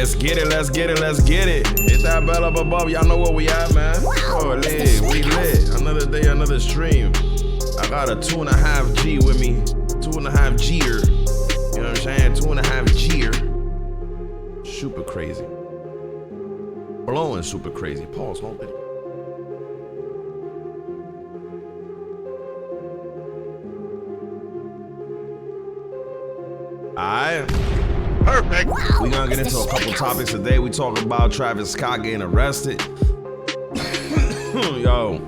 Let's get it, let's get it, let's get it. Hit that bell up above, y'all know where we at, man. Oh, lit, we lit. Another day, another stream. I got a 2.5 G with me. 2.5 G'er. You know what I'm saying? 2.5 G'er. Super crazy. Blowing super crazy. Pause, no video. Alright. Perfect. We're gonna get into a couple topics today. We talk about Travis Scott getting arrested. Yo.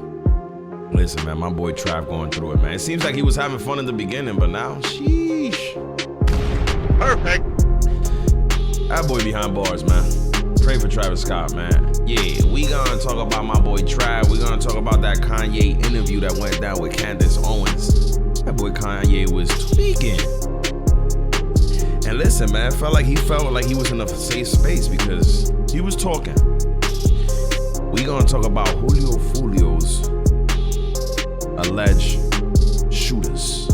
Listen, man, my boy Trav going through it, man. It seems like he was having fun in the beginning, but now, sheesh. Perfect. That boy behind bars, man. Pray for Travis Scott, man. Yeah, we gonna talk about my boy Trav. We gonna talk about that Kanye interview that went down with Candace Owens. That boy Kanye was tweaking. And listen, man, felt like he was in a safe space because he was talking. We gonna talk about Julio Foolio's alleged shooters.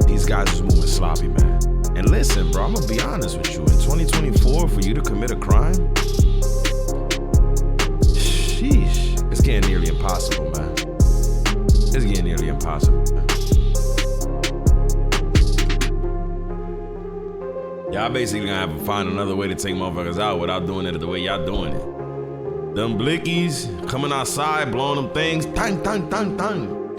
These guys is moving sloppy, man. And listen, bro, I'm gonna be honest with you. In 2024, for you to commit a crime, sheesh, it's getting nearly impossible, man. It's getting nearly impossible, man. Y'all basically gonna have to find another way to take motherfuckers out without doing it the way y'all doing it. Them blickies coming outside, blowing them things. Tang, tang, tang, tang.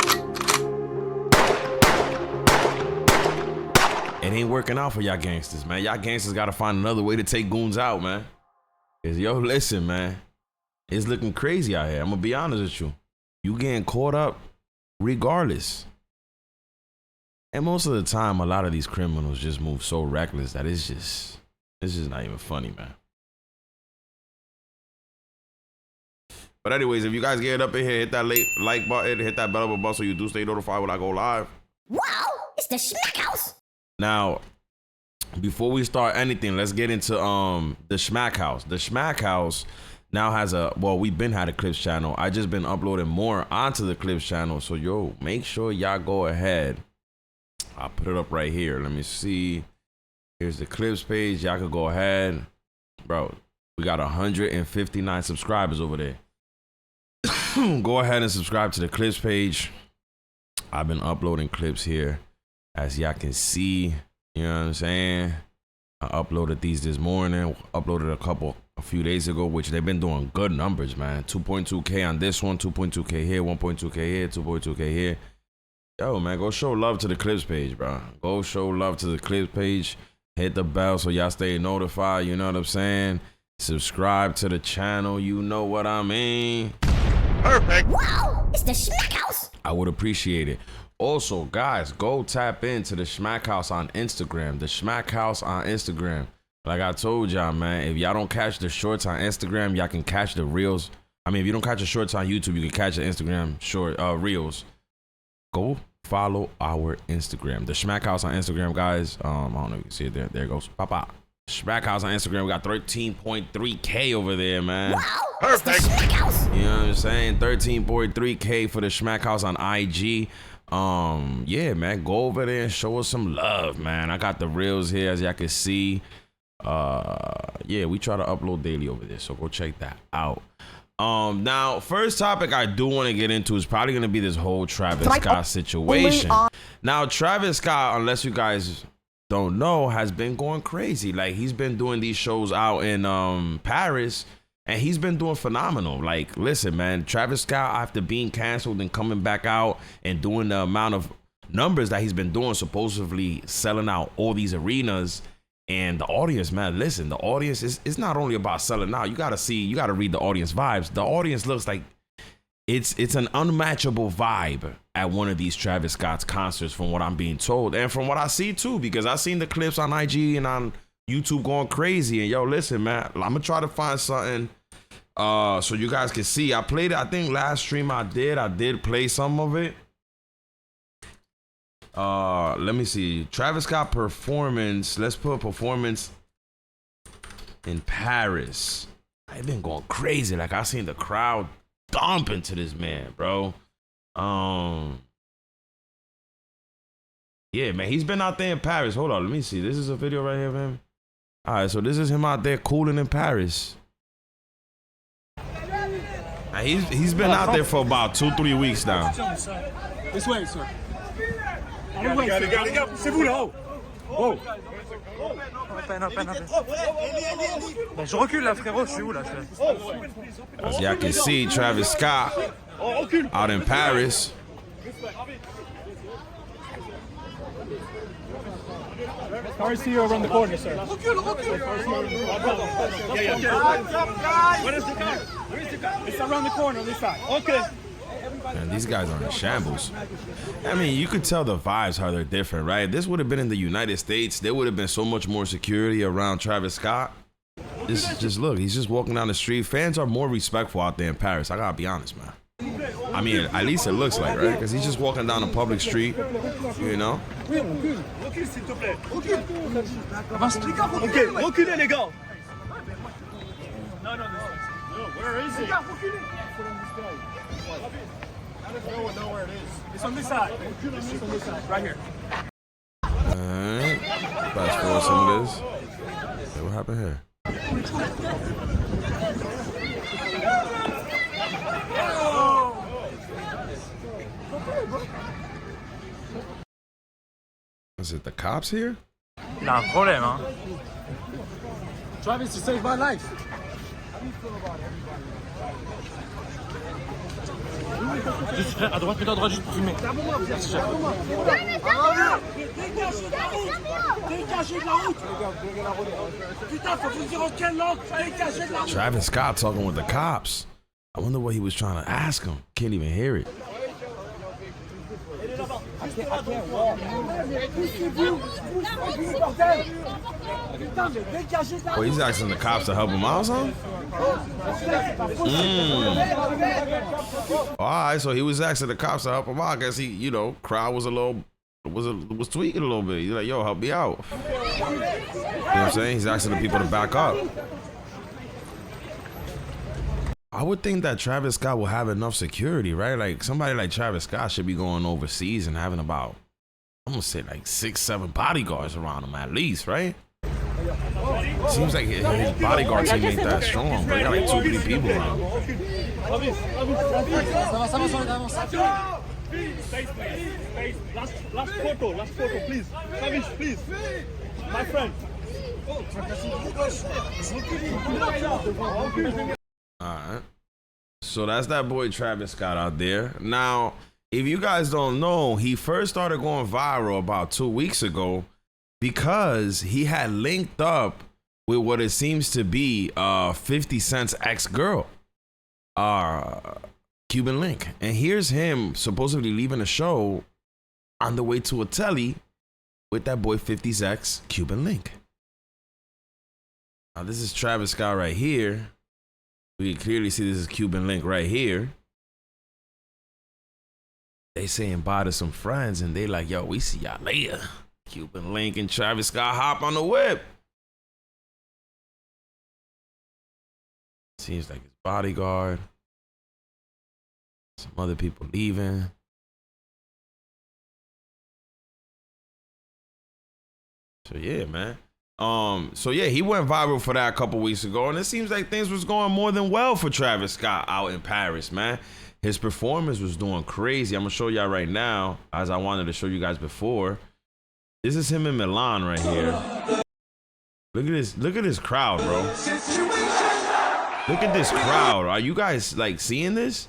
It ain't working out for y'all gangsters, man. Y'all gangsters gotta find another way to take goons out, man. Cause yo, listen, man. It's looking crazy out here. I'm gonna be honest with you. You getting caught up regardless. And most of the time, a lot of these criminals just move so reckless that it's just not even funny, man. But anyways, if you guys get up in here, hit that like button, hit that bell button so you do stay notified when I go live. Wow, it's the DaShmackHouse. Now, before we start anything, let's get into DaShmackHouse. DaShmackHouse now has we've been had a clips channel. I just been uploading more onto the clips channel. So yo, make sure y'all go ahead. I'll put it up right here. Let me see. Here's the clips page. Y'all can go ahead. Bro, we got 159 subscribers over there. Go ahead and subscribe to the clips page. I've been uploading clips here. As y'all can see, you know what I'm saying? I uploaded these this morning. Uploaded a few days ago, which they've been doing good numbers, man. 2.2K on this one, 2.2K here, 1.2K here, 2.2K here. Yo, man, go show love to the clips page, bro. Go show love to the clips page. Hit the bell so y'all stay notified, you know what I'm saying? Subscribe to the channel, you know what I mean? Perfect. Wow, it's the DaShmackHouse. I would appreciate it. Also, guys, go tap into the DaShmackHouse on Instagram. The DaShmackHouse on Instagram. Like I told y'all, man, if y'all don't catch the shorts on Instagram, y'all can catch the reels. I mean, if you don't catch the shorts on YouTube, you can catch the Instagram reels. Go follow our Instagram. The DaShmackHouse on Instagram, guys. I don't know if you can see it there. There it goes. Pop. DaShmackHouse on Instagram. We got 13.3K over there, man. Wow, perfect. You know what I'm saying? 13.3K for the DaShmackHouse on IG. Yeah, man, go over there and show us some love, man. I got the reels here, as y'all can see. Yeah, we try to upload daily over there, so go check that out. Now, first topic I do want to get into is probably going to be this whole Travis Scott situation. Now, Travis Scott, unless you guys don't know, has been going crazy. Like, he's been doing these shows out in Paris, and he's been doing phenomenal. Like, listen, man, Travis Scott, after being canceled and coming back out and doing the amount of numbers that he's been doing, supposedly selling out all these arenas. And the audience, man, listen, the audience is not only about selling out. You gotta read the audience vibes. The audience looks like it's an unmatchable vibe at one of these Travis Scott's concerts, from what I'm being told. And from what I see too, because I've seen the clips on IG and on YouTube going crazy. And yo, listen, man, I'm gonna try to find something so you guys can see. I played it, I think last stream I did play some of it. Let me see. Travis Scott performance. Let's put performance in Paris. I've been going crazy. Like, I seen the crowd dumping to this man, bro. Yeah, man, he's been out there in Paris. Hold on, let me see. This is a video right here of him. All right, so this is him out there cooling in Paris. Now he's been out there for about 2-3 weeks now. This way, sir. Les gars, c'est vous là-haut. Oh. Ben, je recule là, frérot, je suis où là? As y'all can see, Travis Scott out in Paris. Sorry, see you around the corner, sir. Where is the car? It's around the corner on this side. Okay. Man, these guys are in shambles. I mean, you could tell the vibes how they're different, right? If this would have been in the United States, there would have been so much more security around Travis Scott. Just look, he's just walking down the street. Fans are more respectful out there in Paris. I gotta be honest, man. I mean, at least it looks like, right? Because he's just walking down a public street, you know? Reculez, s'il te plaît. Recule. Ok, reculez, les gars. No, where is it? No one know where it is. It's on this side. It's on this side, right here. Alright. Fast forward some of this. Okay, what happened here? Is it the cops here? Il a un problème, hein. Travis, you saved my life. Juste frère, à droite, juste pour filmer. Merci, chef. Dégagez de la route. Putain, faut vous dire en quelle langue. Dégagez de la route. Travis Scott talking with the cops. I wonder what he was trying to ask him. Can't even hear it. Well, he's asking the cops to help him out, son? All right, so he was asking the cops to help him out. I guess he, you know, crowd was was tweaking a little bit. He's like, yo, help me out. You know what I'm saying? He's asking the people to back up. I would think that Travis Scott will have enough security, right? Like somebody like Travis Scott should be going overseas and having about, I'm gonna say like 6-7 bodyguards around him at least, right? Seems like his bodyguard team ain't that strong, but he got like 2-3 people around him. Last photo, please. Travis, please. My friend. Alright. So that's that boy Travis Scott out there. Now, if you guys don't know, he first started going viral about 2 weeks ago because he had linked up with what it seems to be 50 Cent's ex-girl, Cuban Link. And here's him supposedly leaving the show on the way to a telly with that boy 50's ex, Cuban Link. Now this is Travis Scott right here. We can clearly see this is Cuban Link right here. They saying bye to some friends and they like, yo, we see y'all later. Cuban Link and Travis Scott hop on the whip. Seems like his bodyguard. Some other people leaving. So yeah, man. So yeah, he went viral for that a couple weeks ago, and it seems like things was going more than well for Travis Scott out in Paris, man. His performance was doing crazy. I'm gonna show y'all right now, as I wanted to show you guys before. This is him in Milan right here. Look at this crowd, bro. Look at this crowd. Are you guys like seeing this?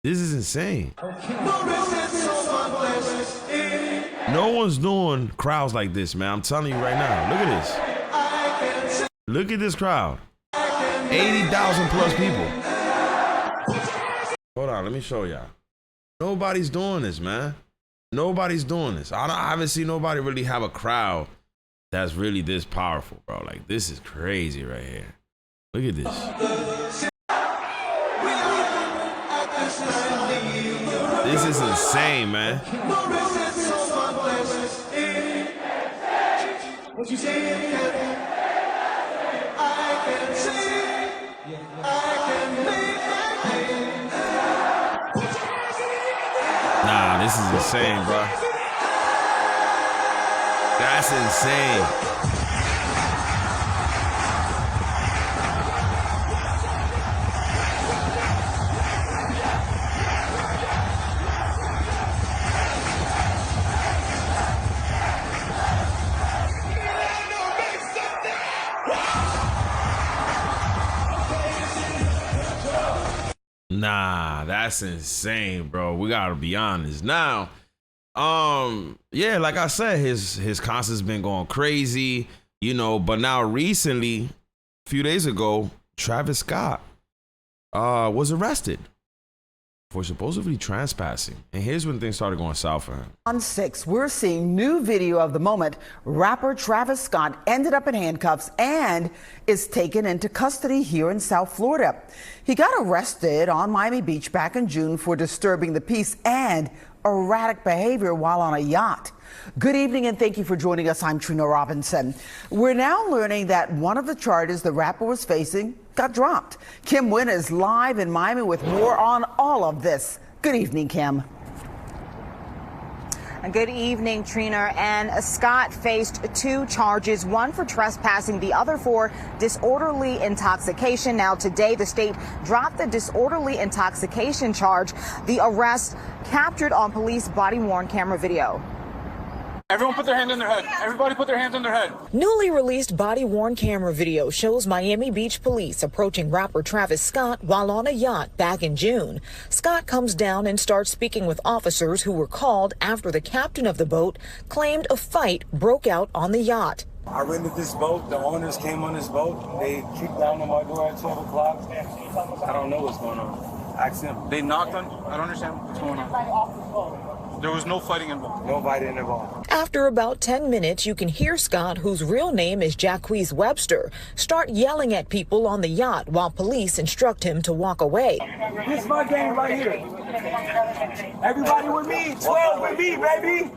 This is insane. No one's doing crowds like this, man. I'm telling you right now. Look at this. Look at this crowd. 80,000 plus people. Hold on, let me show y'all. Nobody's doing this, man. Nobody's doing this. I haven't seen nobody really have a crowd that's really this powerful, bro. Like, this is crazy right here. Look at this. This is insane, man. What you say? I can see, I can make. Nah, this is insane, bro. That's insane. That's insane, bro. We gotta be honest. Now, yeah, like I said, his concert's been going crazy, you know, but now recently, a few days ago, Travis Scott was arrested for supposedly trespassing. And here's when things started going south for him. On 6, we're seeing new video of the moment rapper Travis Scott ended up in handcuffs and is taken into custody here in South Florida. He got arrested on Miami Beach back in June for disturbing the peace and erratic behavior while on a yacht. Good evening and thank you for joining us. I'm Trina Robinson. We're now learning that one of the charges the rapper was facing got dropped. Kim Wynn is live in Miami with more on all of this. Good evening, Kim. Good evening, Trina. And Scott faced 2 charges, one for trespassing, the other for disorderly intoxication. Now, today, the state dropped the disorderly intoxication charge. The arrest captured on police body-worn camera video. Everyone put their hand on their head. Everybody put their hands on their head. Newly released body-worn camera video shows Miami Beach police approaching rapper Travis Scott while on a yacht back in June. Scott comes down and starts speaking with officers who were called after the captain of the boat claimed a fight broke out on the yacht. I rented this boat. The owners came on this boat. They kicked down on my door at 12 o'clock. I don't know what's going on. Ask them. They knocked on. I don't understand what's going on. There was no fighting involved. No fighting involved. After about 10 minutes, you can hear Scott, whose real name is Jacquees Webster, start yelling at people on the yacht while police instruct him to walk away. This is my game right here. Everybody with me. 12 with me, baby.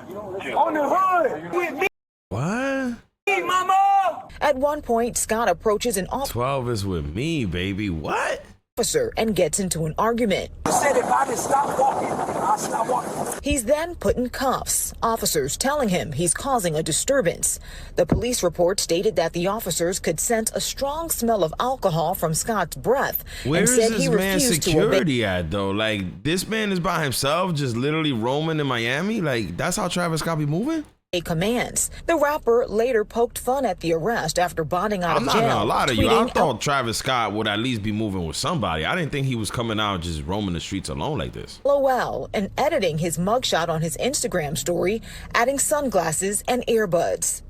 On the hood. With me. What? Hey, mama. At one point, Scott approaches an 12 is with me, baby. What? officer and gets into an argument. You said if I didn't stop walking, I'll stop walking. He's then put in cuffs, officers telling him he's causing a disturbance. The police report stated that the officers could sense a strong smell of alcohol from Scott's breath. Where's and said this he man's refused security at, though? Like, this man is by himself, just literally roaming in Miami? Like, that's how Travis Scott be moving? Commands. The rapper later poked fun at the arrest after bonding out of jail. I'm not gonna lie to you. I thought Travis Scott would at least be moving with somebody. I didn't think he was coming out just roaming the streets alone like this. LOL, and editing his mugshot on his Instagram story, adding sunglasses and earbuds.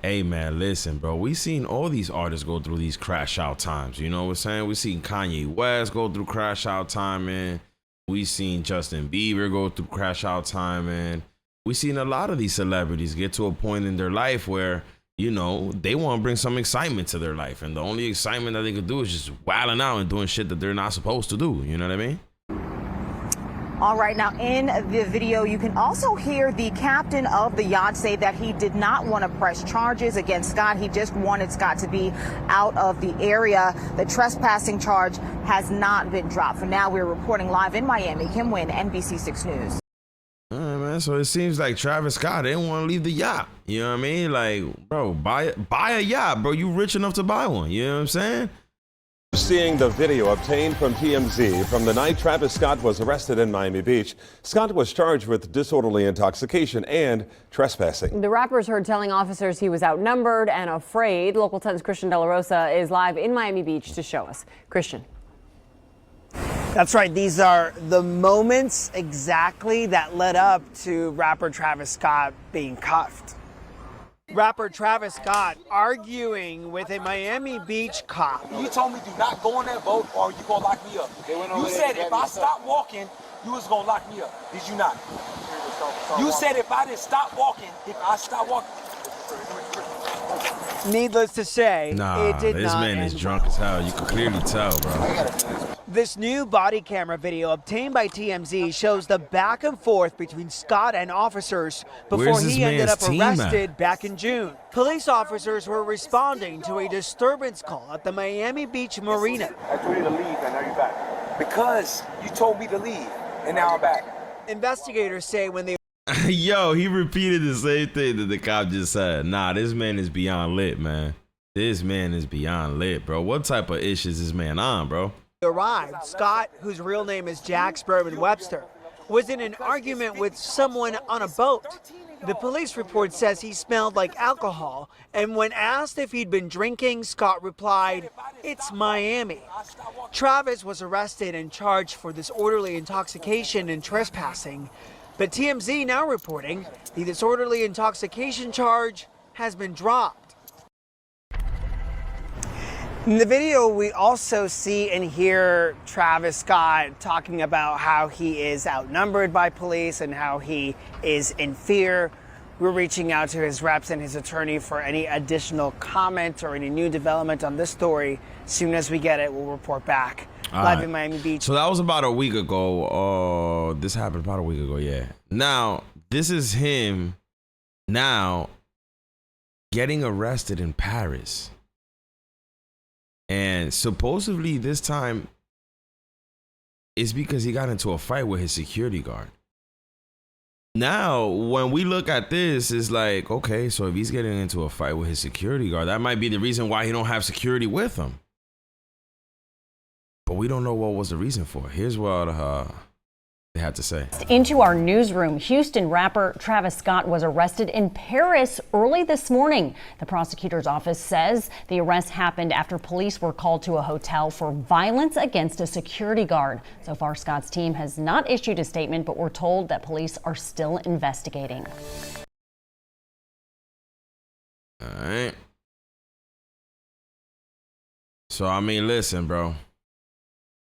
Hey man, listen, bro. We seen all these artists go through these crash out times. You know what I'm saying? We seen Kanye West go through crash out time, man. We seen Justin Bieber go through crash out time, and we seen a lot of these celebrities get to a point in their life where, you know, they want to bring some excitement to their life, and the only excitement that they could do is just wilding out and doing shit that they're not supposed to do. You know what I mean? All right, now in the video, you can also hear the captain of the yacht say that he did not want to press charges against Scott. He just wanted Scott to be out of the area. The trespassing charge has not been dropped. For now, we're reporting live in Miami. Kim Wynn, NBC 6 News. All right, man. So it seems like Travis Scott didn't want to leave the yacht. You know what I mean? Like, bro, buy a yacht, bro. You rich enough to buy one. You know what I'm saying? Seeing the video obtained from TMZ from the night Travis Scott was arrested in Miami Beach. Scott was charged with disorderly intoxication and trespassing. The rapper's heard telling officers he was outnumbered and afraid. Local 10's Christian De La Rosa is live in Miami Beach to show us. Christian. That's right. These are the moments exactly that led up to rapper Travis Scott being cuffed. Rapper Travis Scott arguing with a Miami Beach cop. You told me do not go on that boat or you gonna lock me up. You said if I stop walking, you was gonna lock me up. Did you not? You said if I didn't stop walking, if I stop walking. Needless to say, it did not. This man is drunk as hell. You can clearly tell, bro. This new body camera video obtained by TMZ shows the back and forth between Scott and officers before he ended up arrested back in June. Police officers were responding to a disturbance call at the Miami Beach Marina. I told you to leave and now you're back. Because you told me to leave and now I'm back. Investigators say when they Yo, he repeated the same thing that the cop just said. Nah, this man is beyond lit, man. This man is beyond lit, bro. What type of issues is this man on, bro? arrived, Scott, whose real name is Jack Webster, was in an argument with someone on a boat. The police report says he smelled like alcohol, and when asked if he'd been drinking, Scott replied, "It's Miami." Travis was arrested and charged for disorderly intoxication and trespassing. But TMZ now reporting the disorderly intoxication charge has been dropped. In the video, we also see and hear Travis Scott talking about how he is outnumbered by police and how he is in fear. We're reaching out to his reps and his attorney for any additional comment or any new development on this story. As soon as we get it, we'll report back. Live in Miami Beach. So that was about a week ago. This happened about a week ago, yeah. Now, this is him now getting arrested in Paris. And supposedly this time it's because he got into a fight with his security guard. Now, when we look at this, it's like, okay, so if he's getting into a fight with his security guard, that might be the reason why he don't have security with him. But we don't know what was the reason for it. Here's what they had to say. Into our newsroom, Houston rapper Travis Scott was arrested in Paris early this morning. The prosecutor's office says the arrest happened after police were called to a hotel for violence against a security guard. So far, Scott's team has not issued a statement, but we're told that police are still investigating. All right. So, I mean, listen, bro.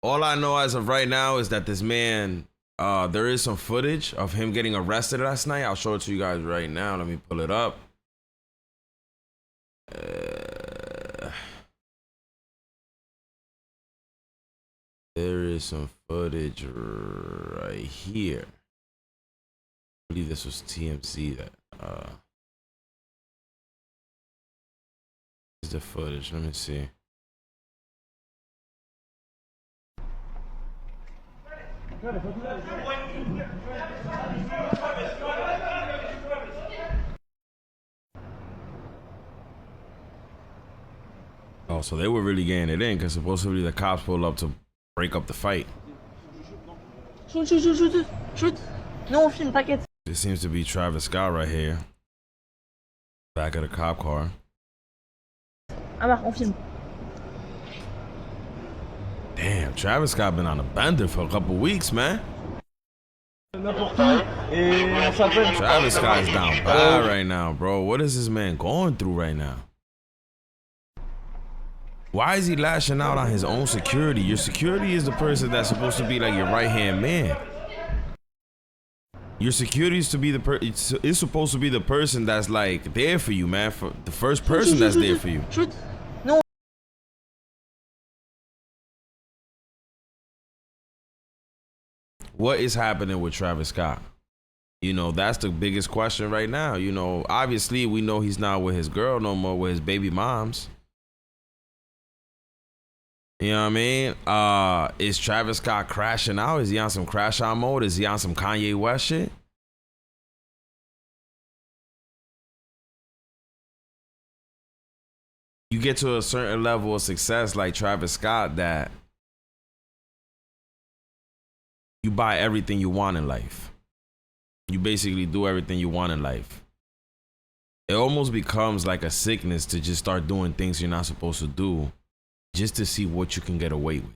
All I know as of right now is that this man, there is some footage of him getting arrested last night. I'll show it to you guys right now. Let me pull it up. There is some footage right here. I believe this was TMZ that is the footage. Let me see. Oh, so they were really getting it in because supposedly the cops pulled up to break up the fight. This seems to be Travis Scott right here. Back of the cop car. Damn, Travis Scott been on a bender for a couple weeks, man. Travis Scott's down bad right now, bro. What is this man going through right now? Why is he lashing out on his own security? Your security is the person that's supposed to be like your right-hand man. Your security is to be it's supposed to be the person that's like there for you, man. For the first person that's there for you. What is happening with Travis Scott? You know, that's the biggest question right now. You know, obviously we know he's not with his girl no more, with his baby moms. You know what I mean? Is Travis Scott crashing out? Is he on some crash out mode? Is he on some Kanye West shit? You get to a certain level of success like Travis Scott that you buy everything you want in life. You basically do everything you want in life. It almost becomes like a sickness to just start doing things you're not supposed to do just to see what you can get away with.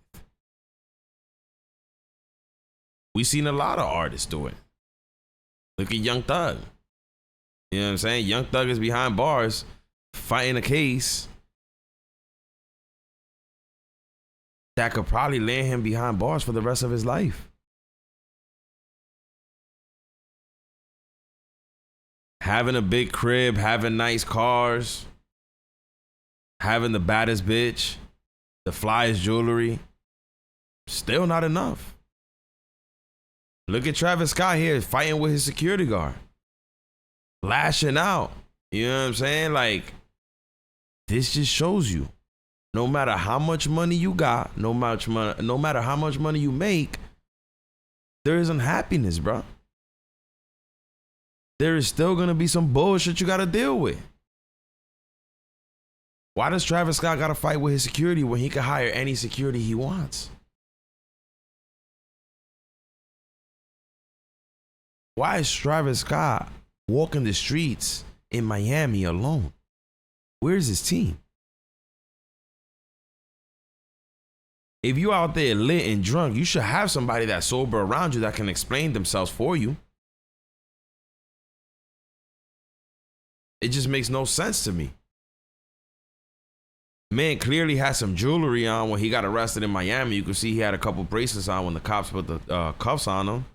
We've seen a lot of artists do it. Look at Young Thug. You know what I'm saying? Young Thug is behind bars fighting a case that could probably land him behind bars for the rest of his life. Having a big crib, having nice cars, having the baddest bitch, the flyest jewelry, still not enough. Look at Travis Scott here fighting with his security guard, lashing out. You know what I'm saying? Like, this just shows you, no matter how much money you got, no matter how much money you make, there is unhappiness, bro. There is still gonna be some bullshit you gotta deal with. Why does Travis Scott gotta fight with his security when he can hire any security he wants? Why is Travis Scott walking the streets in Miami alone? Where's his team? If you out there lit and drunk, you should have somebody that's sober around you that can explain themselves for you. It just makes no sense to me. Man clearly had some jewelry on when he got arrested in Miami. You could see he had a couple bracelets on when the cops put the cuffs on him.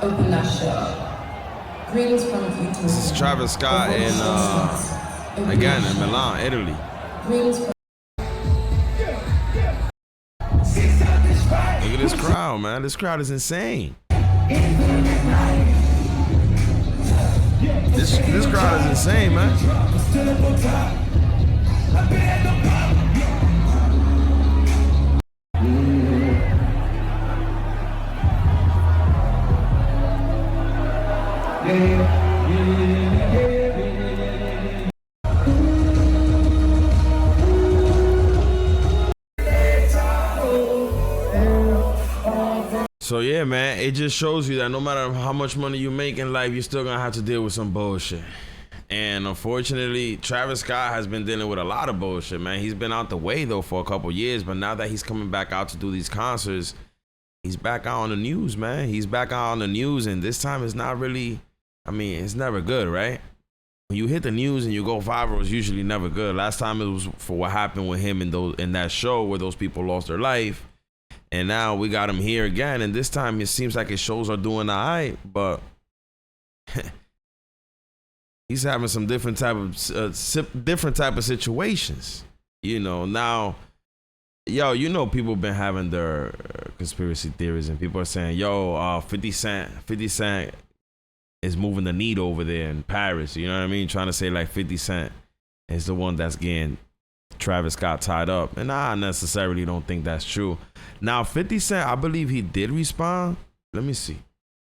Open that shit up. Greetings from YouTube. This is Travis Scott in again in Milan, Italy. Greetings from Look at this crowd, man. This crowd is insane. This crowd is insane, man. So yeah, man, it just shows you that no matter how much money you make in life, you're still gonna have to deal with some bullshit. And unfortunately, Travis Scott has been dealing with a lot of bullshit, man. He's been out the way though for a couple years, but now that he's coming back out to do these concerts, he's back out on the news, man. He's back out on the news, and this time it's not really, I mean, it's never good, right? When you hit the news and you go viral, it's usually never good. Last time it was for what happened with him in that show where those people lost their life. And now we got him here again, and this time it seems like his shows are doing all right, but he's having some different type of situations. You know, now, yo, you know, people been having their conspiracy theories, and people are saying, yo, 50 Cent is moving the needle over there in Paris. You know what I mean? Trying to say like 50 Cent is the one that's getting Travis Scott tied up, and I necessarily don't think that's true. Now 50 Cent, I believe he did respond. Let me see.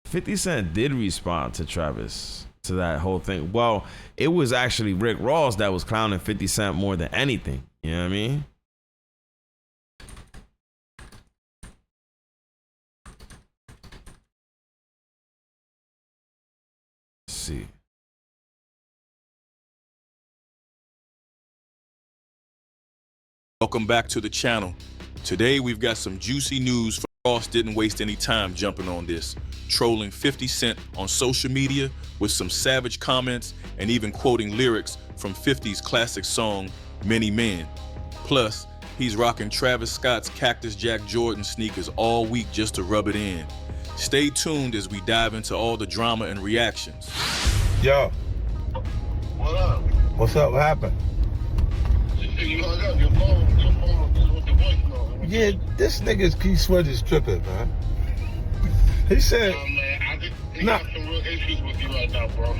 50 Cent did respond to Travis, to that whole thing. Well, it was actually Rick Ross that was clowning 50 Cent more than anything. You know what I mean? Let's see. Welcome back to the channel. Today we've got some juicy news. Ross didn't waste any time jumping on this, trolling 50 Cent on social media with some savage comments and even quoting lyrics from 50's classic song, Many Men. Plus, he's rocking Travis Scott's Cactus Jack Jordan sneakers all week just to rub it in. Stay tuned as we dive into all the drama and reactions. Yo. What up? What's up? What happened? You hung up your phone with the voicemail. Yeah, this nigga's Keith Sweat is tripping, man. He said, man, I got some real issues with you right now, bro.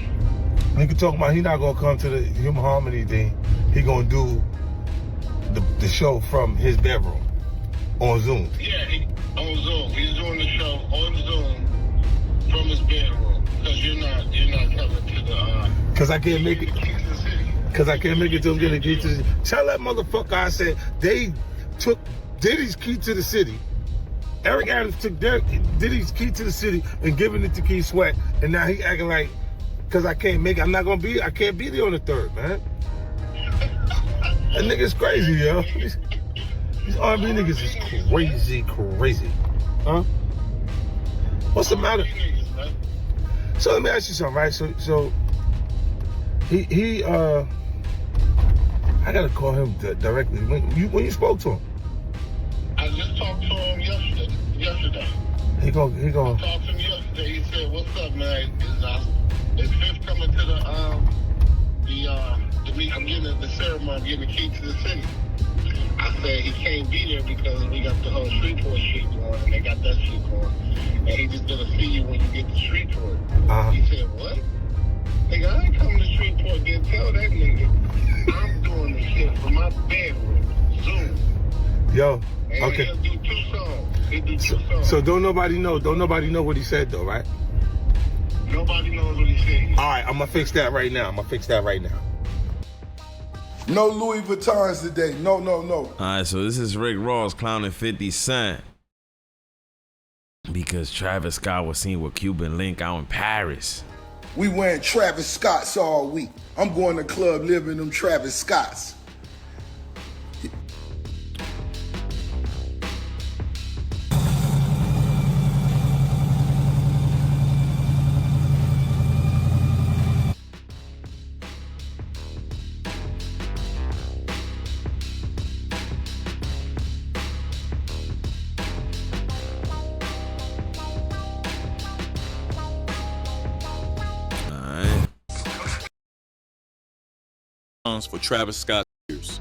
Nigga talking about he not gonna come to the Human Harmony thing. He gonna do the show from his bedroom on Zoom. Yeah, on Zoom. He's doing the show on Zoom from his bedroom. Cause you're not coming to the Cause I can't make it. Cause I can't make it to him getting the key to the city. Tell that motherfucker I said they took Diddy's key to the city. Eric Adams took Diddy's key to the city and giving it to Keith Sweat, and now he acting like, cause I can't make it, I can't be there on the 3rd, man. That nigga's crazy, yo. These R&B niggas is crazy. Huh? What's the matter? So let me ask you something, right? So he I gotta call him directly. When you spoke to him? I just talked to him yesterday. He go. I talked to him yesterday. He said, "What's up, man? Is Fifth coming to I'm getting the ceremony. I'm getting the key to the city." I said he can't be there because we got the whole Shreveport shit going, and they got that shit going, and he just gonna see you when you get to Shreveport. He said, "What? Nigga, I ain't coming to Shreveport. Then tell that nigga I'm doing the shit from my bedroom, Zoom." Yo, And okay. he'll do 2 songs. He'll do 2 songs. So don't nobody know what he said though, right? Nobody knows what he said. All right, I'm gonna fix that right now. No Louis Vuittons today. No. All right, so this is Rick Ross clowning 50 Cent because Travis Scott was seen with Cuban Link out in Paris. We wearing Travis Scotts all week. I'm going to club living them Travis Scotts. For Travis Scott years.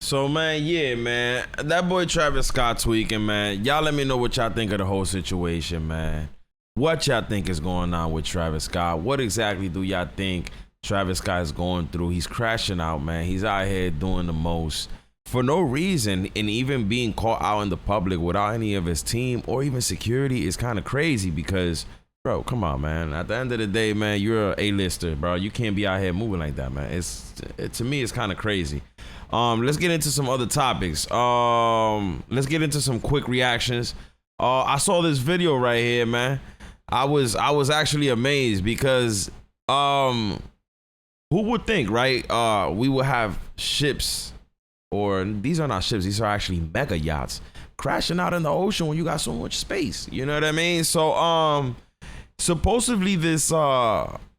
So man, yeah, man, that boy Travis Scott tweaking, man. Y'all let me know what y'all think of the whole situation, man. What y'all think is going on with Travis Scott? What exactly do y'all think Travis Scott is going through? He's crashing out, man. He's out here doing the most for no reason, and even being caught out in the public without any of his team or even security is kind of crazy because, bro, come on, man. At the end of the day, man, you're a A-lister, bro. You can't be out here moving like that, man. To me, it's kind of crazy. Let's get into some other topics. Let's get into some quick reactions. I saw this video right here, man. I was actually amazed because who would think, right? We would have ships, or these are not ships, these are actually mega yachts crashing out in the ocean when you got so much space. You know what I mean? So supposedly this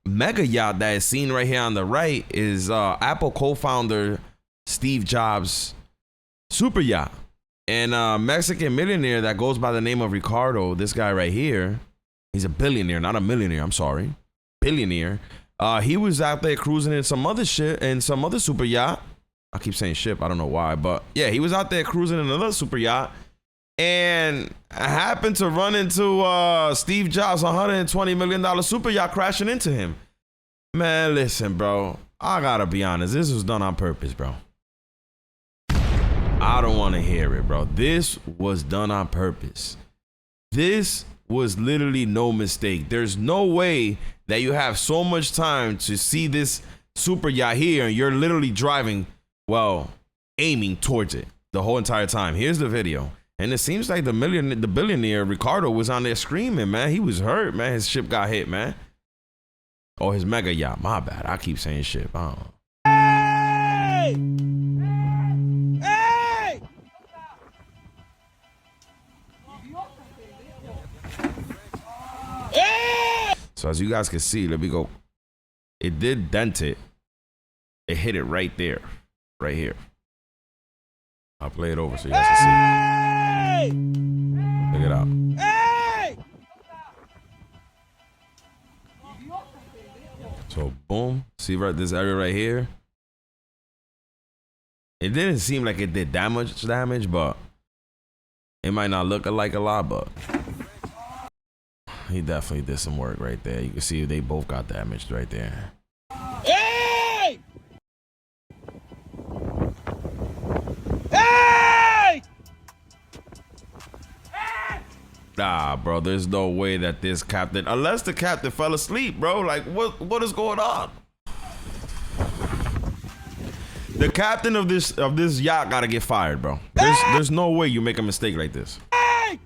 mega yacht that is seen right here on the right is Apple co-founder Steve Jobs' super yacht. And a Mexican millionaire that goes by the name of Ricardo, this guy right here, he's a billionaire, not a millionaire, I'm sorry, billionaire. He was out there cruising in some other shit, in some other super yacht. I keep saying ship, I don't know why, but yeah, he was out there cruising in another super yacht. And I happened to run into Steve Jobs' $120 million super yacht crashing into him. Man, listen, bro. I gotta be honest. This was done on purpose, bro. I don't want to hear it, bro. This was done on purpose. This was literally no mistake. There's no way that you have so much time to see this super yacht here and you're literally driving, well, aiming towards it the whole entire time. Here's the video. And it seems like the billionaire Ricardo was on there screaming, man. He was hurt, man. His ship got hit, man. Oh, his mega yacht. My bad. I keep saying ship. I don't know. Hey! Hey! Hey! So as you guys can see, let me go. It did dent it. It hit it right there. Right here. I'll play it over so you guys can see. Look it out. Hey! So boom, see right this area right here. It didn't seem like it did damage, but it might not look like a lot, but he definitely did some work right there. You can see they both got damaged right there. Hey! Hey! Nah, bro, there's no way that this captain, unless the captain fell asleep, bro. Like, what is going on? The captain of this yacht gotta get fired, bro. There's no way you make a mistake like this. Hey!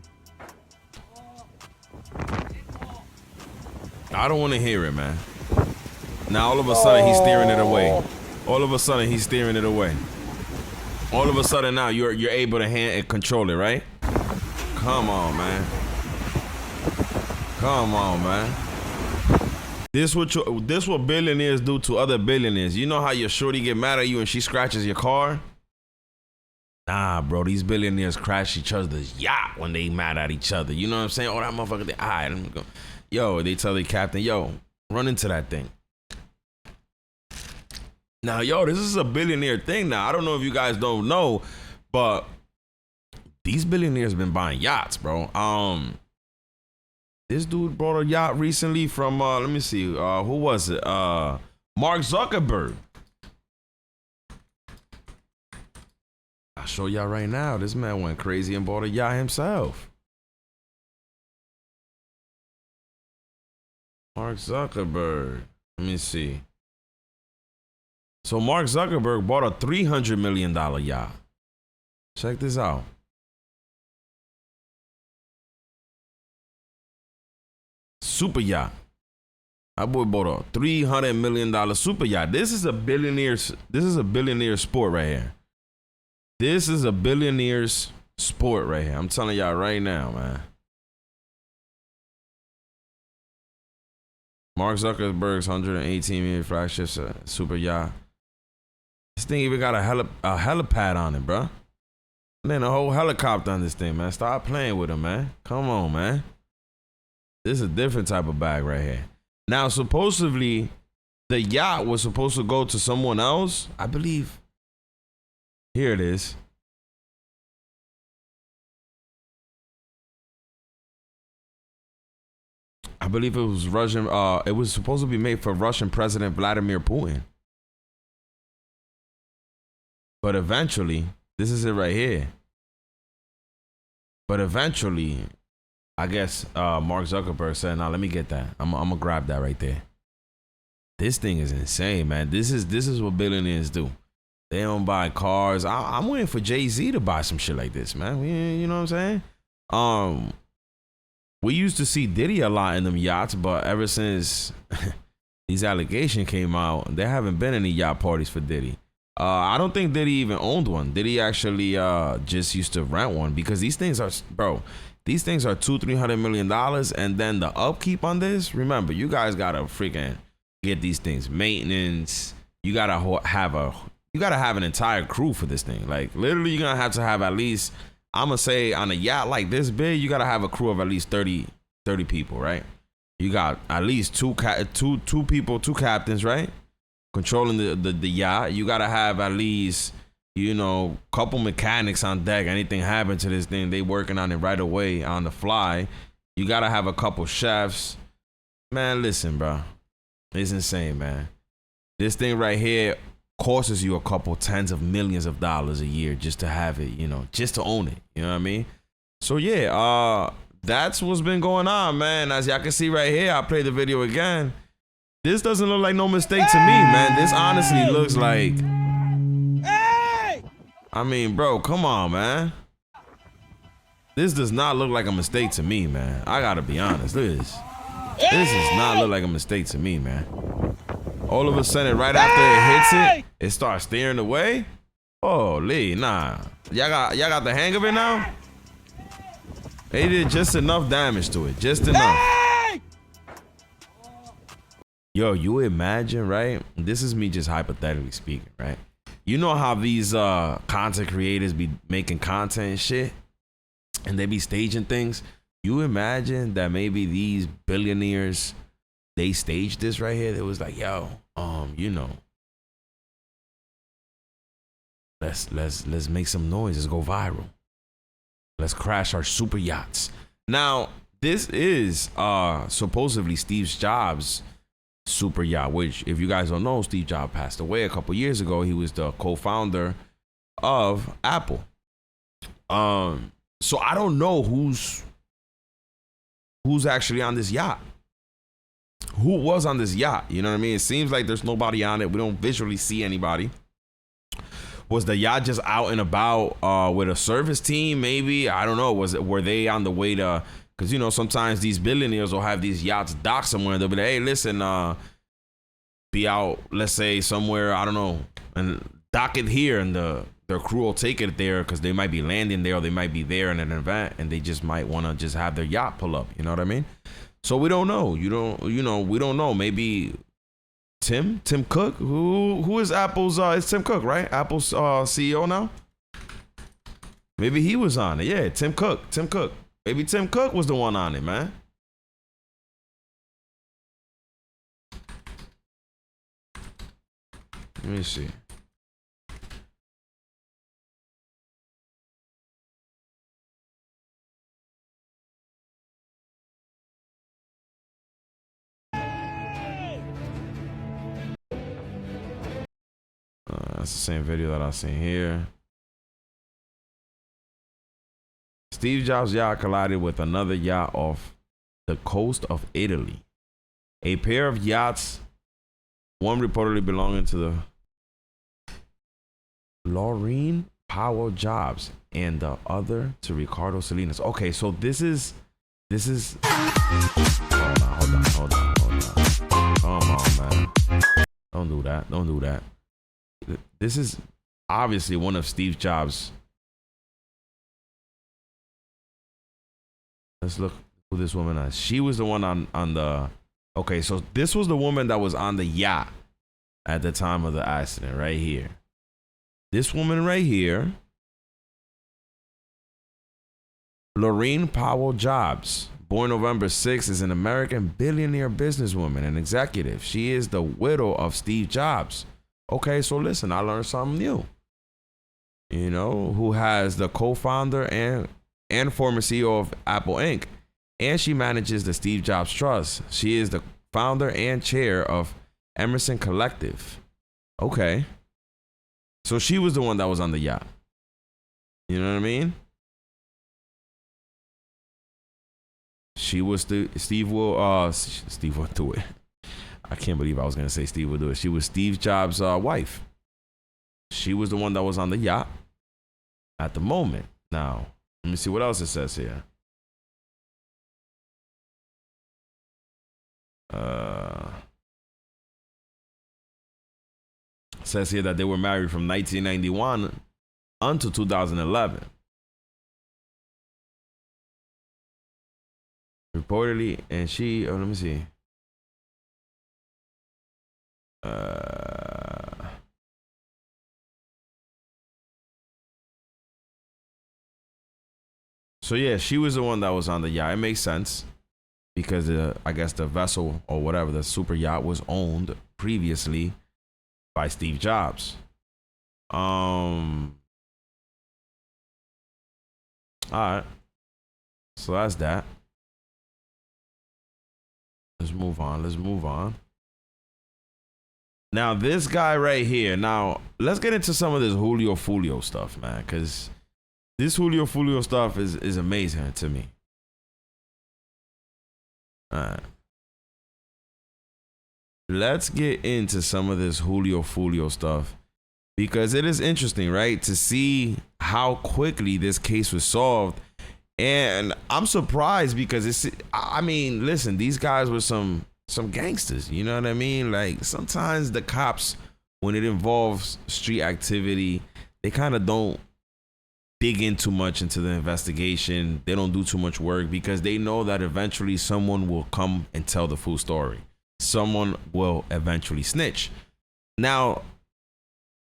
I don't want to hear it, man. Now all of a sudden he's steering it away. All of a sudden he's steering it away. All of a sudden now you're able to hand and control it, right? Come on, man. Come on, man. This what billionaires do to other billionaires. You know how your shorty get mad at you and she scratches your car? Nah, bro, these billionaires crash each other's yacht when they mad at each other. You know what I'm saying? Oh, that motherfucker, all right, let me go. Yo, they tell the captain, yo, run into that thing. Now, yo, this is a billionaire thing now. I don't know if you guys don't know, but these billionaires been buying yachts, bro. This dude brought a yacht recently from, let me see, who was it? Mark Zuckerberg. show y'all right now. This man went crazy and bought a yacht himself. Mark Zuckerberg. Let me see. So Mark Zuckerberg bought a $300 million yacht. Check this out. Super yacht. That boy bought a $300 million super yacht. This is a billionaire sport right here. This is a billionaire's sport right here. I'm telling y'all right now, man. Mark Zuckerberg's 118 million flagship super yacht. This thing even got a helipad on it, bro. And then a whole helicopter on this thing, man. Stop playing with him, man. Come on, man. This is a different type of bag right here. Now, supposedly, the yacht was supposed to go to someone else. I believe. Here it is. I believe it was Russian. It was supposed to be made for Russian President Vladimir Putin. But eventually, this is it right here. But eventually, I guess Mark Zuckerberg said, "Nah, let me get that. I'm gonna grab that right there." This thing is insane, man. This is what billionaires do. They don't buy cars. I'm waiting for Jay-Z to buy some shit like this, man. You know what I'm saying? We used to see Diddy a lot in them yachts, but ever since these allegations came out, there haven't been any yacht parties for Diddy. I don't think Diddy even owned one. Diddy actually just used to rent one, because these things are, bro, these things are $200-300 million, and then the upkeep on this. Remember, you guys gotta freaking get these things maintenance. You gotta have an entire crew for this thing. Like literally, you're gonna have to have at least, I'm gonna say, on a yacht like this big, you gotta have a crew of at least 30 people, right? You got at least two people, two captains, right? Controlling the yacht. You gotta have at least, you know, couple mechanics on deck. Anything happen to this thing, they working on it right away on the fly. You gotta have a couple chefs. Man, listen, bro, it's insane, man. This thing right here costs you a couple tens of millions of dollars a year just to have it, you know, just to own it. You know what I mean? So yeah, that's what's been going on, man. As y'all can see right here, I played the video again. This doesn't look like no mistake to me, man. This honestly looks like, I mean, bro, come on, man. This does not look like a mistake to me, man. I gotta be honest. Look at this. This does not look like a mistake to me, man. All of a sudden, right after it hits it, it starts steering away. Holy, nah. Y'all got the hang of it now? They did just enough damage to it. Just enough. Yo, you imagine, right? This is me just hypothetically speaking, right? You know how these content creators be making content and shit, and they be staging things? You imagine that maybe these billionaires, they staged this right here. It was like, yo, you know, let's make some noise. Let's go viral. Let's crash our super yachts. Now, this is supposedly Steve Jobs' super yacht, which, if you guys don't know, Steve Jobs passed away a couple years ago. He was the co-founder of Apple. So I don't know who's actually on this yacht. Who was on this yacht? You know what I mean? It seems like there's nobody on it. We don't visually see anybody. Was the yacht just out and about with a service team? Maybe, I don't know. Were they on the way to? Because, you know, sometimes these billionaires will have these yachts docked somewhere. They'll be like, hey, listen, be out, let's say somewhere, I don't know, and dock it here, and their crew will take it there because they might be landing there, or they might be there in an event, and they just might want to just have their yacht pull up. You know what I mean? So we don't know. We don't know. Maybe Tim Cook, who is Apple's? It's Tim Cook, right? Apple's CEO now. Maybe he was on it. Yeah, Tim Cook. Maybe Tim Cook was the one on it, man. Let me see. That's the same video that I seen here. Steve Jobs' yacht collided with another yacht off the coast of Italy. A pair of yachts, one reportedly belonging to the Laureen Powell Jobs and the other to Ricardo Salinas. Okay, so this is hold on. Come on, man. Don't do that. This is obviously one of Steve Jobs. Let's look who this woman is. She was the one on the. Okay, so this was the woman that was on the yacht at the time of the accident, right here. This woman right here, Laureen Powell Jobs, born November 6th, is an American billionaire businesswoman and executive. She is the widow of Steve Jobs. Okay, so listen, I learned something new. You know, who has the co-founder and former CEO of Apple Inc. And she manages the Steve Jobs Trust. She is the founder and chair of Emerson Collective. Okay. So she was the one that was on the yacht. You know what I mean? She was Steve will do it. I can't believe I was gonna say Steve will do it. She was Steve Jobs' wife. She was the one that was on the yacht at the moment. Now, let me see what else it says here. It says here that they were married from 1991 until 2011. Reportedly, and she, let me see. So yeah, she was the one that was on the yacht. It makes sense because I guess the vessel or whatever, the super yacht, was owned previously by Steve Jobs. All right. So that's that. Let's move on. Now, this guy right here. Now, let's get into some of this Julio Foolio stuff, man, because this Julio Foolio stuff is amazing to me. All right. Let's get into some of this Julio Foolio stuff because it is interesting, right? To see how quickly this case was solved. And I'm surprised because listen, these guys were some gangsters, you know what I mean? Like sometimes the cops, when it involves street activity, they kind of don't dig in too much into the investigation. They don't do too much work because they know that eventually someone will come and tell the full story. Someone will eventually snitch. Now,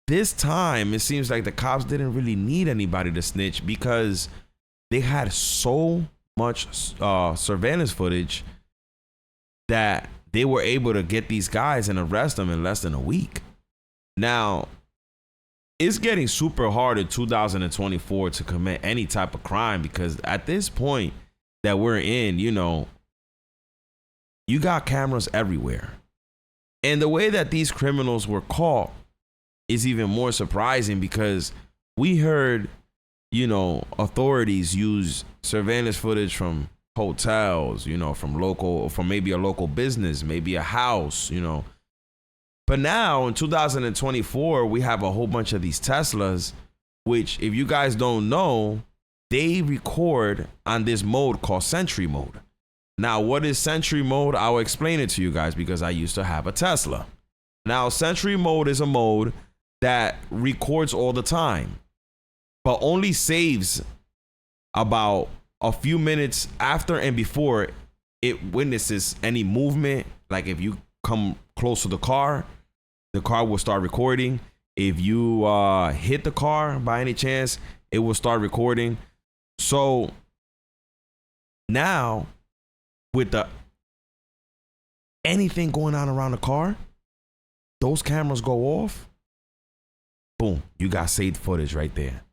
this time, it seems like the cops didn't really need anybody to snitch because they had so much surveillance footage that they were able to get these guys and arrest them in less than a week. Now, it's getting super hard in 2024 to commit any type of crime because at this point that we're in, you know, you got cameras everywhere. And the way that these criminals were caught is even more surprising because we heard, you know, authorities use surveillance footage from hotels, you know, from maybe a local business, maybe a house, you know. But now in 2024, we have a whole bunch of these Teslas, which if you guys don't know, they record on this mode called Sentry mode. Now, what is Sentry mode? I'll explain it to you guys because I used to have a Tesla. Now, Sentry mode is a mode that records all the time, but only saves about a few minutes after and before it witnesses any movement. Like if you come close to the car will start recording. If you hit the car by any chance, it will start recording. So now with anything going on around the car, those cameras go off. Boom, you got saved footage right there.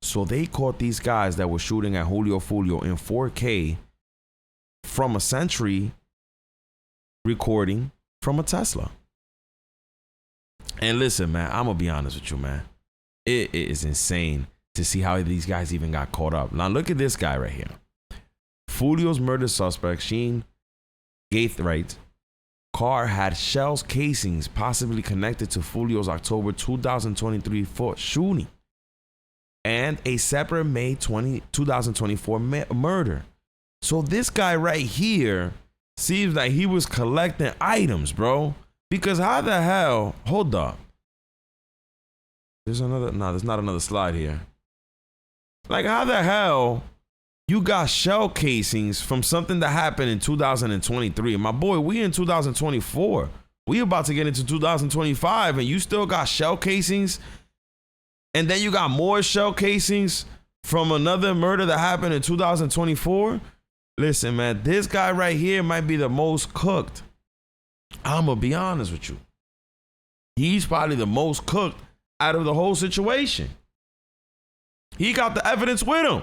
So they caught these guys that were shooting at Julio Foolio in 4K from a Sentry recording from a Tesla. And listen, man, I'm going to be honest with you, man. It is insane to see how these guys even got caught up. Now look at this guy right here. Foolio's murder suspect, Sheen Gaithright, car had shells casings possibly connected to Foolio's October 2023 shooting and a separate May 2024 murder. So this guy right here seems like he was collecting items, bro. Because how the hell, hold up. There's another, no, there's not another slide here. Like how the hell you got shell casings from something that happened in 2023? My boy, we in 2024. We about to get into 2025 and you still got shell casings. And then you got more shell casings from another murder that happened in 2024. Listen, man, this guy right here might be the most cooked. I'm gonna be honest with you. He's probably the most cooked out of the whole situation. He got the evidence with him.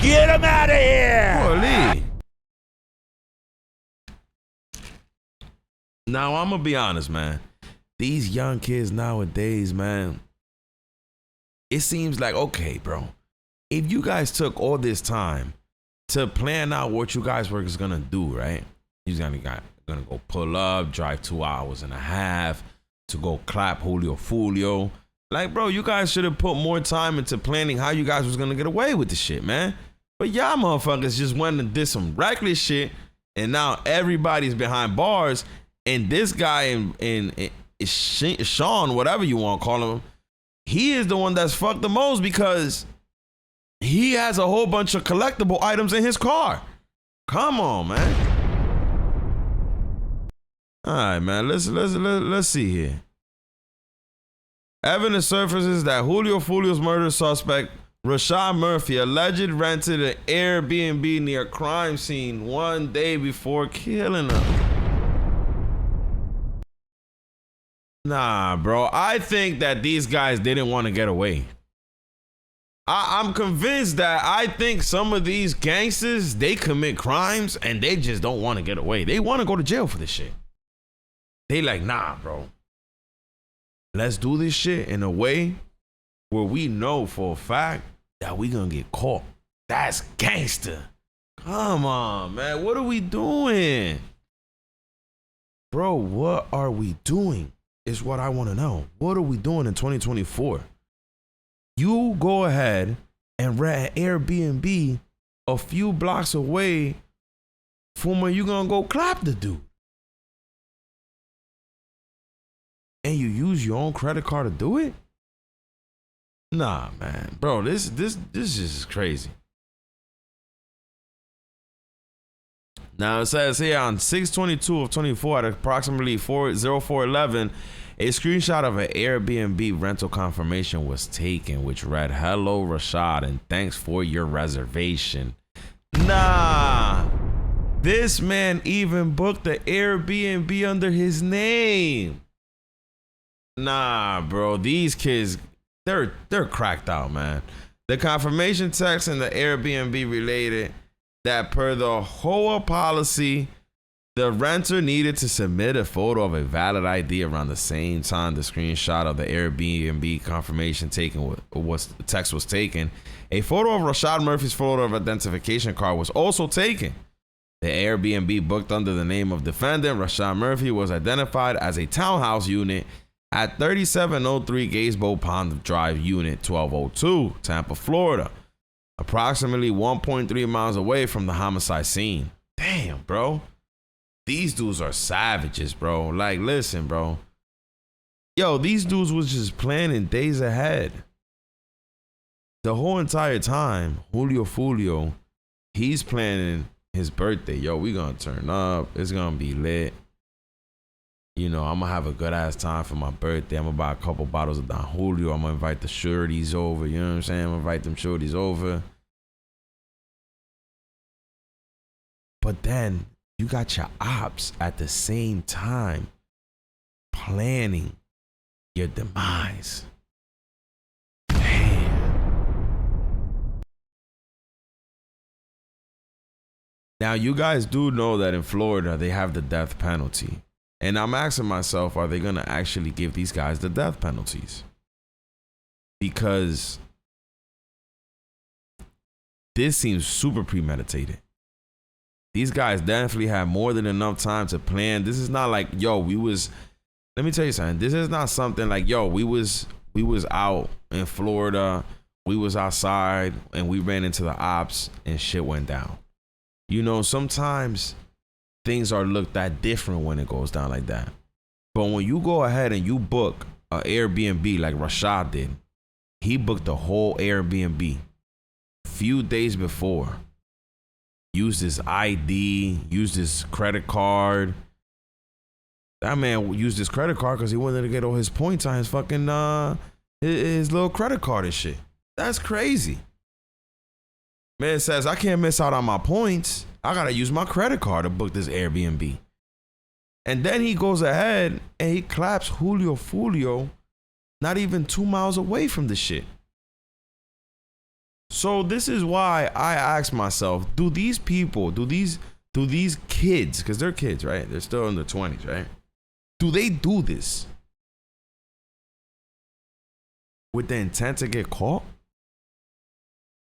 Get him out of here! Holy. Now, I'm gonna be honest, man. These young kids nowadays, man, it seems like, okay, bro, if you guys took all this time to plan out what you guys were gonna do, right? You're gonna go pull up, drive 2.5 hours to go clap Julio Foolio. Like, bro, you guys should have put more time into planning how you guys was gonna get away with the shit, man. But y'all motherfuckers just went and did some reckless shit, and now everybody's behind bars. And this guy and Sean, whatever you want to call him, he is the one that's fucked the most because he has a whole bunch of collectible items in his car. Come on, man. All right, man. Let's see here. Evidence surfaces that Julio Foolio's murder suspect, Rashad Murphy, allegedly rented an Airbnb near a crime scene one day before killing him. Nah, bro. I think that these guys didn't want to get away. I'm convinced that I think some of these gangsters, they commit crimes and they just don't want to get away. They want to go to jail for this shit. They like, nah, bro. Let's do this shit in a way where we know for a fact that we gonna get caught. That's gangster. Come on, man. What are we doing? Bro, what are we doing is what I want to know. What are we doing in 2024? You go ahead and rent an Airbnb a few blocks away from where you gonna go clap the dude. And you use your own credit card to do it? Nah, man. Bro, this is crazy. Now it says here on 6/22 of 24 at approximately 4:04:11, a screenshot of an Airbnb rental confirmation was taken, which read, "Hello, Rashad, and thanks for your reservation." Nah, this man even booked the Airbnb under his name. Nah, bro, these kids, they're cracked out, man. The confirmation text in the Airbnb related that per the HOA policy, the renter needed to submit a photo of a valid ID around the same time the screenshot of the Airbnb confirmation text was taken. A photo of Rashad Murphy's photo of identification card was also taken. The Airbnb booked under the name of defendant Rashad Murphy was identified as a townhouse unit at 3703 Gazebo Pond Drive, Unit 1202, Tampa, Florida, approximately 1.3 miles away from the homicide scene. Damn, bro. These dudes are savages, bro. Like, listen, bro. Yo, these dudes was just planning days ahead. The whole entire time, Julio Foolio, he's planning his birthday. Yo, we gonna turn up. It's gonna be lit. You know, I'm gonna have a good ass time for my birthday. I'm gonna buy a couple bottles of Don Julio. I'm gonna invite the shorties over. You know what I'm saying? I'm gonna invite them shorties over. But then you got your ops at the same time planning your demise. Damn. Now, you guys do know that in Florida, they have the death penalty. And I'm asking myself, are they going to actually give these guys the death penalties? because this seems super premeditated. These guys definitely had more than enough time to plan. This is not like, yo, let me tell you something. This is not something like, yo, we was out in Florida, we was outside and we ran into the ops and shit went down. You know, sometimes things are looked at different when it goes down like that. But when you go ahead and you book an Airbnb like Rashad did, he booked the whole Airbnb few days before. Used his ID, used his credit card. That man used his credit card because he wanted to get all his points on his fucking his little credit card and shit. That's crazy. Man says, I can't miss out on my points. I gotta use my credit card to book this Airbnb. And then he goes ahead and he claps Julio Foolio not even 2 miles away from the shit. So this is why I ask myself, do these kids, because they're kids, right? They're still in their 20s, right? Do they do this with the intent to get caught?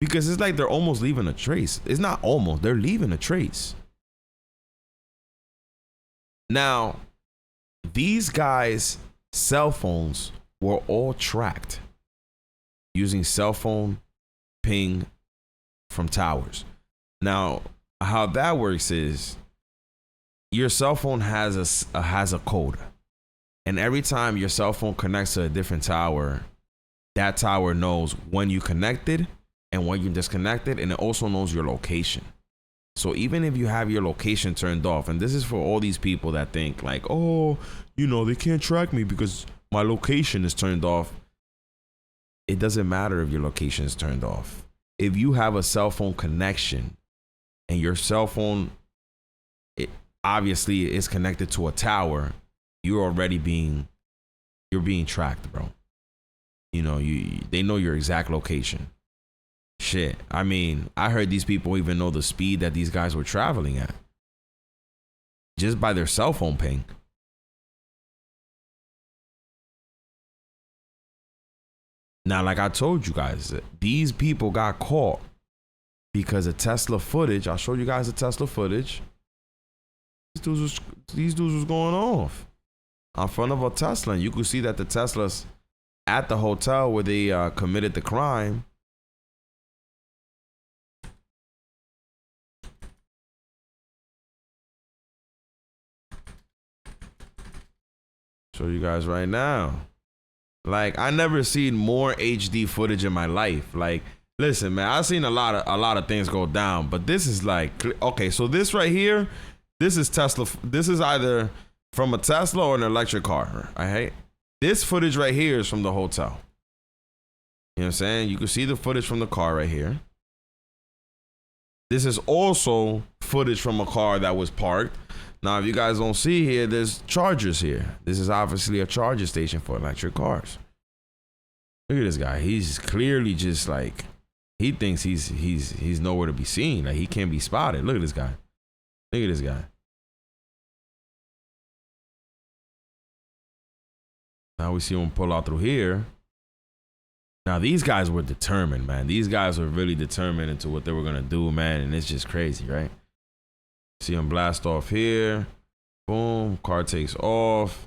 Because it's like they're almost leaving a trace. It's not almost, they're leaving a trace. Now, these guys' cell phones were all tracked using cell phone ping from towers. Now, how that works is your cell phone has a code, and every time your cell phone connects to a different tower, that tower knows when you connected and when you disconnected, and it also knows your location. So even if you have your location turned off, and this is for all these people that think like, oh, you know, they can't track me because my location is turned off. It doesn't matter if your location is turned off. If you have a cell phone connection and your cell phone, it obviously is connected to a tower, you're already being tracked, bro. You know, they know your exact location. Shit. I mean, I heard these people even know the speed that these guys were traveling at just by their cell phone ping. Now, like I told you guys, these people got caught because of Tesla footage. I'll show you guys the Tesla footage. These dudes was going off in front of a Tesla. And you could see that the Tesla's at the hotel where they committed the crime. Show you guys right now. Like, I never seen more HD footage in my life. Like, listen, man, I've seen a lot of things go down, but this is like, okay, so this right here, this is Tesla. This is either from a Tesla or an electric car. I hate this footage right here is from the hotel. You know what I'm saying? You can see the footage from the car right here. This is also footage from a car that was parked. Now, if you guys don't see here, there's chargers here. This is obviously a charger station for electric cars. Look at this guy. He's clearly just like, he thinks he's nowhere to be seen. Like, he can't be spotted. Look at this guy. Look at this guy. Now we see him pull out through here. Now, these guys were determined, man. These guys were really determined into what they were going to do, man. And it's just crazy, right? See him blast off here. Boom. Car takes off.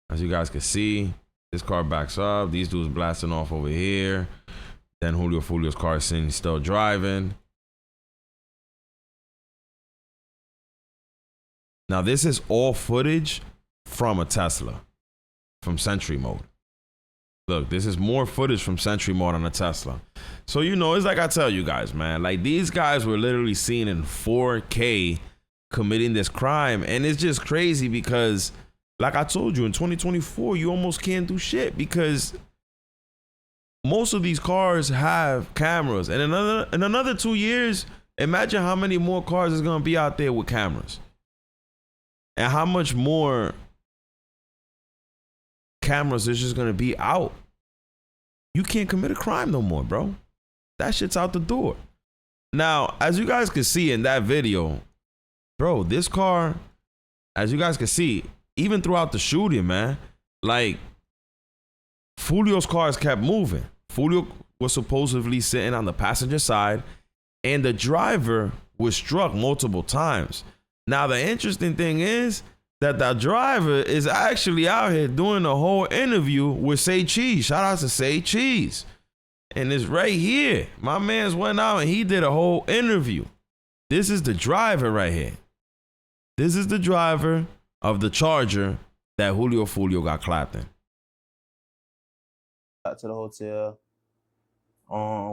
As you guys can see, this car backs up. These dudes blasting off over here. Then Julio Foolio's car is sitting still driving. Now, this is all footage from a Tesla, from Sentry mode. Look, this is more footage from Sentry mode on a Tesla. So, you know, it's like I tell you guys, man, like these guys were literally seen in 4K committing this crime. And it's just crazy because, like I told you, in 2024, you almost can't do shit because most of these cars have cameras. And in another 2 years, imagine how many more cars is going to be out there with cameras. And how much more cameras is just going to be out. You can't commit a crime no more, bro. That shit's out the door. Now, as you guys can see in that video, bro, this car, as you guys can see, even throughout the shooting, man, like Foolio's cars kept moving. Foolio was supposedly sitting on the passenger side, and the driver was struck multiple times. Now, the interesting thing is that the driver is actually out here doing a whole interview with Say Cheese. Shout out to Say Cheese. And it's right here. My man's went out and he did a whole interview. This is the driver right here. This is the driver of the Charger that Julio Foolio got clapped in. Got to the hotel.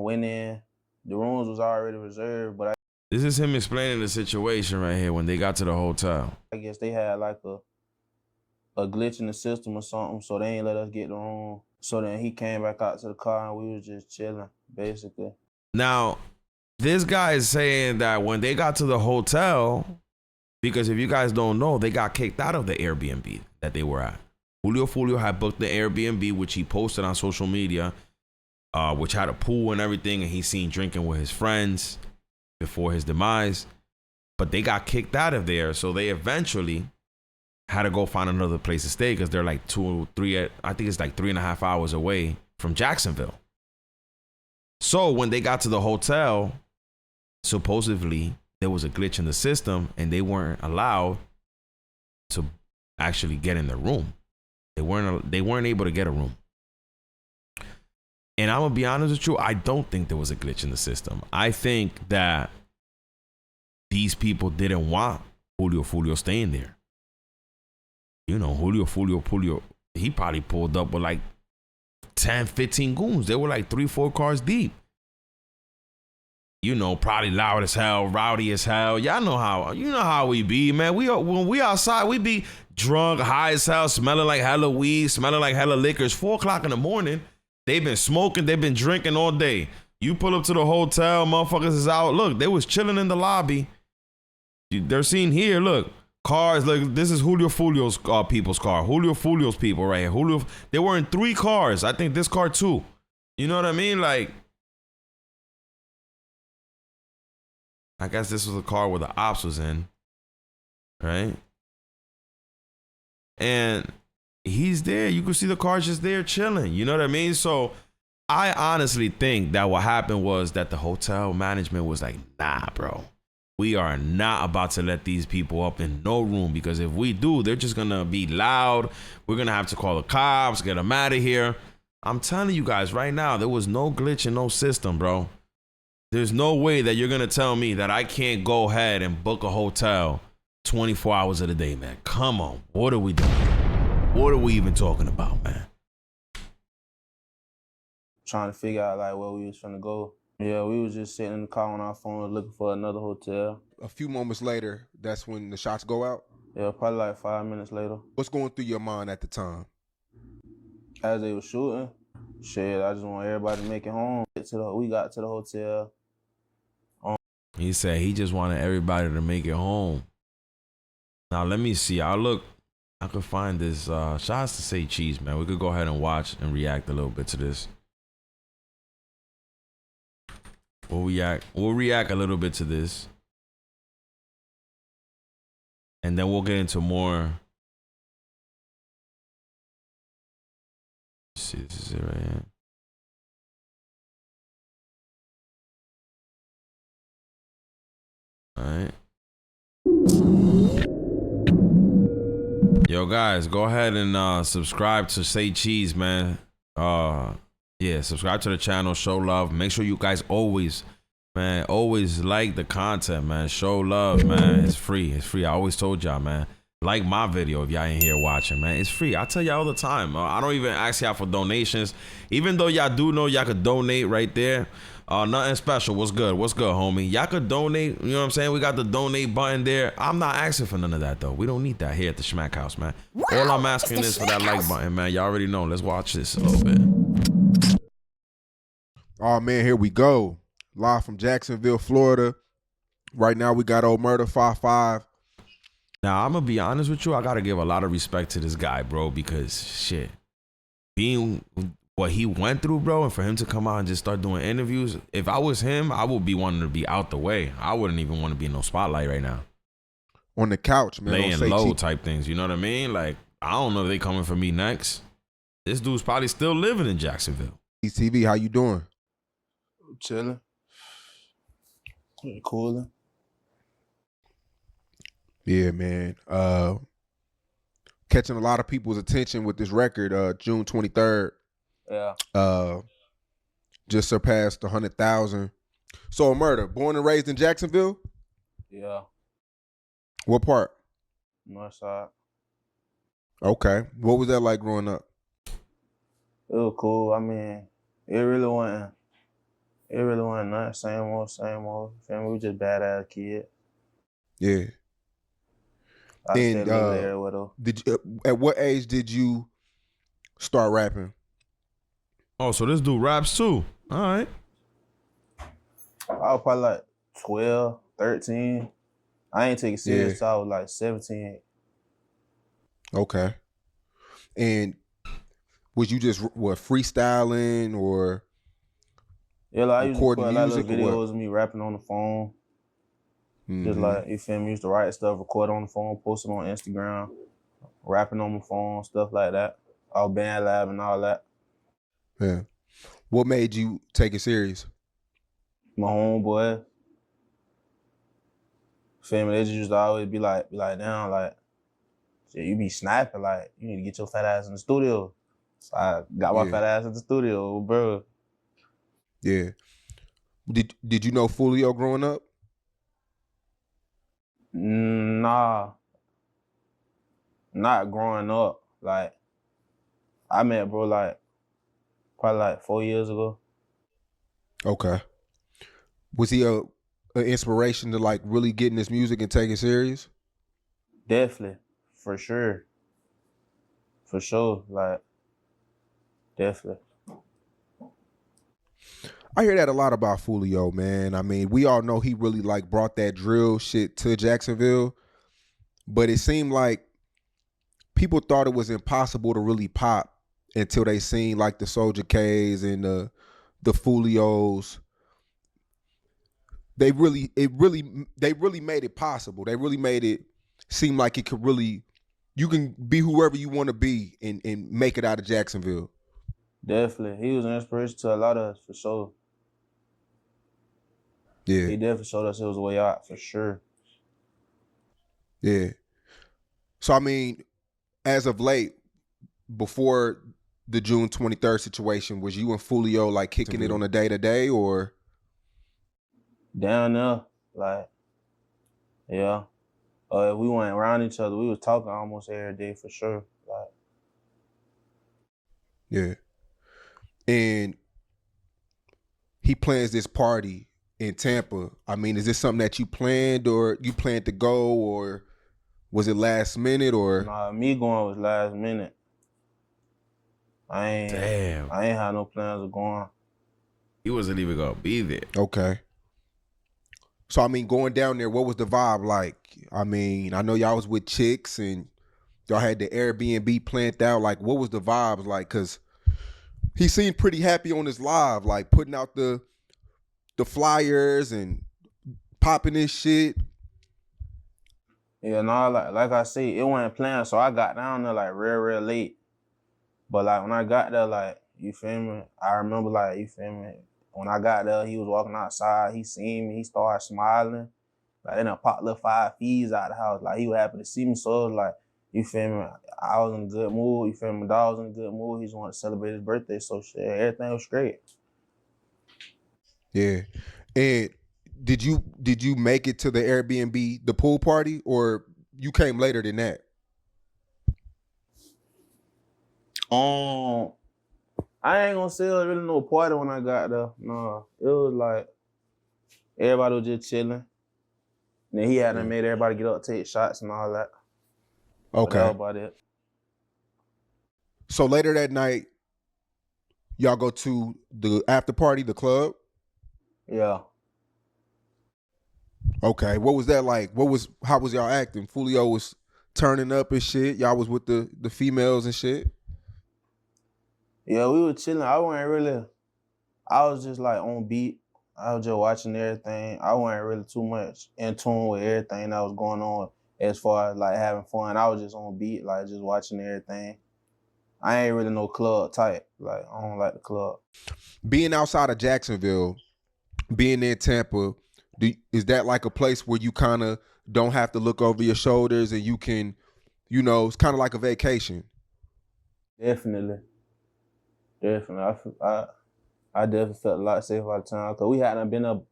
Went in. The rooms was already reserved, but this is him explaining the situation right here when they got to the hotel. I guess they had like a glitch in the system or something, so they ain't let us get the room. So then he came back out to the car and we was just chilling, basically. Now, this guy is saying that when they got to the hotel, because if you guys don't know, they got kicked out of the Airbnb that they were at. Julio Foolio had booked the Airbnb, which he posted on social media, which had a pool and everything, and he's seen drinking with his friends before his demise. But they got kicked out of there, so they eventually had to go find another place to stay because they're like 2, 3, I think it's like 3.5 hours away from Jacksonville. So when they got to the hotel, supposedly there was a glitch in the system and they weren't allowed to actually get in the room. They weren't able to get a room. And I'm gonna be honest with you, I don't think there was a glitch in the system. I think that these people didn't want Julio Foolio staying there. You know, Julio Foolio, he probably pulled up with like 10, 15 goons. They were like 3, 4 cars deep. You know, probably loud as hell, rowdy as hell. Y'all know how we be, man. When we outside, we be drunk, high as hell, smelling like hella weed, smelling like hella liquor. It's 4 o'clock in the morning. They've been smoking, they've been drinking all day. You pull up to the hotel, motherfuckers is out. Look, they was chilling in the lobby. They're seen here, look. Cars, like this is Julio Foolio's people's car. Julio Foolio's people right here. They were in 3 cars. I think this car too. You know what I mean? Like, I guess this was a car where the ops was in, right? And he's there. You can see the car just there chilling. You know what I mean? So I honestly think that what happened was that the hotel management was like, nah, bro. We are not about to let these people up in no room, because if we do, they're just going to be loud. We're going to have to call the cops, get them out of here. I'm telling you guys right now, there was no glitch in no system, bro. There's no way that you're going to tell me that I can't go ahead and book a hotel 24 hours of the day, man. Come on. What are we doing? What are we even talking about, man? Trying to figure out like where we was trying to go. Yeah, we was just sitting in the car on our phone looking for another hotel. A few moments later, that's when the shots go out? Yeah, probably like 5 minutes later. What's going through your mind at the time? As they were shooting, shit, I just want everybody to make it home. We got to the hotel. He said he just wanted everybody to make it home. Now, let me see. I could find this. Shout out to Say Cheese, man. We could go ahead and watch and react a little bit to this. We'll react a little bit to this. And then we'll get into more. Let's see, this is it right here. All right. Yo, guys, go ahead and subscribe to Say Cheese, man. Yeah, subscribe to the channel, show love. Make sure you guys always like the content, man. Show love, man. It's free. It's free. I always told y'all, man. Like my video if y'all ain't here watching, man. It's free. I tell y'all all the time. I don't even ask y'all for donations. Even though y'all do know y'all could donate right there. Nothing special. What's good? What's good, homie? Y'all could donate. You know what I'm saying? We got the donate button there. I'm not asking for none of that, though. We don't need that here at the SmackHouse, man. Wow, all I'm asking is for that like button, man. Y'all already know. Let's watch this a little bit. Oh, man, here we go. Live from Jacksonville, Florida. Right now, we got old Murder 5-5. Now, I'm going to be honest with you. I got to give a lot of respect to this guy, bro, because, shit, being what he went through, bro, and for him to come out and just start doing interviews, if I was him, I would be wanting to be out the way. I wouldn't even want to be in no spotlight right now. On the couch, man. Laying low type things, you know what I mean? Like, I don't know if they coming for me next. This dude's probably still living in Jacksonville. TV, how you doing? Chilling. Cooling. Yeah, man. Catching a lot of people's attention with this record, June 23rd. Yeah. Just surpassed 100,000. So, Murder, born and raised in Jacksonville? Yeah. What part? North side. Okay. What was that like growing up? It was cool. I mean, it really wasn't nothing. Same old. Feel me? We just badass kids. Yeah. I stayed over there with her. At what age did you start rapping? Oh, so this dude raps too. All right. I was probably like 12, 13. I ain't take it serious till I was like 17. Okay. And was you just freestyling or Yeah, like I used to put like little music videos of me rapping on the phone. Just like, you feel me, used to write stuff, record on the phone, post it on Instagram, rapping on my phone, stuff like that. All band lab and all that. Yeah. What made you take it serious? My homeboy. Feel me, they just used to always be like, damn, like, shit, you be sniping, like, you need to get your fat ass in the studio. So I got my fat ass in the studio, bro. Yeah. Did you know Foolio growing up? Nah. Not growing up. Like, I met bro like probably like 4 years ago. Okay. Was he an inspiration to like really getting this music and take it serious? Definitely. For sure. For sure. Like, definitely. I hear that a lot about Foolio, man. I mean, we all know he really like brought that drill shit to Jacksonville, but it seemed like people thought it was impossible to really pop until they seen like the Soldier K's and the Foolios. They really made it possible. They really made it seem like it could really, you can be whoever you want to be and make it out of Jacksonville. Definitely. He was an inspiration to a lot of us, for sure. Yeah. He definitely showed us it was a way out, for sure. Yeah. So, I mean, as of late, before the June 23rd situation, was you and Foolio like kicking it on a day-to-day or? Down there, like, yeah. If we went around each other, we was talking almost every day, for sure. Like, yeah. And he plans this party in Tampa. I mean, is this something that you planned or you planned to go, or was it last minute or? Nah, me going was last minute. I ain't had no plans of going. He wasn't even gonna be there. Okay. So, I mean, going down there, what was the vibe like? I mean, I know y'all was with chicks and y'all had the Airbnb planned out. Like, what was the vibes like? Because he seemed pretty happy on his live, like putting out the flyers and popping his shit. Yeah, no, like I said, it wasn't planned, so I got down there like real late. But like when I got there, like, you feel me? I remember, like, you feel me? When I got there, he was walking outside, he seen me, he started smiling. Like, then I popped little 5 fees out of the house. Like, he was happy to see me, so it was like, you feel me? I was in a good mood, you feel me? My dog was in a good mood, he just wanted to celebrate his birthday, so shit, everything was great. Yeah. And did you make it to the Airbnb, the pool party, or you came later than that? I ain't gonna say there was really no party when I got there. No, it was like everybody was just chilling. And then he hadn't made everybody get up, take shots and all that. Okay. But that was about it. So later that night, y'all go to the after party, the club? Yeah. Okay. What was that like? How was y'all acting? Foolio was turning up and shit. Y'all was with the females and shit? Yeah, we were chilling. I was just like on beat. I was just watching everything. I wasn't really too much in tune with everything that was going on as far as like having fun. I was just on beat, like just watching everything. I ain't really no club type. Like, I don't like the club. Being outside of Jacksonville, being in Tampa, is that like a place where you kind of don't have to look over your shoulders and you can, you know, it's kind of like a vacation? Definitely. I definitely felt a lot safer all the time because we hadn't been up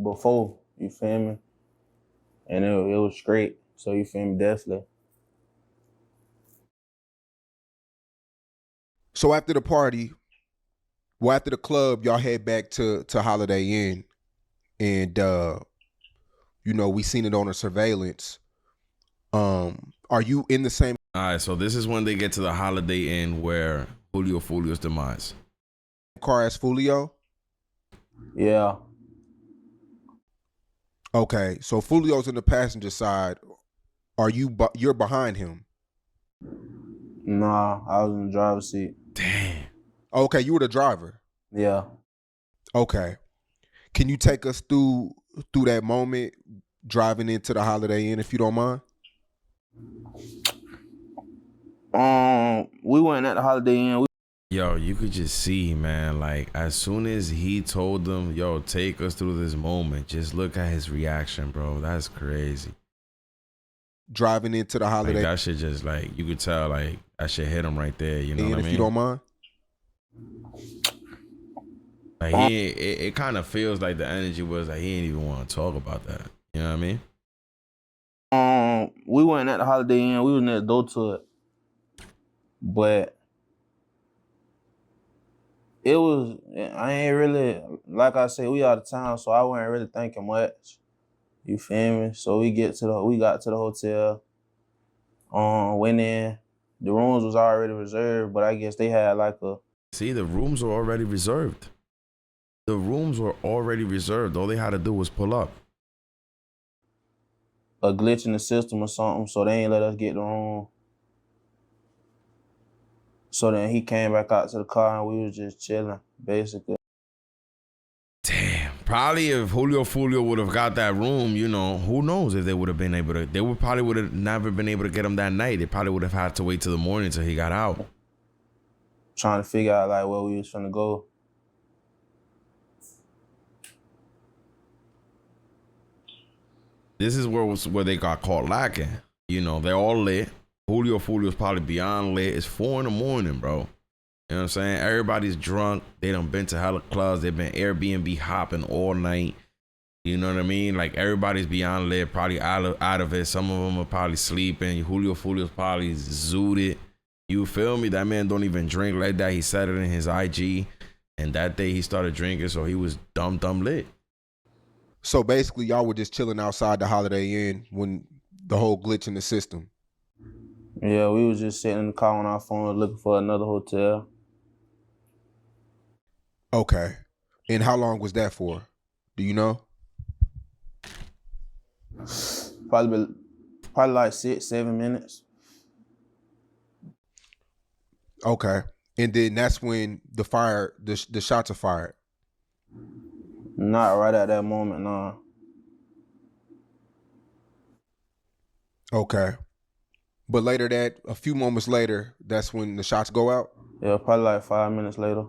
before, you feel me? And it was great. So, you feel me? Definitely. So after the party, well, after the club, y'all head back to Holiday Inn, and you know, we seen it on the surveillance. Are you in the same? All right, so this is when they get to the Holiday Inn where Folio's demise. Car as Foolio? Yeah. Okay, so Foolio's in the passenger side. Are you're behind him? Nah, I was in the driver's seat. Damn. Okay, you were the driver. Yeah. Okay. Can you take us through that moment driving into the Holiday Inn, if you don't mind? We went at the Holiday Inn. Yo, you could just see, man, like as soon as he told them, yo, take us through this moment, just look at his reaction, bro. That's crazy. Driving into the Holiday, like, that shit just like, you could tell like that shit hit him right there, you know what I mean? If you don't mind. Like it kind of feels like the energy was like he didn't even want to talk about that. You know what I mean? We went at the Holiday Inn. We was next door to it, but it was. I ain't really, like I said, we out of town, so I wasn't really thinking much. You feel me? So we got to the hotel. Went in. The rooms was already reserved, but I guess they had like a. See, the rooms were already reserved. The rooms were already reserved. All they had to do was pull up. A glitch in the system or something, so they ain't let us get the room. So then he came back out to the car and we was just chilling, basically. Damn. Probably if Foolio would have got that room, you know, who knows if they would have been able to. They probably would have never been able to get him that night. They probably would have had to wait till the morning till he got out. Trying to figure out like where we was finna go. This is where they got caught lacking. You know, they're all lit. Folio's probably beyond lit. It's 4 a.m, bro. You know what I'm saying? Everybody's drunk. They done been to hella clubs. They've been Airbnb hopping all night. You know what I mean? Like everybody's beyond lit, probably out of it. Some of them are probably sleeping. Folio's probably zooted. You feel me? That man don't even drink like that. He said it in his IG. And that day he started drinking, so he was dumb lit. So basically, y'all were just chilling outside the Holiday Inn when the whole glitch in the system. Yeah, we was just sitting in the car on our phone looking for another hotel. Okay. And how long was that for? Do you know? Probably like 6-7 minutes. Okay. And then that's when the shots are fired. Not right at that moment, nah. Okay. But a few moments later, that's when the shots go out? Yeah, probably like 5 minutes later.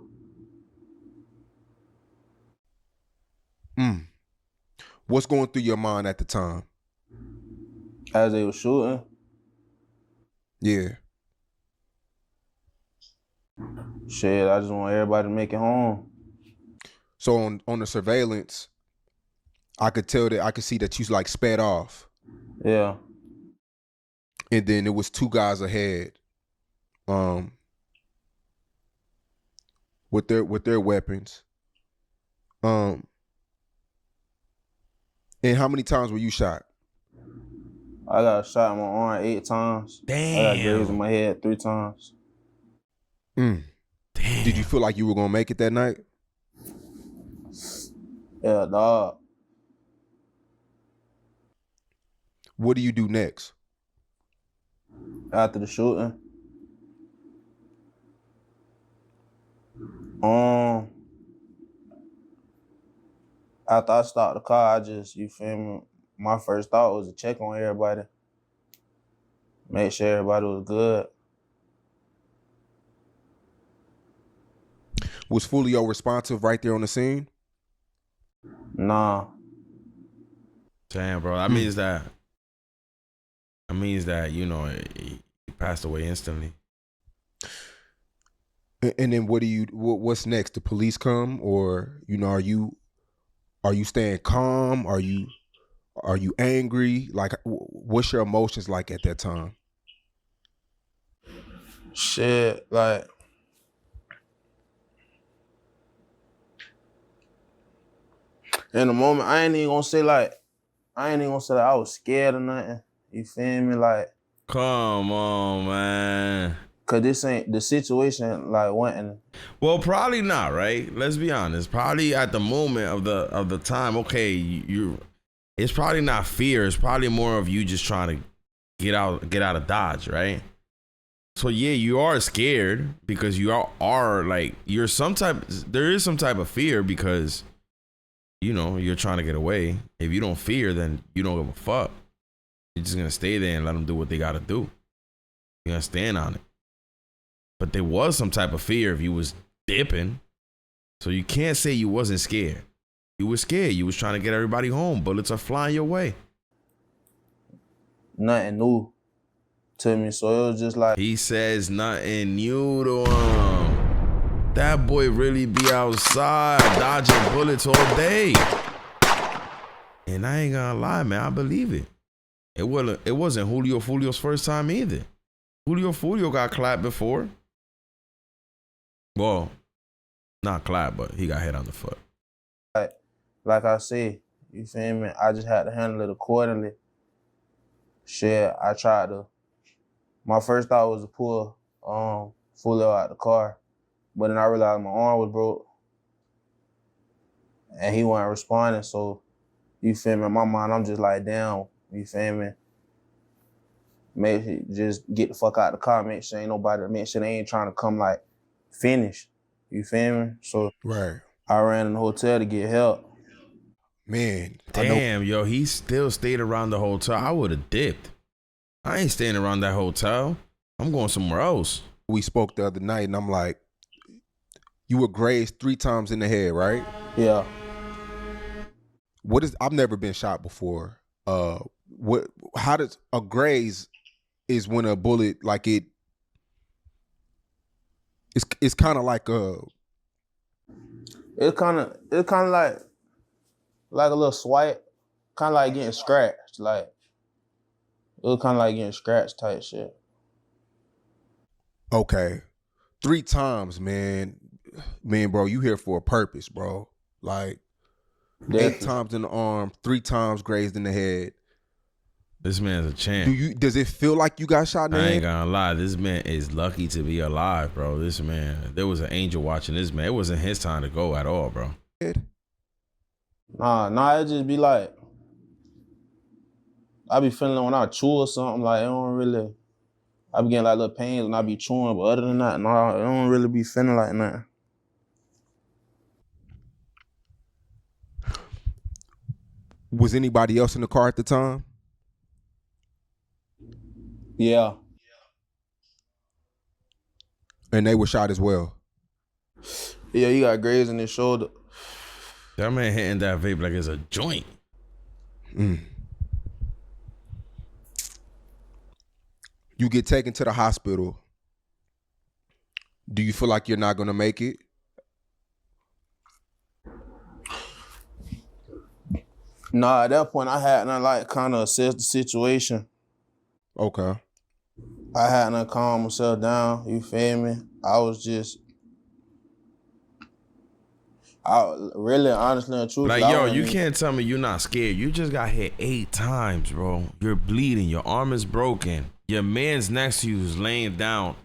What's going through your mind at the time? As they were shooting? Yeah. Shit, I just want everybody to make it home. So on the surveillance, I could see that you like sped off. Yeah. And then it was 2 guys ahead, with their weapons. And how many times were you shot? I got shot in my arm 8 times. Damn. I got grazed in my head 3 times. Damn. Did you feel like you were gonna make it that night? Yeah, dog. What do you do next? After the shooting? After I stopped the car, you feel me? My first thought was to check on everybody. Make sure everybody was good. Was Foolio responsive right there on the scene? Nah. Damn, bro. That means that. You know he passed away instantly. And then what's next? The police come, or you know, are you staying calm? Are you angry? Like, what's your emotions like at that time? Shit, like, in the moment, I ain't even gonna say I was scared or nothing. You feel me? Like, come on, man. Cause this ain't the situation. Like, wasn't. Well, probably not, right? Let's be honest. Probably at the moment of the time. Okay, it's probably not fear. It's probably more of you just trying to get out of Dodge, right? So yeah, you are scared because you are like there is some type of fear because you know you're trying to get away. If you don't fear, then you don't give a fuck. You're just gonna stay there and let them do what they gotta do. You're gonna stand on it. But there was some type of fear if you was dipping. So you can't say you wasn't scared. You were scared. You was trying to get everybody home. Bullets are flying your way. Nothing new to me, so it was just like. He says nothing new to him. That boy really be outside dodging bullets all day. And I ain't gonna lie, man, I believe it. It wasn't Julio's first time either. Foolio got clapped before. Well, not clapped, but he got hit on the foot. Like I said, you feel me? I just had to handle it accordingly. Shit, my first thought was to pull Foolio out the car, but then I realized my arm was broke and he wasn't responding, so you feel me? In my mind, I'm just like, damn, you feel me? Just get the fuck out the car, make sure they ain't trying to come like finish. You feel me? So right. I ran in the hotel to get help. Man, damn, yo, he still stayed around the hotel. I would have dipped. I ain't staying around that hotel. I'm going somewhere else. We spoke the other night, and I'm like, you were grazed 3 times in the head, right? Yeah. I've never been shot before. How does a graze is when a bullet like it's kind of like it's kind of like a little swipe, kind of like getting scratched, like it was kind of like getting scratched type shit. Okay, 3 times, man, bro, you here for a purpose, bro. Like definitely. 8 times in the arm, 3 times grazed in the head. This man's a champ. Does it feel like you got shot in the head? I ain't gonna lie. This man is lucky to be alive, bro. This man, there was an angel watching this man. It wasn't his time to go at all, bro. Nah, it just be like, I be feeling when I chew or something, like, I be getting like little pains when I be chewing, but other than that, nah, I don't really be feeling like nothing. Was anybody else in the car at the time? Yeah. And they were shot as well? Yeah, he got grazed in his shoulder. That man hitting that vape like it's a joint. You get taken to the hospital. Do you feel like you're not going to make it? Nah, at that point, I had to like kind of assess the situation. Okay. I had to calm myself down, you feel me? Really, honestly and truthfully. Like, yo, you can't tell me you're not scared. You just got hit 8 times, bro. You're bleeding. Your arm is broken. Your man's next to you is laying down.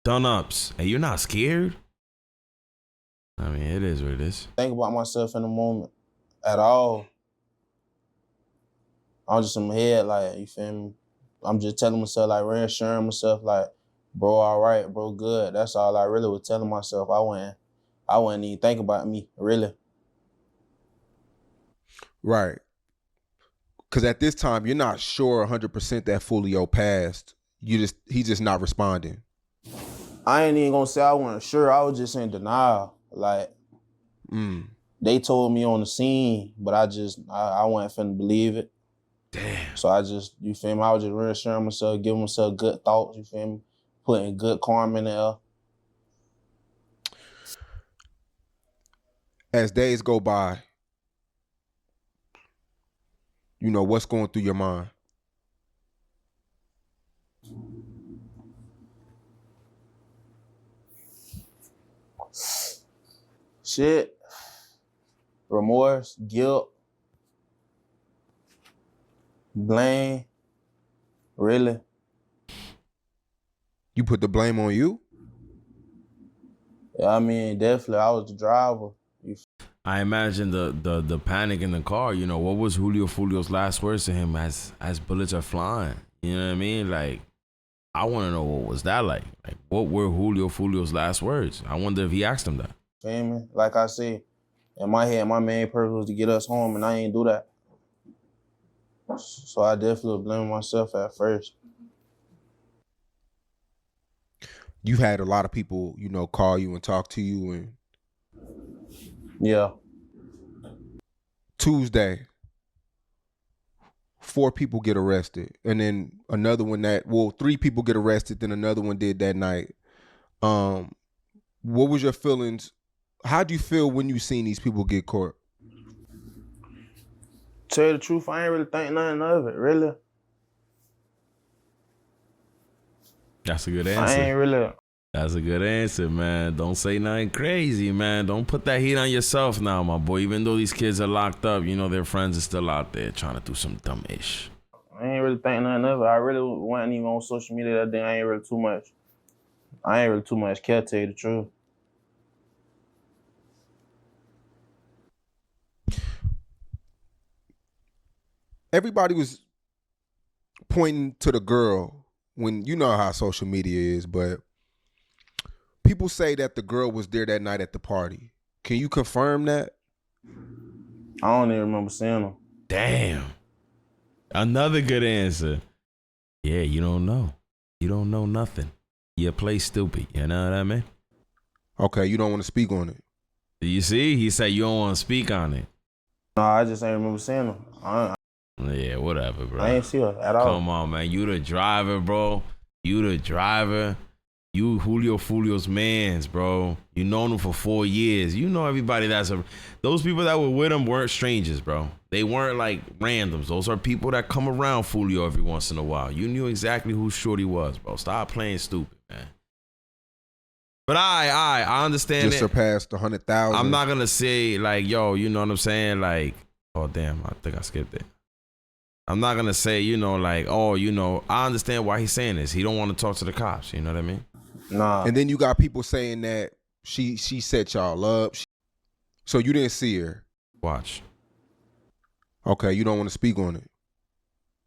Done ups. And you're not scared? I mean, it is what it is. Think about myself in the moment at all. I'm just in my head, like, you feel me? I'm just telling myself, like, reassuring myself, like, bro, all right, bro, good. That's all I really was telling myself. I wouldn't even think about me, really. Right. Because at this time, you're not sure 100% that Foolio passed. He's just not responding. I ain't even gonna say I wasn't sure. I was just in denial. Like, they told me on the scene, but I wasn't finna believe it. Damn. So I just, you feel me? I was just reassuring myself, giving myself good thoughts, you feel me? Putting good karma in there. As days go by, you know, what's going through your mind? Shit. Remorse, guilt, blame. Really? You put the blame on you? Yeah, I mean, definitely. I was the driver. I imagine the panic in the car. You know, what was Foolio's last words to him as bullets are flying? You know what I mean? Like, I want to know what was that like. Like, what were Foolio's last words? I wonder if he asked him that. Feel me? Like I said, in my head, my main purpose was to get us home, and I ain't do that. So I definitely blame myself at first. You've had a lot of people, you know, call you and talk to you, and yeah. Tuesday, 4 people get arrested, and then another one 3 people get arrested, then another one did that night. What was your feelings? How do you feel when you seen these people get caught? Tell you the truth, I ain't really think nothing of it, really. That's a good answer. I ain't really. That's a good answer, man. Don't say nothing crazy, man. Don't put that heat on yourself now, my boy. Even though these kids are locked up, you know, their friends are still out there trying to do some dumb ish. I ain't really think nothing of it. I really wasn't even on social media that day. I ain't really too much care, to tell you the truth. Everybody was pointing to the girl when, you know how social media is, but people say that the girl was there that night at the party. Can you confirm that? I don't even remember seeing her. Damn. Another good answer. Yeah, you don't know. You don't know nothing. You play stupid. You know what I mean? Okay, you don't want to speak on it. You see? He said you don't want to speak on it. No, I just ain't remember seeing her. Yeah, whatever, bro. I ain't see her at all. Come on, man. You the driver, bro. You the driver. You Foolio's mans, bro. You known him for 4 years. You know everybody those people that were with him weren't strangers, bro. They weren't like randoms. Those are people that come around Foolio every once in a while. You knew exactly who Shorty was, bro. Stop playing stupid, man. But I understand just surpassed 100,000. I'm not gonna say like, yo, you know what I'm saying? Like, oh damn, I think I skipped it. I'm not gonna say, you know, like, oh, you know, I understand why he's saying this. He don't want to talk to the cops. You know what I mean? Nah. And then you got people saying that she set y'all up. So you didn't see her. Watch. Okay, you don't want to speak on it.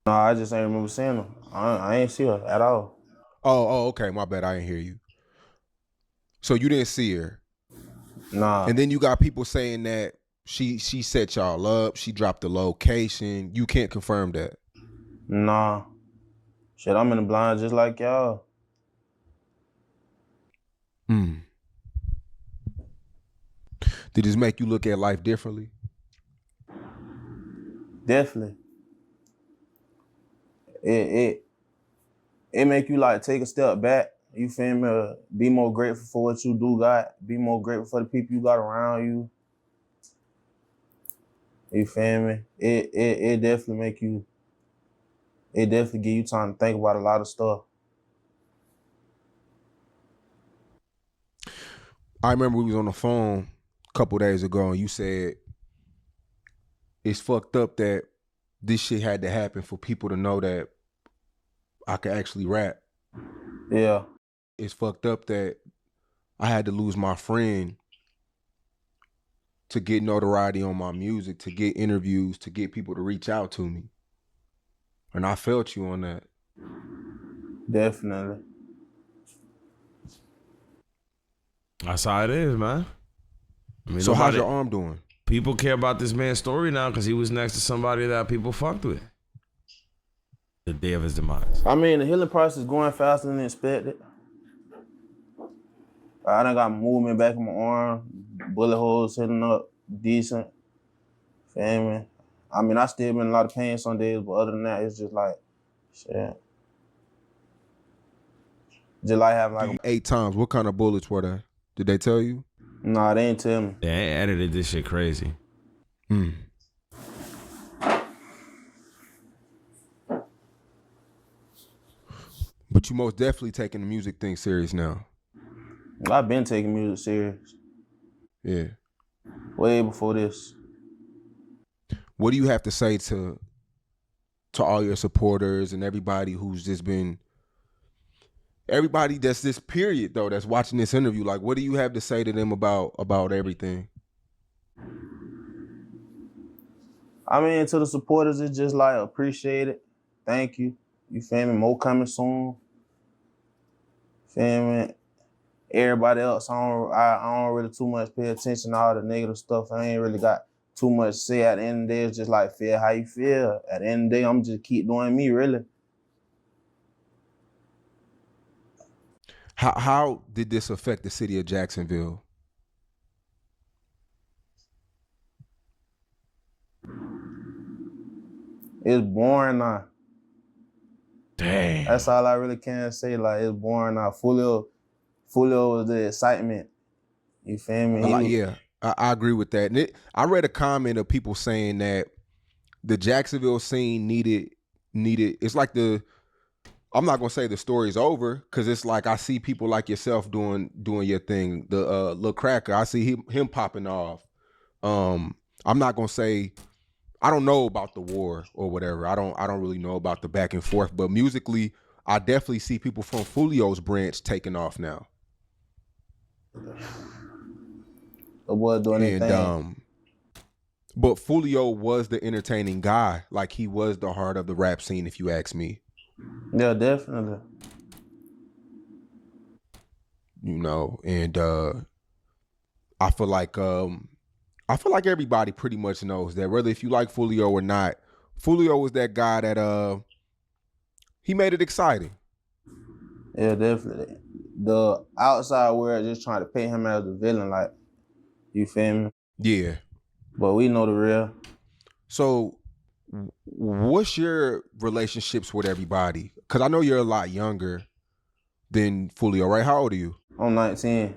Nah, I just ain't remember seeing her. I ain't see her at all. Oh, okay. My bad. I didn't hear you. So you didn't see her. Nah. And then you got people saying that she set y'all up. She dropped the location. You can't confirm that. Nah. Shit, I'm in the blind just like y'all. Did this make you look at life differently? Definitely. It make you like take a step back. You feel me? Be more grateful for what you do got. Be more grateful for the people you got around you. You feel me? It definitely make you. It definitely give you time to think about a lot of stuff. I remember we was on the phone a couple days ago and you said it's fucked up that this shit had to happen for people to know that I could actually rap. Yeah. It's fucked up that I had to lose my friend to get notoriety on my music, to get interviews, to get people to reach out to me. And I felt you on that. Definitely. That's how it is, man. I mean, so how's your arm doing? People care about this man's story now because he was next to somebody that people fucked with. The day of his demise. I mean, the healing process is going faster than expected. I done got movement back in my arm, bullet holes hitting up decent. Feel me? I mean, I still been in a lot of pain some days, but other than that, it's just like, shit. Just like having like 8 times. What kind of bullets were they? Did they tell you? Nah, they ain't tell me. They edited this shit crazy. But you most definitely taking the music thing serious now. I've been taking music serious. Yeah. Way before this. What do you have to say to all your supporters and everybody who's just been, everybody that's this period though, that's watching this interview? Like, what do you have to say to them about everything? I mean, to the supporters, it's just like, appreciate it. Thank you. You feel me? More coming soon. Feel me? Everybody else, I don't really too much pay attention to all the negative stuff. I ain't really got too much to say. At the end of the day, it's just like, feel how you feel. At the end of the day, I'm just keep doing me, really. How did this affect the city of Jacksonville? It's boring now. Dang. That's all I really can say. Like, it's boring now. Foolio was the excitement. You feel me? Yeah, I agree with that. And I read a comment of people saying that the Jacksonville scene needed. It's like I'm not gonna say the story's over, because it's like I see people like yourself doing your thing. The Lil Cracker, I see him popping off. I'm not gonna say, I don't know about the war or whatever. I don't really know about the back and forth, but musically, I definitely see people from Foolio's branch taking off now. The boy doing anything. But Foolio was the entertaining guy. Like, he was the heart of the rap scene, if you ask me. Yeah, definitely. You know, and I feel like everybody pretty much knows that, whether if you like Foolio or not, Foolio was that guy that he made it exciting. Yeah, definitely. The outside world just trying to paint him as the villain, like, you feel me? Yeah. But we know the real. So what's your relationships with everybody? Because I know you're a lot younger than Foolio, right? How old are you? I'm 19.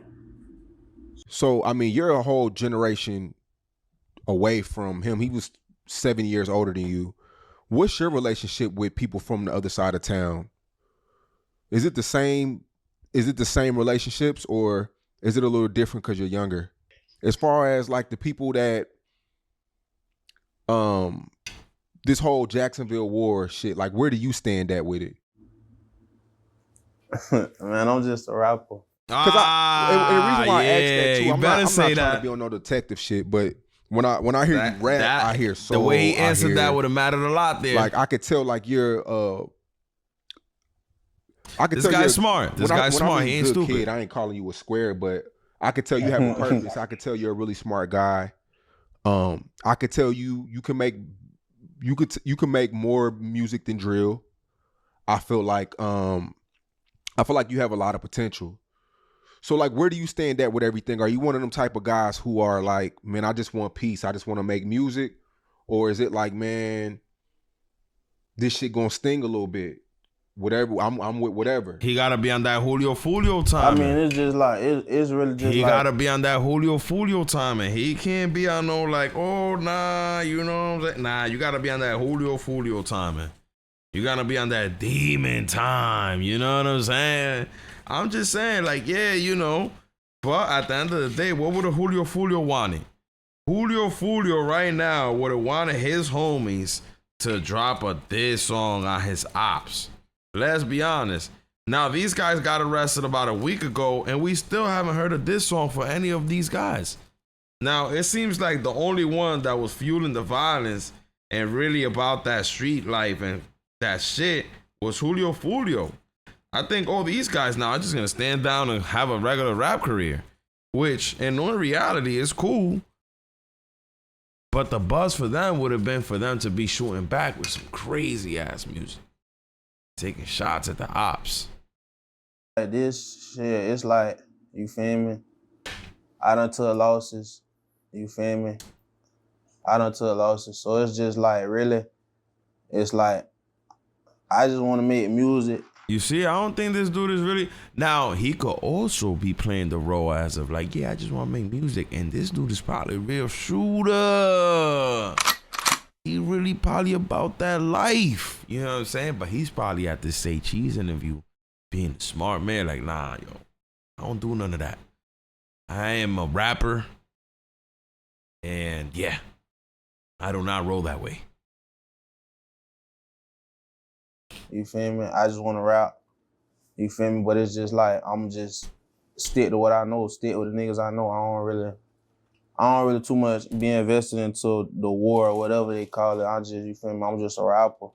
So, I mean, you're a whole generation away from him. He was 7 years older than you. What's your relationship with people from the other side of town? Is it the same relationships, or is it a little different because you're younger? As far as like the people that this whole Jacksonville war shit, like, where do you stand at with it? Man, I'm just a rapper. Because and the reason why I asked that too, I'm not say trying to be on no detective shit, but when I hear you rap, I hear soul. The way he answered that would have mattered a lot there. Like, I could tell, like, you're this guy's smart. This guy's smart. He ain't stupid. Kid, I ain't calling you a square, but I could tell you have a purpose. I could tell you're a really smart guy. I could tell you can make more music than drill. I feel like you have a lot of potential. So, like, where do you stand at with everything? Are you one of them type of guys who are like, man, I just want peace, I just want to make music? Or is it like, man, this shit gonna sting a little bit? Whatever, I'm with whatever. He gotta be on that Julio Foolio time. I mean, it's just like, it's really just he like, gotta be on that Julio Foolio time, and he can't be on no like, oh nah, you know what I'm saying? Nah, you gotta be on that Julio Foolio time, man. You gotta be on that demon time, you know what I'm saying? I'm just saying, like, yeah, you know, but at the end of the day, what would a Julio Foolio wanted? Julio Foolio right now would have wanted his homies to drop a diss song on his ops. Let's be honest. Now, these guys got arrested about a week ago, and we still haven't heard a diss song for any of these guys. Now, it seems like the only one that was fueling the violence and really about that street life and that shit was Julio Foolio. I think all these guys now are just gonna stand down and have a regular rap career, which in reality is cool. But the buzz for them would have been for them to be shooting back with some crazy ass music, taking shots at the ops. Like, this shit, it's like You feel me? I done took losses. You feel me? I done took losses. So it's just like, really, it's like, I just want to make music. You see, I don't think this dude is really... Now, he could also be playing the role as of like, yeah, I just want to make music. And this dude is probably a real shooter. He really probably about that life. You know what I'm saying? But he's probably at this Say Cheese interview being a smart man. Like, nah, yo, I don't do none of that. I am a rapper. And yeah, I do not roll that way. You feel me? I just want to rap. You feel me? But it's just like, I'm just stick to what I know, stick with the niggas I know. I don't really too much be invested into the war or whatever they call it. You feel me? I'm just a rapper.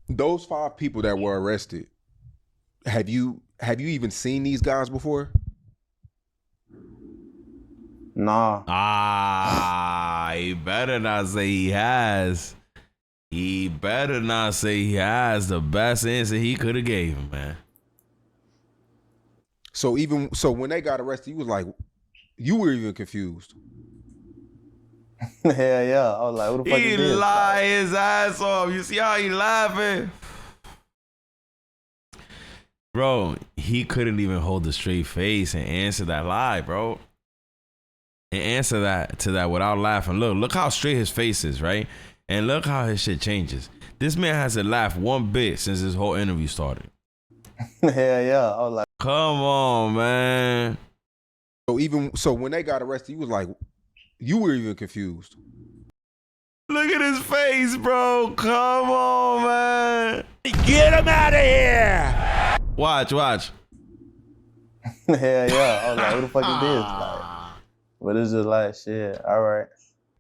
Those 5 people that were arrested, have you even seen these guys before? Nah. He better not say he has. He better not say he has. The best answer he could have gave him, man. So when they got arrested, you were even confused. Hell yeah. I was like, what the fuck is this? He lied his ass off. You see how he laughing? Bro, he couldn't even hold a straight face and answer that lie, bro. And answer that to that without laughing. Look how straight his face is, right? And look how his shit changes. This man hasn't laughed one bit since this whole interview started. Hell yeah. I was like, come on, man. So when they got arrested, you were even confused. Look at his face, bro. Come on, man. Get him out of here. Watch. Hell yeah. I was like, what the fuck is this? Like, but it's just like, shit, all right.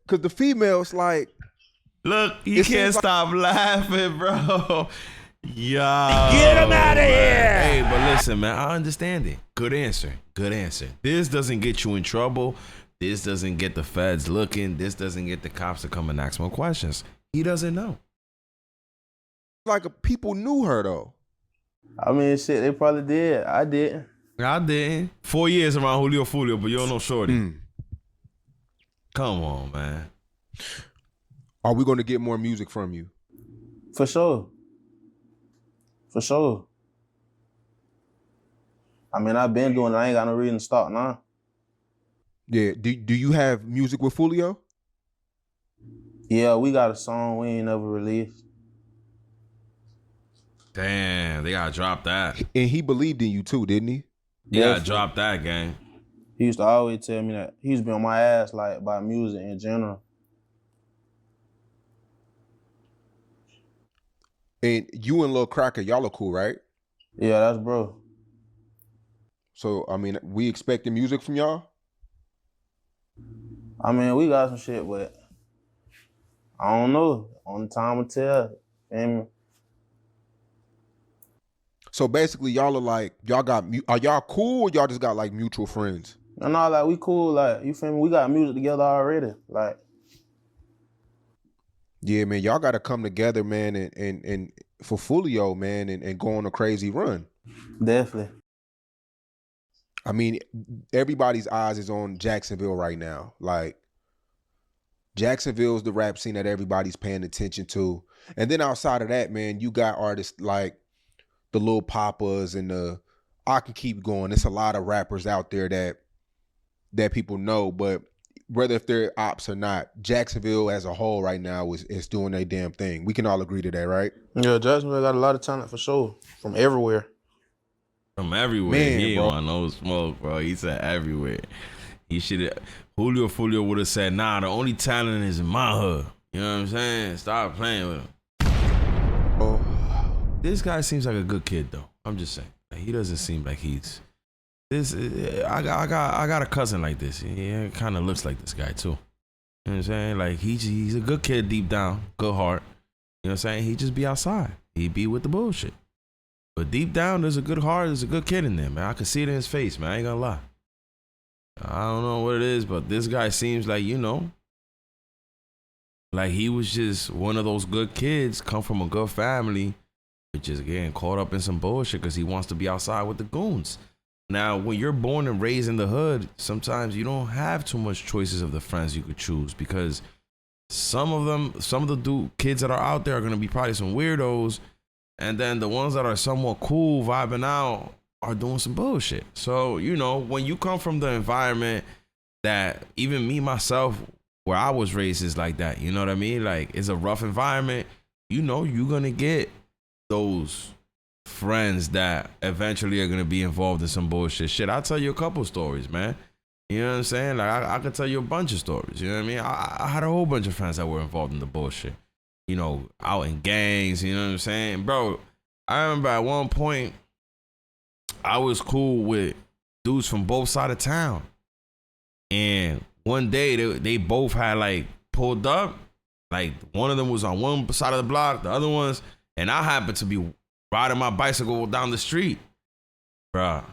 Because the females, like... Look, he can't stop laughing, bro. Yo. Get him out of here. Hey, but listen, man, I understand it. Good answer. This doesn't get you in trouble. This doesn't get the feds looking. This doesn't get the cops to come and ask more questions. He doesn't know. Like, people knew her, though. I mean, shit, they probably did. I didn't. 4 years around Julio Foolio, but you don't know Shorty. Come on, man. Are we going to get more music from you? For sure. I mean, I've been doing it. I ain't got no reason to stop now. Yeah. Do you have music with Foolio? Yeah, we got a song we ain't never released. Damn, they gotta drop that. And he believed in you too, didn't he? He gotta drop that, gang. He used to always tell me that. He used to be on my ass, like, about music in general. And you and Lil Cracker, y'all are cool, right? Yeah, that's bro. So, I mean, we expecting music from y'all? I mean, we got some shit, but I don't know. On time will tell. And so basically, y'all are like, are y'all cool or y'all just got like mutual friends? No, like we cool. Like, you feel me? We got music together already. Like, yeah, man, y'all got to come together, man, and for Foolio, man, and go on a crazy run. Definitely. I mean, everybody's eyes is on Jacksonville right now. Like, Jacksonville's the rap scene that everybody's paying attention to. And then outside of that, man, you got artists like the Lil Papas and I can keep going. There's a lot of rappers out there that people know, but whether if they're ops or not, Jacksonville as a whole right now is doing their damn thing. We can all agree to that, right? Yeah, Jacksonville got a lot of talent for sure, from everywhere. From everywhere. Man, he ain't bro. want no smoke, bro. He said everywhere. He should have. Foolio would have said, nah, the only talent is in my hood. You know what I'm saying? Stop playing with him. Oh. This guy seems like a good kid, though. I'm just saying. Like, he doesn't seem like he's this. I got a cousin like this. He kind of looks like this guy too. You know what I'm saying? Like he's a good kid deep down, good heart. You know what I'm saying? He just be outside. He be with the bullshit. But deep down, there's a good heart. There's a good kid in there, man. I can see it in his face, man. I ain't gonna lie. I don't know what it is, but this guy seems like, you know, like he was just one of those good kids, come from a good family, just getting caught up in some bullshit because he wants to be outside with the goons. Now, when you're born and raised in the hood, sometimes you don't have too much choices of the friends you could choose, because some of the kids that are out there are going to be probably some weirdos, and then the ones that are somewhat cool, vibing out, are doing some bullshit. So, you know, when you come from the environment that even me, myself, where I was raised is like that, you know what I mean? Like, it's a rough environment. You know, you're going to get those friends that eventually are going to be involved in some bullshit shit. I'll tell you a couple stories, man. You know what I'm saying? Like, I could tell you a bunch of stories. You know what I mean? I had a whole bunch of friends that were involved in the bullshit. You know, out in gangs, you know what I'm saying? Bro, I remember at one point, I was cool with dudes from both sides of town. And one day, they both had, like, pulled up. Like, one of them was on one side of the block, the other ones, and I happened to be riding my bicycle down the street. Bruh,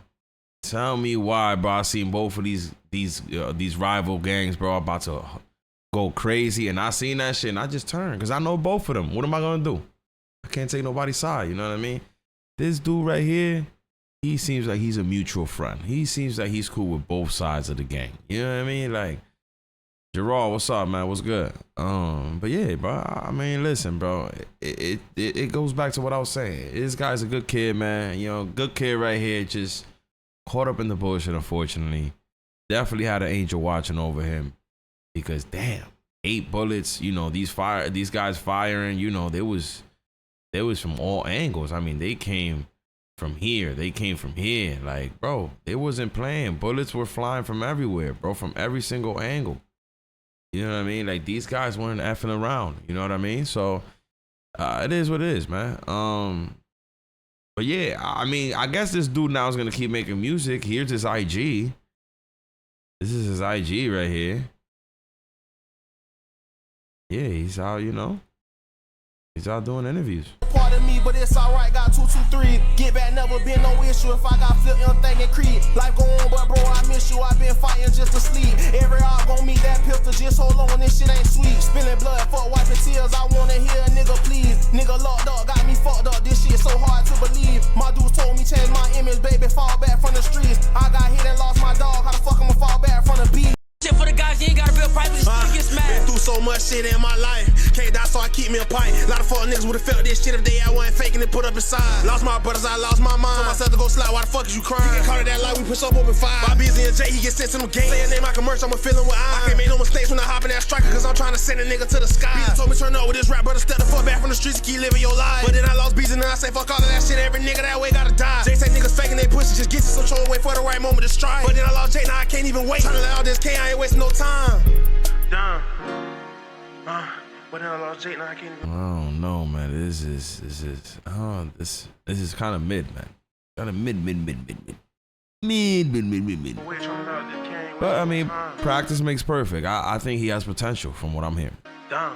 tell me why, bro. I seen both of these rival gangs, bro, about to go crazy, and I seen that shit, and I just turned, because I know both of them. What am I gonna do? I can't take nobody's side, you know what I mean? This dude right here, he seems like he's a mutual friend. He seems like he's cool with both sides of the gang. You know what I mean? Like, Gerard, what's up, man? What's good? But yeah, bro. I mean, listen, bro. It goes back to what I was saying. This guy's a good kid, man. You know, good kid right here. Just caught up in the bullshit, unfortunately. Definitely had an angel watching over him, because damn, 8 bullets. You know, these guys firing. You know, there was from all angles. I mean, they came from here. They came from here. Like, bro, they wasn't playing. Bullets were flying from everywhere, bro, from every single angle. You know what I mean? Like, these guys weren't effing around. You know what I mean? So it is what it is, man. But yeah, I mean, I guess this dude now is gonna keep making music. Here's his IG. This is his IG right here. Yeah, he's out, you know. He's out doing interviews. Part of me, but it's alright, got 223. Get back, never been no issue. If I got flip anything and creed. Life go on, but bro, I miss you. I've been fighting just to sleep. Every hour gon' meet that pistol, just hold on, this shit ain't sweet. Spilling blood, fuck wiping tears. I wanna hear a nigga please. Nigga locked up, got me fucked up. This shit so hard to believe. My dudes told me change my image, baby, fall back from the streets. I got hit and lost my dog. How the fuck I'ma fall back from the beat? Shit for the guys, you ain't got a real pipe, but get smashed. Been through so much shit in my life. Can't die, so I keep me a pipe. A lot of fuck niggas would've felt this shit if they wasn't faking it, put up inside. Lost my brothers, I lost my mind. Told myself to go slide, why the fuck is you crying? You get caught in that light, we push up open 5. By Busy and Jay, he get sent to them games. Say a name I can merch, I'ma feeling with eyes. I can't make no mistakes when I hop in that striker, cause I'm trying to send a nigga to the sky. Beezy told me turn up with this rap, brother, step the fuck back from the streets and keep living your life. But then I lost Beezy and I say fuck all of that shit, every nigga that way gotta die. Jay say niggas faking they pussy, just get you some troll, wait for the right moment to strike. But then I lost Jay, now I can't even wait. Trying to let all this K, I ain't wasting no time. Damn. But then I lost Jay, now I can't even. I don't know, man. This is kind of mid, man. Kind of mid. But I mean, practice makes perfect. I think he has potential from what I'm hearing. Damn.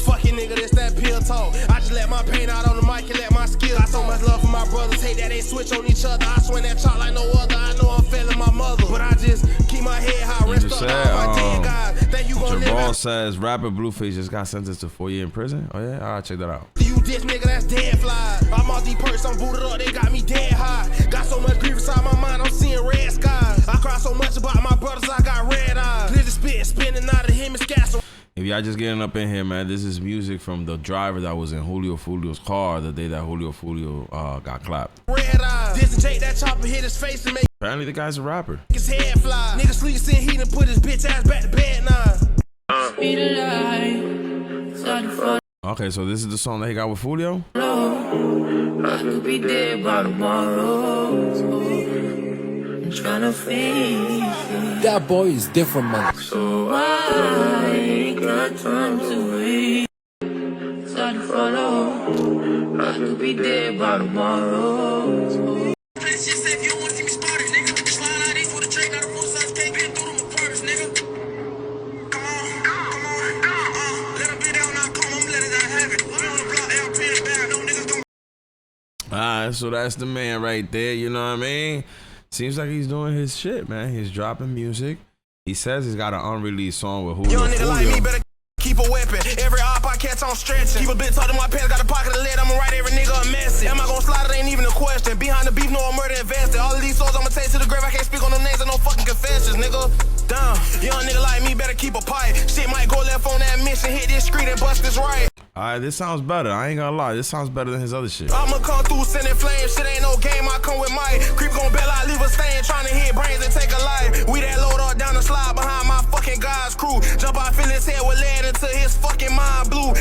Fucking nigga, this that pill talk. I just let my pain out on the mic and let my skills. Got so much love for my brothers, hate that they switch on each other. I swing that chalk like no other. I know I'm failing my mother, but I just keep my head high. Rest up on my dead guys. Think you gon' Jabal says rapper Blueface just got sentenced to 4 years in prison. Oh yeah, alright, check that out. You this nigga, that's dead fly. I'm off these perks, I'm booted up, they got me dead high. Got so much grief inside my mind, I'm seeing red skies. I cry so much about my brothers, I got red eyes. Clear the spit, spinning out of him and scats. If y'all just getting up in here, man, this is music from the driver that was in Julio Foolio's car the day that Julio Foolio got clapped. Red eyes. This Jake that chopper hit his face and make apparently the guy's a rapper. His head fly. Nigga sleep sin heat and put his bitch ass back to bed now. Okay, so this is the song that he got with Foolio? I could be dead by tomorrow. I'm trying to face it. That boy is different, man. So I ain't got time to wait. Start to follow. I could be dead by tomorrow. Alright, so that's the man right there, you know what I mean? Seems like he's doing his shit, man. He's dropping music. He says he's got an unreleased song with Julio. keep a weapon. Every op I catch on stretching. Keep a bit tucked in my pants, got a pocket of lead. I'ma write every nigga a message. Am I gon' slide? It ain't even a question. Behind the beef, no murder invested. All of these souls I'ma take to the grave. I can't speak on no names and no fucking confessions, nigga. Damn, young nigga like me better keep a pipe. Shit might go left on that mission. Hit this street and bust this right. Alright, this sounds better. I ain't gonna lie. This sounds better than his other shit. I'ma come through sending flames. Shit ain't no game. I come with my creep gon' bail out, leave a stain. Trying to hit brains and take a life. We that load up down the slide behind my fucking God's crew. Jump out, fill his head with lead until his fucking mind blue.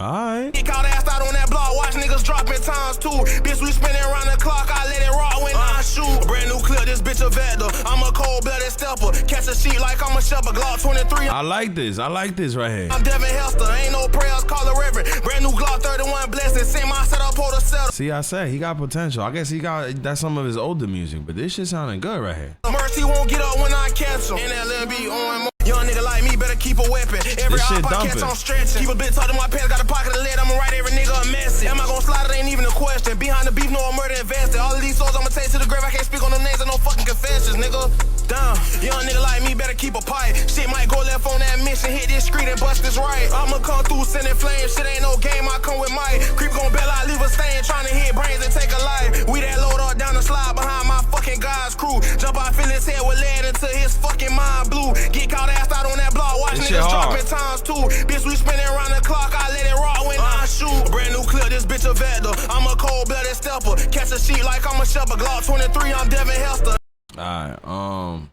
Alright. Get caught ass out on that block. Watch niggas dropping times too. Bitch, we spinning around the clock. I let it rock when I shoot. Brand new clip, this bitch a vector. I'm a cold-blooded stepper. Catch a sheet like I'm a shepherd. Glock 23. I like this. I like this right here. I'm Devin Hester. Ain't no prayers, call a reverend. Brand new Glock 31 blessing. Send my setup for the setup. See, I said he got potential. I guess he got that's some of his older music, but this shit sounding good right here. Mercy won't get up when I catch him. And that be on. Young nigga like me better keep a weapon. Every op I catch on stretching. Keep a bit tucked in my pants, got a pocket of lead. I'ma write every nigga a message. Am I gon' slide? It ain't even a question. Behind the beef, no murder invested. All of these souls I'ma take to the grave. I can't speak on no names and no fucking confessions, nigga. Damn, young nigga like me better keep a pipe. Shit might go left on that mission. Hit this street and bust this right. I'ma come through sending flames. Shit ain't no game. I come with my creep gon' bail out, leave a stain. Trying to hit brains and take a life. We that load up down the slide behind my fucking God's crew. Jump out, fill his head with lead until his fucking mind blue. Get caught ass out on that block. Watch niggas dropping times too. Bitch, we spinning around the clock. I let it rock when I shoot. Brand new clip, this bitch a vector. I'm a cold-blooded stepper. Catch a sheet like I'm a shepherd. Glock 23, I'm Devin Hester. Alright,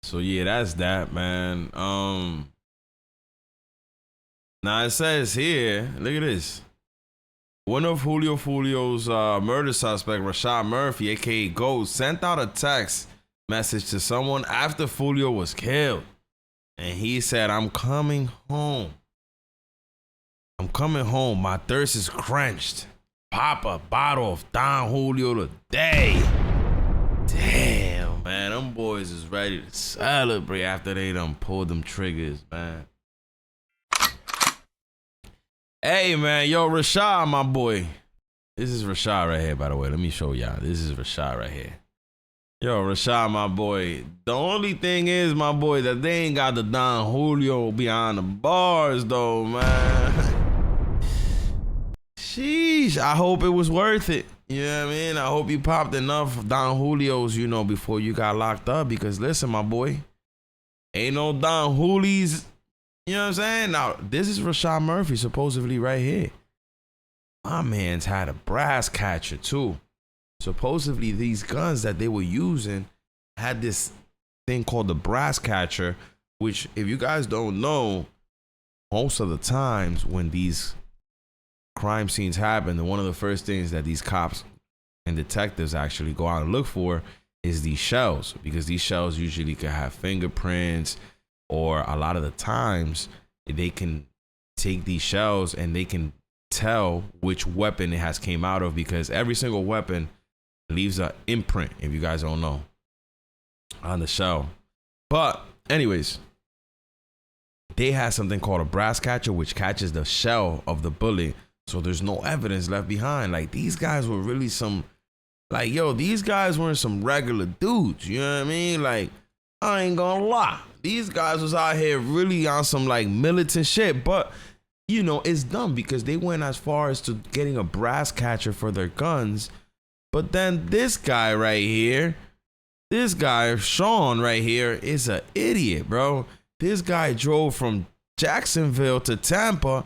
so yeah, that's that, man. Now it says here, look at this. One of Foolio's murder suspect, Rashad Murphy, aka Ghost, sent out a text message to someone after Foolio was killed. And he said, I'm coming home. I'm coming home. My thirst is quenched. Pop a bottle of Don Julio today. Damn, man. Them boys is ready to celebrate after they done pulled them triggers, man. Hey, man. Yo, Rashad, my boy. This is Rashad right here, by the way. Let me show y'all. This is Rashad right here. Yo, Rashad, my boy. The only thing is, my boy, that they ain't got the Don Julio behind the bars, though, man. Sheesh. I hope it was worth it. You know what I mean? I hope you popped enough Don Julios, you know, before you got locked up. Because, listen, my boy, ain't no Don Julies. You know what I'm saying? Now, this is Rashad Murphy, supposedly, right here. My man's had a brass catcher, too. Supposedly, these guns that they were using had this thing called the brass catcher, which, if you guys don't know, most of the times when these crime scenes happen, one of the first things that these cops and detectives actually go out and look for is these shells, because these shells usually can have fingerprints, or a lot of the times they can take these shells and they can tell which weapon it has came out of, because every single weapon leaves an imprint, if you guys don't know, on the shell. But anyways, they had something called a brass catcher, which catches the shell of the bullet, so there's no evidence left behind. Like, these guys were really some, like, yo, these guys weren't some regular dudes, you know what I mean? Like, I ain't gonna lie, these guys was out here really on some like militant shit. But you know, it's dumb because they went as far as to getting a brass catcher for their guns. But then this guy right here, this guy, Sean right here, is an idiot, bro. This guy drove from Jacksonville to Tampa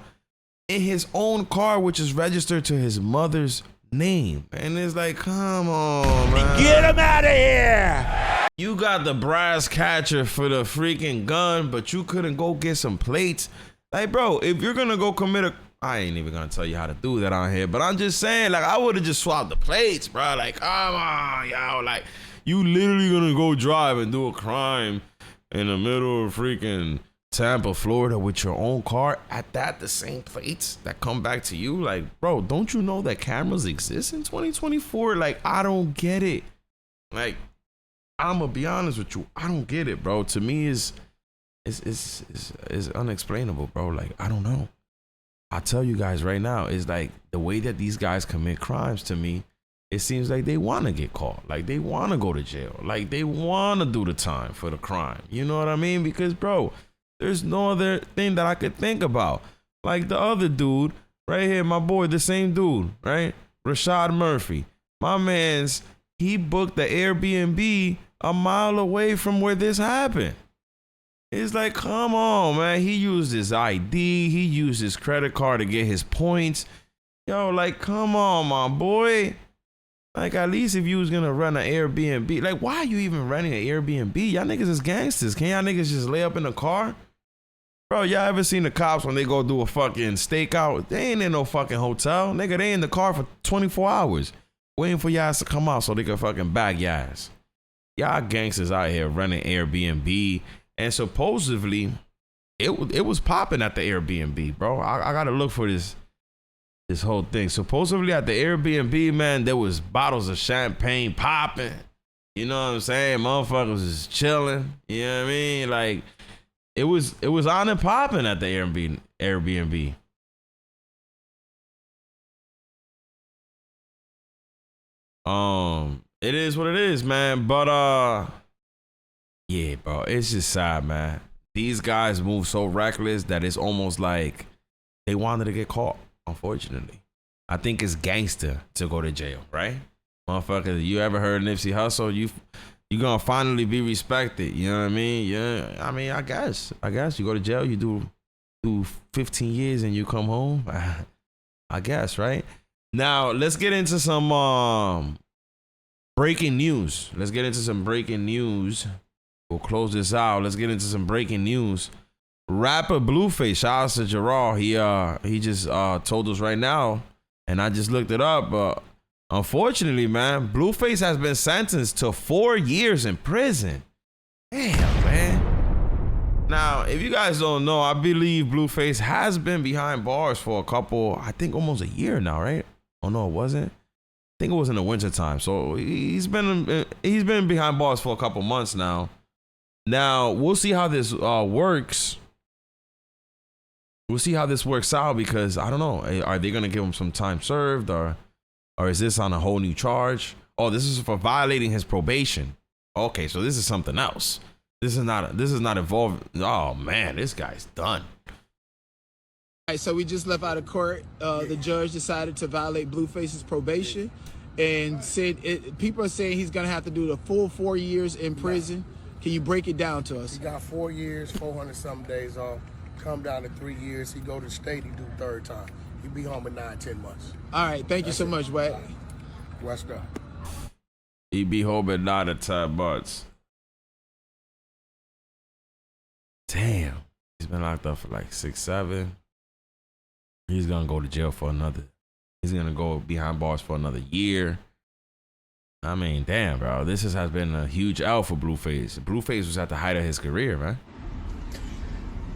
in his own car, which is registered to his mother's name. And it's like, come on, man. Get him out of here! You got the brass catcher for the freaking gun, but you couldn't go get some plates. Like, bro, if you're gonna go commit a, I ain't even gonna tell you how to do that on here, but I'm just saying, like, I would have just swapped the plates, bro. Like, come on, yo. Like, you literally gonna go drive and do a crime in the middle of freaking Tampa, Florida with your own car, at that the same plates that come back to you? Like, bro, don't you know that cameras exist in 2024? Like, I don't get it. Like, I'm gonna be honest with you, I don't get it, bro. To me, is unexplainable, bro. Like, I don't know. I tell you guys right now, it's like the way that these guys commit crimes, to me, it seems like they want to get caught. Like, they want to go to jail. Like, they want to do the time for the crime. You know what I mean? Because, bro, There's no other thing that I could think about. Like the other dude right here, my boy, the same dude, right? Rashad Murphy. My man's, he booked the Airbnb a mile away from where this happened. It's like, come on, man. He used his ID. He used his credit card to get his points. Yo, like, come on, my boy. Like, at least if you was gonna run an Airbnb, like, why are you even running an Airbnb? Y'all niggas is gangsters. Can y'all niggas just lay up in the car? Bro, y'all ever seen the cops when they go do a fucking stakeout? They ain't in no fucking hotel. Nigga, they in the car for 24 hours waiting for y'all to come out so they can fucking bag y'all ass. Y'all gangsters out here running Airbnb. And supposedly, it was popping at the Airbnb, bro. I gotta look for this whole thing. Supposedly at the Airbnb, man, there was bottles of champagne popping. You know what I'm saying? Motherfuckers was chilling. You know what I mean? Like, it was on and popping at the Airbnb. It is what it is, man. But yeah, bro, it's just sad, man. These guys move so reckless that it's almost like they wanted to get caught, unfortunately. I think it's gangster to go to jail, right? Motherfucker, you ever heard Nipsey Hussle? You gonna finally be respected, you know what I mean? Yeah, I mean, I guess you go to jail, you do 15 years and you come home. I guess, right? Now, let's get into some breaking news. We'll close this out. Let's get into some breaking news. Rapper Blueface, shout out to Gerard. He just told us right now, and I just looked it up. But unfortunately, man, Blueface has been sentenced to 4 years in prison. Damn, man. Now, if you guys don't know, I believe Blueface has been behind bars for I think almost a year now, right? Oh no, it wasn't. I think it was in the wintertime. So he's been behind bars for a couple months now. Now, we'll see how this works. We'll see how this works out because I don't know. Are they going to give him some time served or is this on a whole new charge? Oh, this is for violating his probation. Okay, so this is something else. This is not involved. Oh man, this guy's done. All right, so we just left out of court. The judge decided to violate Blueface's probation and said people are saying he's going to have to do the full 4 years in prison. Can you break it down to us? He got 4 years, 400-something days off. Come down to 3 years. He go to the state, he do third time. He be home in 9-10 months. All right, thank you so much, Wack. West up. He be home in 9 to 10 months. Damn. He's been locked up for like 6, 7. He's gonna go to jail for he's gonna go behind bars for another year. I mean, damn, bro. This has been a huge L for Blueface. Blueface was at the height of his career, man.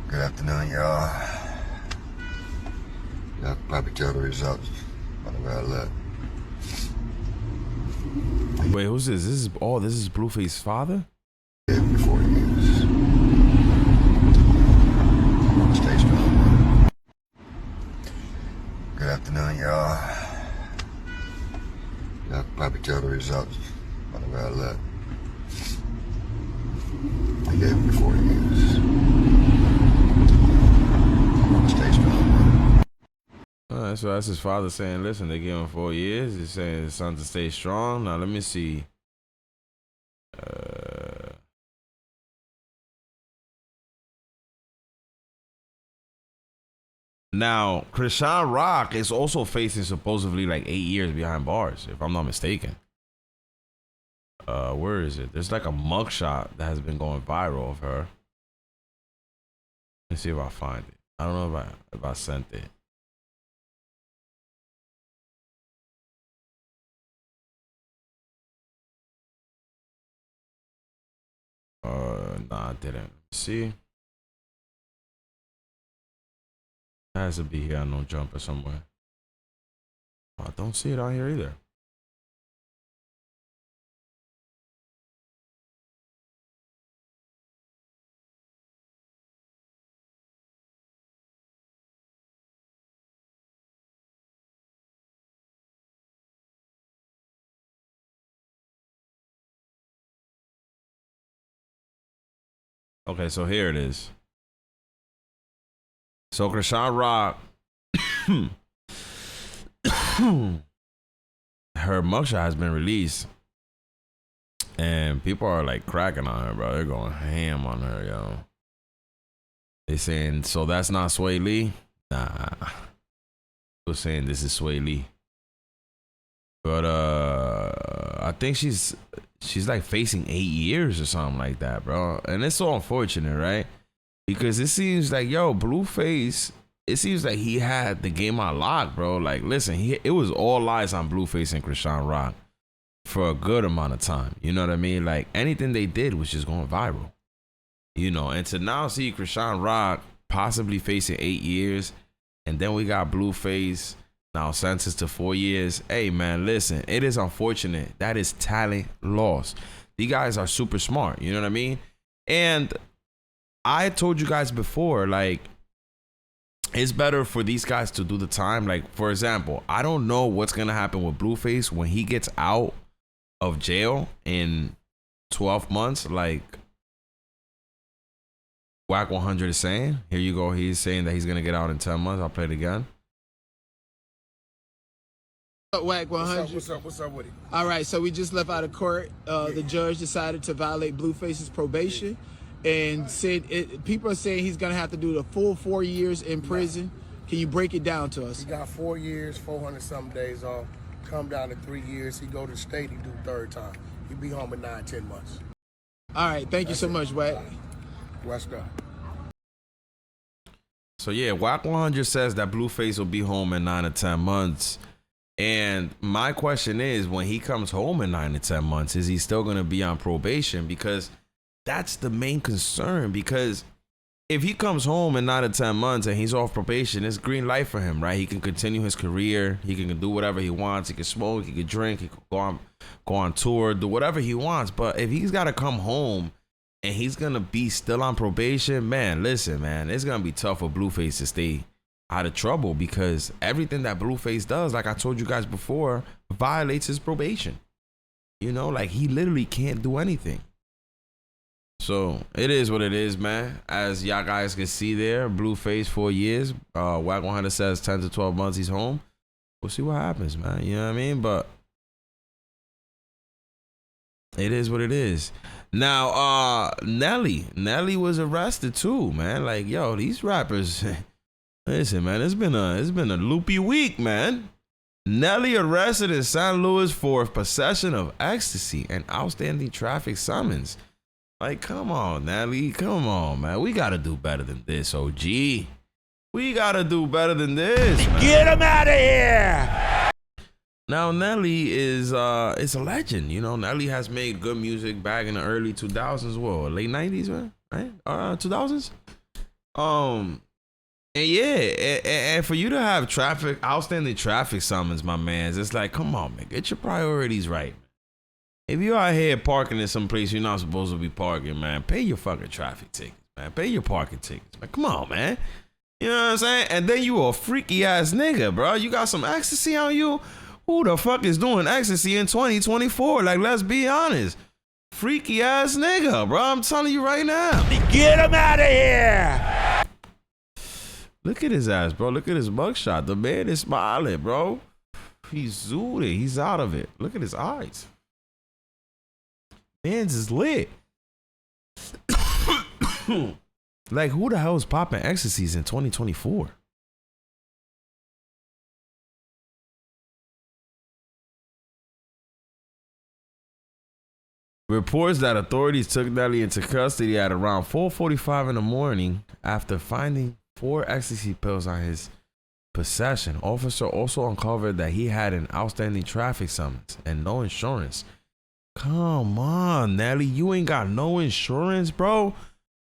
Good afternoon, y'all. Y'all probably tell the results on the way I left. Wait, who's this? This is Blueface's father? Yeah, 4 years. Stay strong. Good afternoon, y'all. Y'all probably tell the results on the way I left. I gave him 4 years. Stay strong. So that's his father saying, listen, they gave him 4 years. He's saying his son to stay strong. Now, let me see. Now, Krishan Rock is also facing supposedly like 8 years behind bars, if I'm not mistaken. Where is it? There's like a mugshot that has been going viral of her. Let's see if I find it. I don't know if I sent it. Nah, I didn't. See? It has to be here on No Jumper somewhere. Oh, I don't see it on here either. Okay, so here it is. So Krishan Rock, her mugshot has been released, and people are like cracking on her, bro. They're going ham on her, yo. They saying, so that's not Sway Lee? Nah. People saying this is Sway Lee. But I think she's like facing 8 years or something like that, bro. And it's so unfortunate, right? Because it seems like, yo, Blueface, it seems like he had the game on lock, bro. Like, listen, it was all eyes on Blueface and Krishan Rock for a good amount of time. You know what I mean? Like, anything they did was just going viral. You know, and to now see Krishan Rock possibly facing 8 years, and then we got Blueface now sentenced to 4 years. Hey, man, listen, it is unfortunate. That is talent lost. These guys are super smart. You know what I mean? And I told you guys before, like, it's better for these guys to do the time. Like, for example, I don't know what's going to happen with Blueface when he gets out of jail in 12 months. Like, Wack 100 is saying. Here you go. He's saying that he's going to get out in 10 months. I'll play it again. Wack 100. What's up with it? All right, so we just left out of court. The judge decided to violate Blueface's probation and said people are saying he's going to have to do the full 4 years in prison. Can you break it down to us? He got 4 years, 400-something days off. Come down to 3 years. He go to the state. He do third time. He be home in 9-10 months. All right, thank you so much, Wack. What's up? So yeah, Wack 100 says that Blueface will be home in 9 to 10 months. And my question is, when he comes home in 9 to 10 months, is he still going to be on probation? Because that's the main concern. Because if he comes home in 9 to 10 months and he's off probation, it's green light for him, right? He can continue his career. He can do whatever he wants. He can smoke. He can drink. He can go on tour, do whatever he wants. But if he's got to come home and he's going to be still on probation, man, listen, man, it's going to be tough for Blueface to stay out of trouble, because everything that Blueface does, like I told you guys before, violates his probation. You know, like he literally can't do anything. So it is what it is, man. As y'all guys can see there, Blueface 4 years. Wack 100 says 10 to 12 months he's home. We'll see what happens, man. You know what I mean? But it is what it is. Now, Nelly was arrested too, man. Like, yo, these rappers. Listen, man, it's been a loopy week, man. Nelly arrested in St. Louis for possession of ecstasy and outstanding traffic summons. Like, come on, Nelly, come on, man. We gotta do better than this, OG. We gotta do better than this, man. Get him out of here! Now, Nelly is a legend. You know, Nelly has made good music back in the early 2000s, well, late 90s, man, right? 2000s. And yeah, and for you to have outstanding traffic summons, my man, it's like, come on, man, get your priorities right. If you're out here parking in some place you're not supposed to be parking, man, pay your fucking traffic tickets, man. Pay your parking tickets, man. Come on, man. You know what I'm saying? And then you a freaky ass nigga, bro. You got some ecstasy on you? Who the fuck is doing ecstasy in 2024? Like, let's be honest. Freaky ass nigga, bro. I'm telling you right now. Get him out of here! Look at his ass, bro. Look at his mugshot. The man is smiling, bro. He's zooted. He's out of it. Look at his eyes. Man's is lit. Like, who the hell is popping ecstasies in 2024? Reports that authorities took Nelly into custody at around 4:45 in the morning after finding 4 ecstasy pills on his possession. Officer also uncovered that he had an outstanding traffic summons and no insurance. Come on, Nelly, you ain't got no insurance, bro.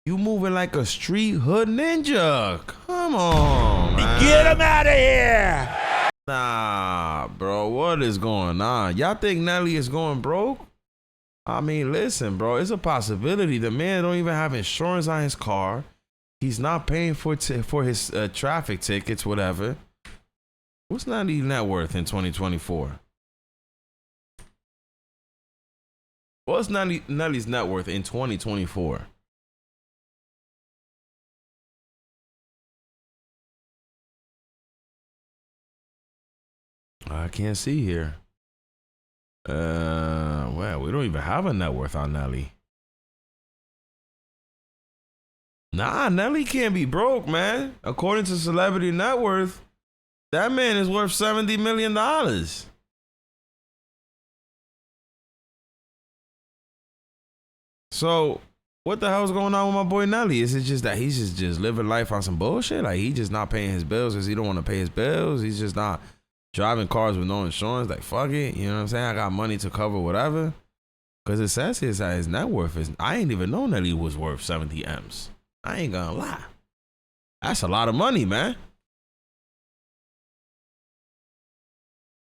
You moving like a street hood ninja. Come on, man. Get him out of here! Nah, bro, what is going on? Y'all think Nelly is going broke? I mean, listen, bro, it's a possibility. The man don't even have insurance on his car. He's not paying for his traffic tickets, whatever. What's Nelly's net worth in 2024? What's Nelly's net worth in 2024? I can't see here. Well, we don't even have a net worth on Nelly. Nah, Nelly can't be broke, man. According to Celebrity Net Worth, that man is worth $70 million. So, what the hell's going on with my boy Nelly? Is it just that he's just living life on some bullshit? Like, he just not paying his bills because he don't want to pay his bills? He's just not driving cars with no insurance? Like, fuck it. You know what I'm saying? I got money to cover whatever. Because it says here that his net worth is... I ain't even know Nelly was worth 70 M's. I ain't gonna lie. That's a lot of money, man.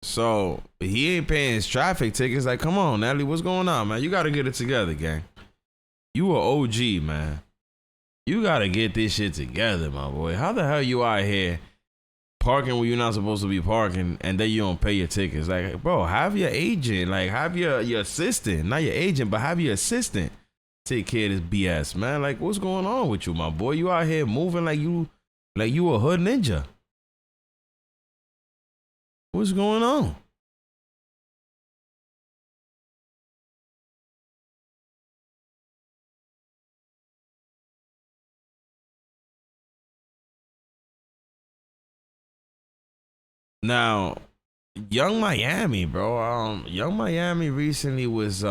So, he ain't paying his traffic tickets. Like, come on, Nelly, what's going on, man? You got to get it together, gang. You a OG, man. You got to get this shit together, my boy. How the hell you out here parking where you're not supposed to be parking and then you don't pay your tickets? Like, bro, have your agent, like, have your assistant, not your agent, but have your assistant take care of this BS, man. Like, what's going on with you, my boy? You out here moving like you a hood ninja. What's going on? Now, Young Miami, bro. Young Miami recently was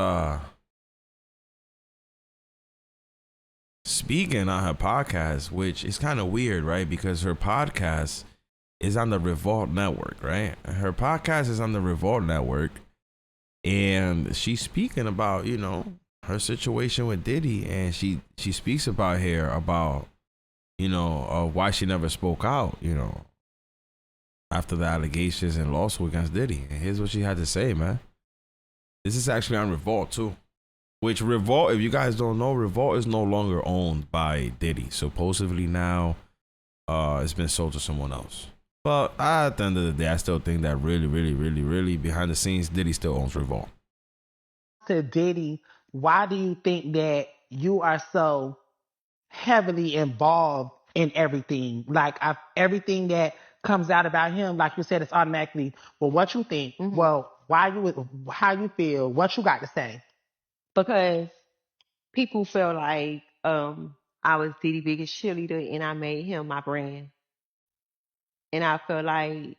speaking on her podcast, which is kind of weird, right? Because her podcast is on the Revolt Network, right? Her podcast is on the Revolt Network, and she's speaking about, you know, her situation with Diddy, and she speaks about here about, you know, why she never spoke out, you know, after the allegations and lawsuit against Diddy. And here's what she had to say, man. This is actually on Revolt too. Which Revolt, if you guys don't know, Revolt is no longer owned by Diddy. Supposedly now, it's been sold to someone else. But at the end of the day, I still think that really behind the scenes, Diddy still owns Revolt. To Diddy, why do you think that you are so heavily involved in everything? Like, everything that comes out about him, like you said, it's automatically, well, what you think? Mm-hmm. Well, how you feel? What you got to say? Because people feel like I was Diddy's biggest cheerleader and I made him my brand. And I feel like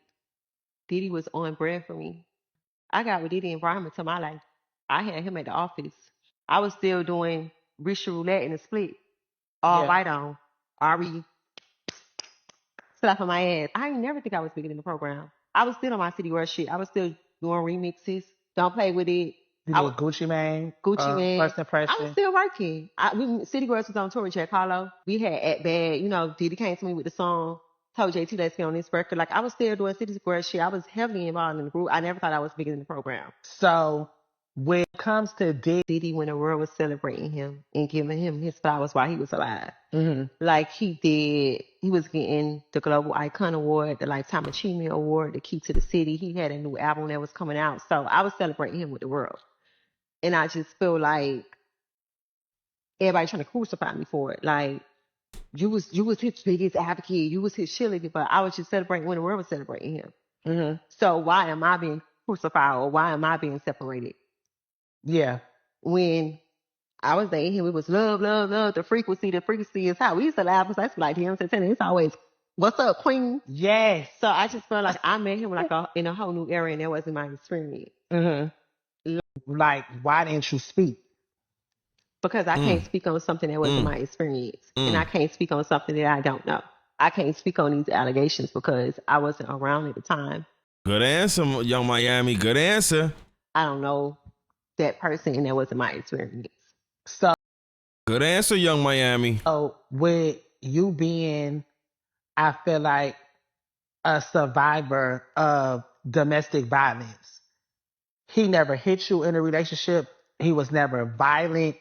Diddy was on brand for me. I got with Diddy environment to my life. I had him at the office. I was still doing Richard Roulette in the split. All right on. Ari slap on my ass. I ain't never think I was bigger than the program. I was still on my City World shit. I was still doing remixes. Don't play with it. You did Gucci Mane. First Impression. I was still working. City Girls was on tour with Jack Harlow. We had At Bad. You know, Diddy came to me with the song. Told JT, let's get on this record. Like, I was still doing City Girls shit. I was heavily involved in the group. I never thought I was bigger than the program. So when it comes to Diddy, when the world was celebrating him and giving him his flowers while he was alive, like he was getting the Global Icon Award, the Lifetime Achievement Award, the Key to the City. He had a new album that was coming out. So I was celebrating him with the world. And I just feel like everybody trying to crucify me for it. Like, you was his biggest advocate. You was his cheerleader, but I was just celebrating when the world was celebrating him. So why am I being crucified, or why am I being separated? Yeah. When I was dating him, it was love, love, love. The frequency is high. We used to laugh because that's like him saying it's always, what's up, queen? Yes. So I just felt like I met him like in a whole new era, and that wasn't my experience. Like, why didn't you speak? Because I can't speak on something that wasn't my experience. And I can't speak on something that I don't know. I can't speak on these allegations because I wasn't around at the time. Good answer, Young Miami. Good answer. I don't know that person, and that wasn't my experience. So, good answer, Young Miami. So with you being, I feel like, a survivor of domestic violence, he never hit you in a relationship. He was never violent.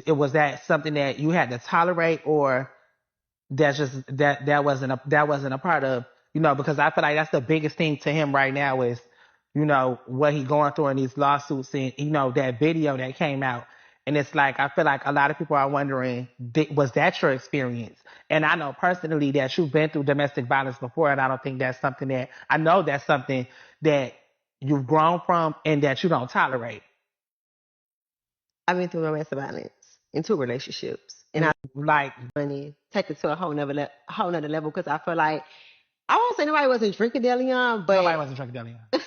Was that something that you had to tolerate, or that's just that wasn't a part of, you know, because I feel like that's the biggest thing to him right now is, you know, what he going through in these lawsuits, and, you know, that video that came out, And it's like, I feel like a lot of people are wondering, was that your experience? And I know personally that you've been through domestic violence before, and I don't think that's something that, I know that's something that you've grown from and that you don't tolerate. I've been through domestic violence in 2 relationships. And I like money, take it to a whole nother level because I feel like, I won't say nobody wasn't drinking DeLeon, but nobody wasn't drinking DeLeon.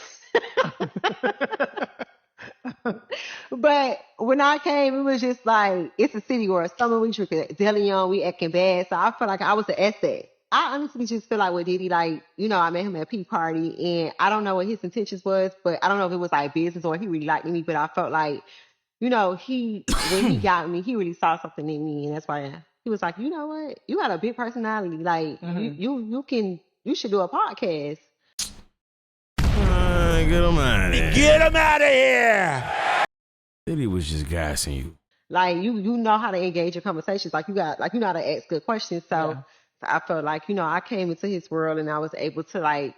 But when I came, it was just like, it's a city where summer we drinking DeLeon, we acting bad. So I feel like I was an asset. I honestly just feel like with Diddy, like, you know, I met him at a P party and I don't know what his intentions was, but I don't know if it was like business or he really liked me, but I felt like, you know, when he got me, he really saw something in me. And that's why he was like, you know what? You got a big personality. Like you should do a podcast. Get him out of here. Get him out of here. Diddy was just gassing you. Like you know how to engage in conversations. Like you know how to ask good questions. So I felt like, you know, I came into his world and I was able to like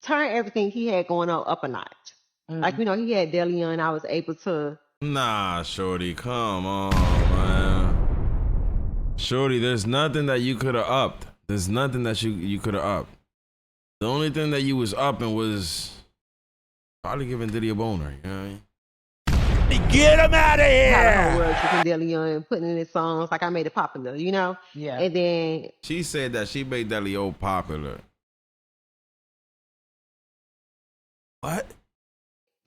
turn everything he had going on up a notch. Like, you know, he had DeLeon, I was able to. Nah, Shorty, come on, man. Shorty, there's nothing that you could have upped. There's nothing that you could have upped. The only thing that you was upping was probably giving Diddy a boner, you know what I mean? Get him out of here! Had a whole world drinking DeLeon, putting in his songs, like I made it popular, you know? Yeah. And then She said that she made DeLeon popular. What?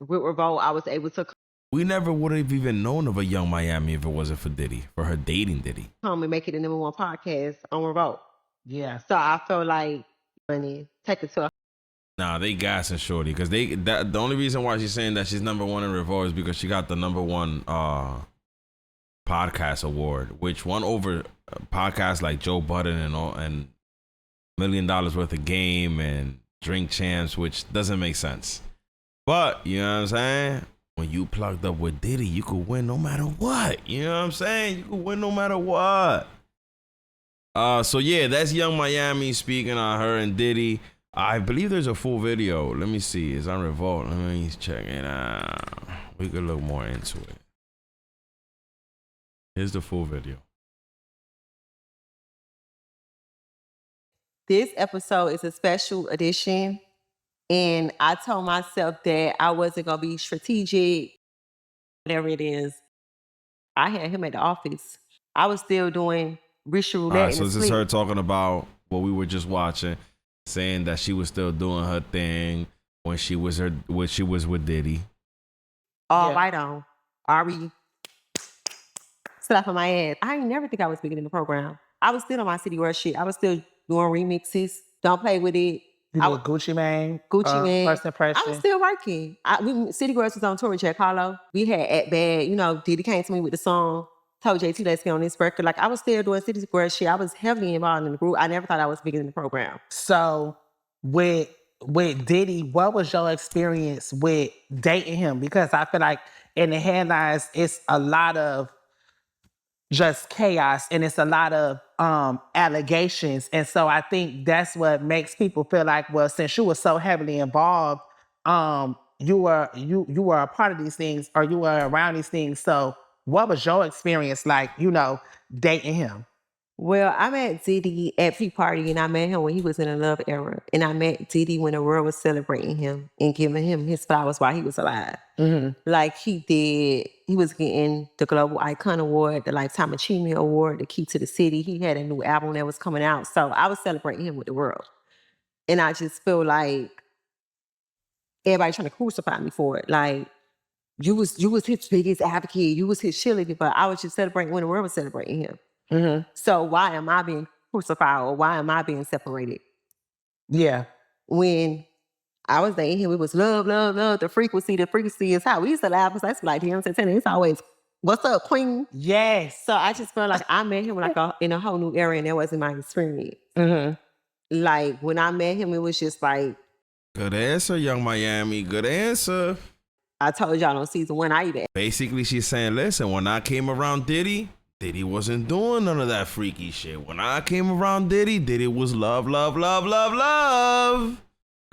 with Revolt, I was able to We never would have even known of a Young Miami if it wasn't for Diddy, for her dating Diddy. come and make it the #1 podcast on Revolt. Yeah. So I felt like money, take it to a. Nah, they gassing Shorty because the only reason why she's saying that she's #1 in Revolt is because she got the #1 podcast award, which won over podcasts like Joe Budden and $1 million worth of Game and Drink Champs, which doesn't make sense. But you know what I'm saying? When you plugged up with Diddy, you could win no matter what. You know what I'm saying? You could win no matter what. So yeah, that's Young Miami speaking on her and Diddy. I believe there's a full video. Let me see. It's on Revolt. Let me check it out. We could look more into it. Here's the full video. This episode is a special edition. And I told myself that I wasn't going to be strategic, whatever it is. I had him at the office. I was still doing Richard Roulette. Right, so this is her talking about what we were just watching, saying that she was still doing her thing when she was with Diddy. All right on. Ari slap on my ass. I ain't never think I was bigger than the program. I was still on my City Girl shit. I was still doing remixes. Don't play with it. You did Gucci Mane. Mane. First Impression. I was still working. City Girls was on tour with Jack Harlow. We had At Bad. You know, Diddy came to me with the song. Told JT, let's get on this record. Like, I was still doing City Girls shit. I was heavily involved in the group. I never thought I was bigger than the program. So, with Diddy, what was your experience with dating him? Because I feel like in the headlines, it's a lot of just chaos and it's a lot of allegations. And so I think that's what makes people feel like, well, since you were so heavily involved, you were a part of these things or you were around these things. So what was your experience like, you know, dating him? Well, I met Diddy at P-Party and I met him when he was in a love era. And I met Diddy when the world was celebrating him and giving him his flowers while he was alive. Mm-hmm. Like he was getting the Global Icon Award, the Lifetime Achievement Award, the Key to the City. He had a new album that was coming out. So I was celebrating him with the world. And I just feel like everybody trying to crucify me for it. Like, you was his biggest advocate. You was his cheerleader, but I was just celebrating when the world was celebrating him. Mm-hmm. So why am I being crucified or why am I being separated? Yeah. When I was dating him, it was love, love, love. The frequency is high. We used to laugh because that's like, it's always, what's up, queen? Yes. So I just felt like I met him like in a whole new era and that wasn't my experience. Mm-hmm. Like when I met him, it was just like. Good answer, Young Miami. Good answer. I told y'all on season 1, I even. Basically, she's saying, listen, when I came around Diddy wasn't doing none of that freaky shit. When I came around Diddy was love, love, love, love, love.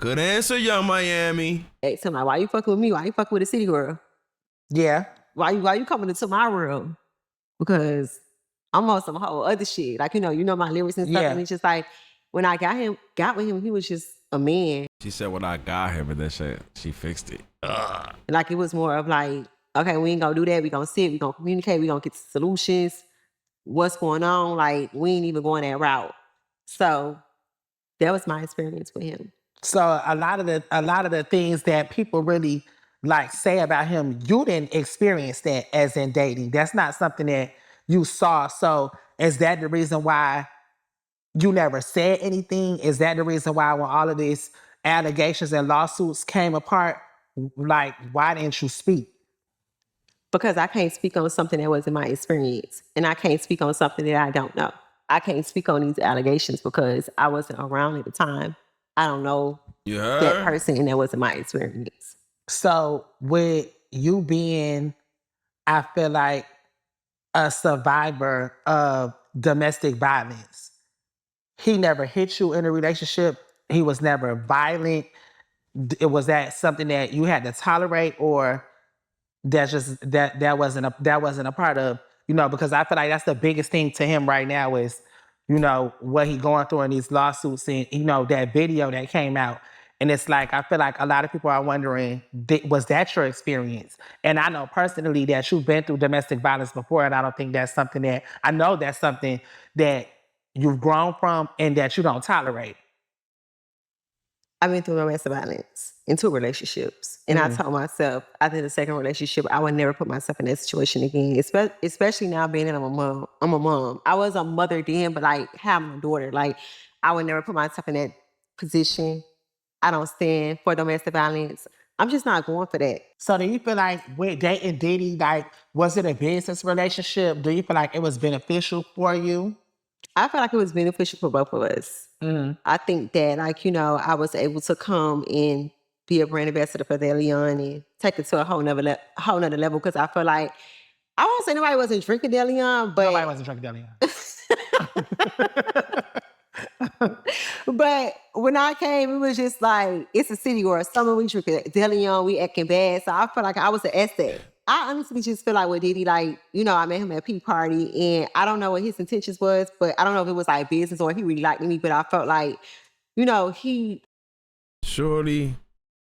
Good answer, Young Miami. Hey, so like, why you fucking with me? Why you fucking with a city girl? Yeah. why you coming into my room? Because I'm on some whole other shit. Like, you know my lyrics and stuff. Yeah. And it's just like, when I got with him, he was just a man. She said when I got her, but that shit, she fixed it. Ugh. Like, it was more of like, okay, we ain't gonna do that. We gonna sit, we gonna communicate, we gonna get solutions. What's going on? Like, we ain't even going that route. So that was my experience with him. So a lot of the things that people really like say about him, you didn't experience that as in dating. That's not something that you saw. So is that the reason why you never said anything? Is that the reason why when all of these allegations and lawsuits came apart, like, why didn't you speak? Because I can't speak on something that wasn't my experience. And I can't speak on something that I don't know. I can't speak on these allegations because I wasn't around at the time. I don't know that person, and that wasn't my experience. So with you being, I feel like, a survivor of domestic violence, he never hit you in a relationship. He was never violent. Was that something that you had to tolerate, or that's just that wasn't a part of, because I feel like that's the biggest thing to him right now is, what he going through in these lawsuits and, that video that came out. And it's like, I feel like a lot of people are wondering, was that your experience? And I know personally that you've been through domestic violence before, and I don't think that's something that, I know that's something that you've grown from and that you don't tolerate. I've been through domestic violence in 2 relationships. And I told myself after the second relationship, I would never put myself in that situation again, especially now being that I'm a mom. I'm a mom. I was a mother then, but like having a daughter, like I would never put myself in that position. I don't stand for domestic violence. I'm just not going for that. So do you feel like with dating Diddy, like, was it a business relationship? Do you feel like it was beneficial for you? I feel like it was beneficial for both of us. I think that, like, I was able to come and be a brand ambassador for DeLeon and take it to a whole nother level, because I feel like, I won't say nobody wasn't drinking DeLeon, but... Nobody wasn't drinking DeLeon. But when I came, it was just like, it's a city or a summer, we drinking DeLeon, we acting bad. So I feel like I was an asset. I honestly just feel like with Diddy, like, I met him at a P party, and I don't know what his intentions was, but I don't know if it was like business or he really liked me, but I felt like, he... Shorty,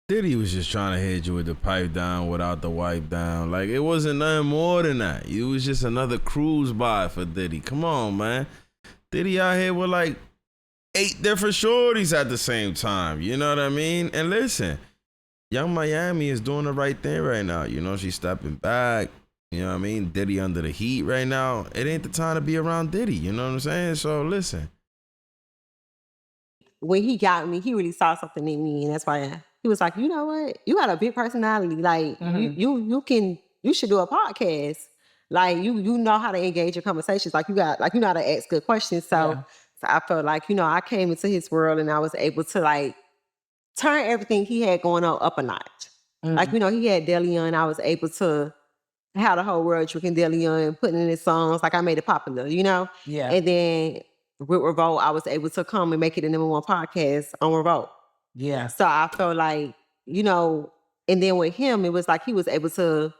Diddy was just trying to hit you with the pipe down without the wipe down. Like, it wasn't nothing more than that. It was just another cruise by for Diddy. Come on, man. Diddy out here with like 8 different shorties at the same time. You know what I mean? And listen, Young Miami is doing the right thing right now. She's stepping back. You know what I mean? Diddy under the heat right now. It ain't the time to be around Diddy. You know what I'm saying? So listen. When he got me, he really saw something in me. And that's why he was like, you know what? You got a big personality. Like, you should do a podcast. Like, you know how to engage in conversations. Like, you know how to ask good questions. So I felt like, I came into his world and I was able to, like, turn everything he had going on up a notch. Like, he had DeLeon. I was able to have the whole world drinking DeLeon, putting in his songs. Like, I made it popular, Yeah. And then with Revolt, I was able to come and make it the #1 podcast on Revolt. Yeah. So I felt like, and then with him, it was like he was able to,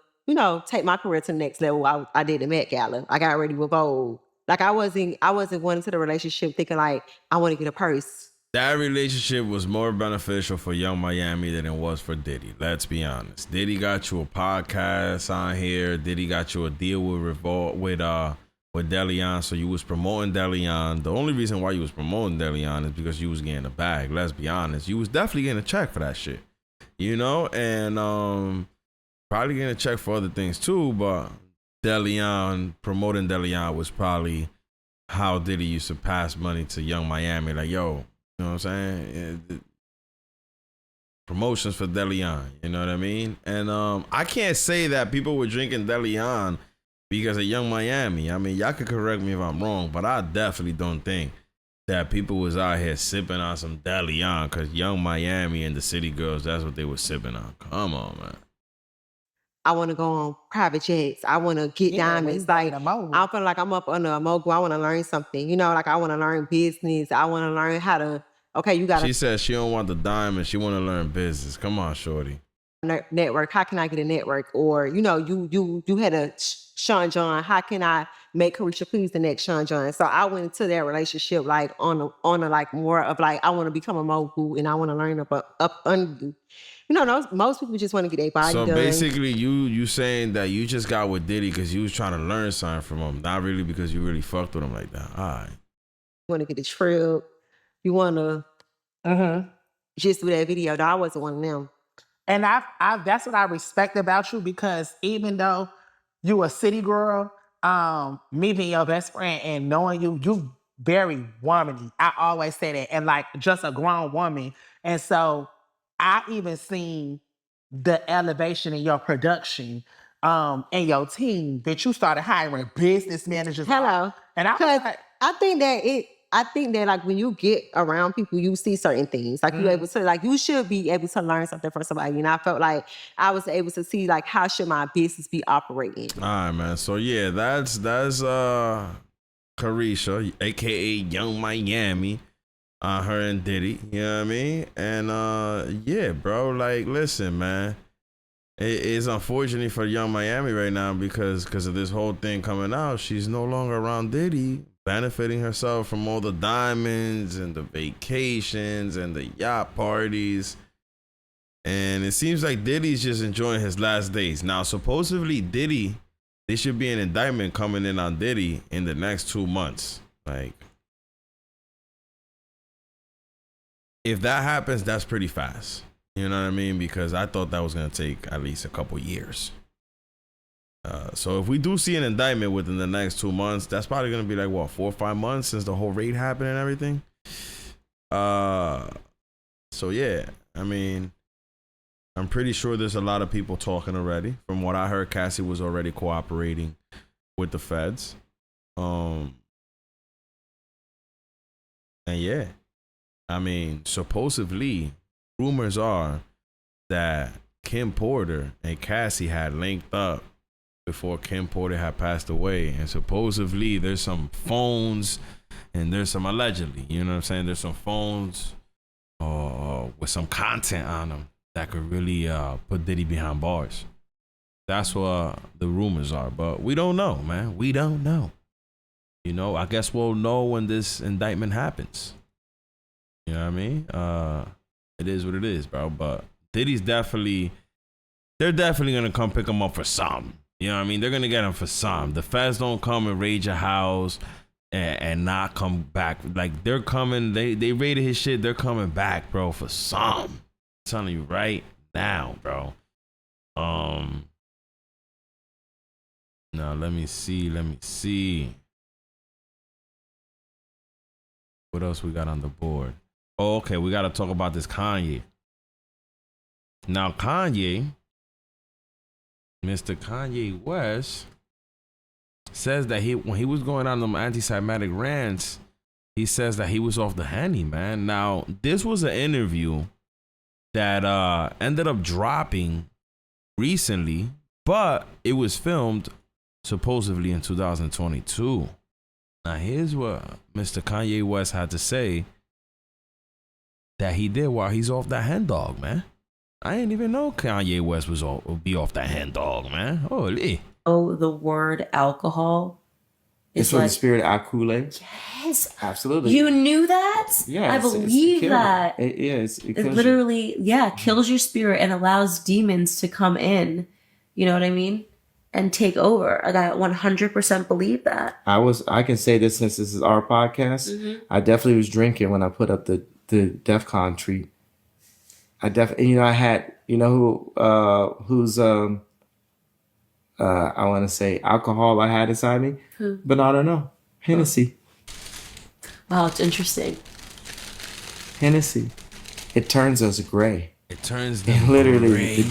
take my career to the next level. I did the Met Gala. I got ready with Vogue. Like, I wasn't going into the relationship thinking like, I want to get a purse. That relationship was more beneficial for Young Miami than it was for Diddy. Let's be honest. Diddy got you a podcast on here. Diddy got you a deal with Revolt, with DeLeon, so you was promoting DeLeon. The only reason why you was promoting DeLeon is because you was getting a bag. Let's be honest. You was definitely getting a check for that shit. And probably getting a check for other things too, but promoting DeLeon was probably how Diddy used to pass money to Young Miami. Like, yo, you know what I'm saying? Promotions for DeLeon, you know what I mean? And I can't say that people were drinking DeLeon because of Young Miami. I mean, y'all could correct me if I'm wrong, but I definitely don't think that people was out here sipping on some DeLeon, because Young Miami and the City Girls, that's what they were sipping on. Come on, man. I want to go on private jets. I want to get diamonds. Like, I feel like I'm up under a mogul. I want to learn something. Like, I want to learn business. I want to learn how to, you got to. She said she don't want the diamonds. She want to learn business. Come on, shorty. network. How can I get a network? Or, you know, you had a Sean John. How can I make Carisha Please the next Sean John? So I went into that relationship like on a like more of like, I want to become a mogul and I want to learn up under you. You know, most people just want to get their body So done. basically, you saying that you just got with Diddy because you was trying to learn something from him, not really because you really fucked with him like that. All right. You want to get the trip. You want to just do that video. No, I wasn't one of them. And I that's what I respect about you, because even though you a city girl, me being your best friend and knowing you very womanly. I always say that, and like just a grown woman. And so I even seen the elevation in your production, and your team, that you started hiring business managers. Hello. And I was like, I think that like when you get around people, you see certain things. Like you able to, like you should be able to learn something from somebody. And I felt like I was able to see like how should my business be operating. All right, man. So yeah, that's Carisha, aka Young Miami, her and Diddy. You know what I mean? And yeah, bro. Like, listen, man. It's unfortunate for Young Miami right now because of this whole thing coming out. She's no longer around Diddy, benefiting herself from all the diamonds and the vacations and the yacht parties. And it seems like Diddy's just enjoying his last days. Now, supposedly Diddy, there should be an indictment coming in on Diddy in the next 2 months. Like, if that happens, that's pretty fast. You know what I mean? Because I thought that was going to take at least a couple years. So if we do see an indictment within the next 2 months, that's probably going to be like, what, 4 or 5 months since the whole raid happened and everything? So yeah, I mean, I'm pretty sure there's a lot of people talking already. From what I heard, Cassie was already cooperating with the feds. And yeah, I mean, supposedly, rumors are that Kim Porter and Cassie had linked up before Kim Porter had passed away. And supposedly there's some phones and there's some allegedly, you know what I'm saying? There's some phones with some content on them that could really put Diddy behind bars. That's what the rumors are. But we don't know, man. We don't know. You know, I guess we'll know when this indictment happens. You know what I mean? It is what it is, bro. But Diddy's they're definitely gonna come pick him up for something. You know what I mean? They're gonna get him for something. The feds don't come and raid your house and not come back. Like, they're coming, they raided his shit, they're coming back, bro, for something. I'm telling you right now, bro. Now let me see. What else we got on the board? Oh, okay, we got to talk about this Kanye. Now, Kanye, Mr. Kanye West, says that when he was going on them anti-Semitic rants, he says that he was off the henny, man. Now, this was an interview that ended up dropping recently, but it was filmed supposedly in 2022. Now, here's what Mr. Kanye West had to say that he did while he's off that hen dog, man. I didn't even know Kanye West would be off that hen dog, man. Holy. Oh, the word alcohol. It's from the spirit of alcohol. Yes. Absolutely. You knew that? Yeah. I believe that. It is. It literally, kills your spirit and allows demons to come in. You know what I mean? And take over. I 100% believe that. I can say this since this is our podcast. Mm-hmm. I definitely was drinking when I put up the DEFCON tree. I had, who's I want to say alcohol I had inside me, but I don't know. Hennessy. Wow, it's interesting. Hennessy. It turns us gray. It turns them literally.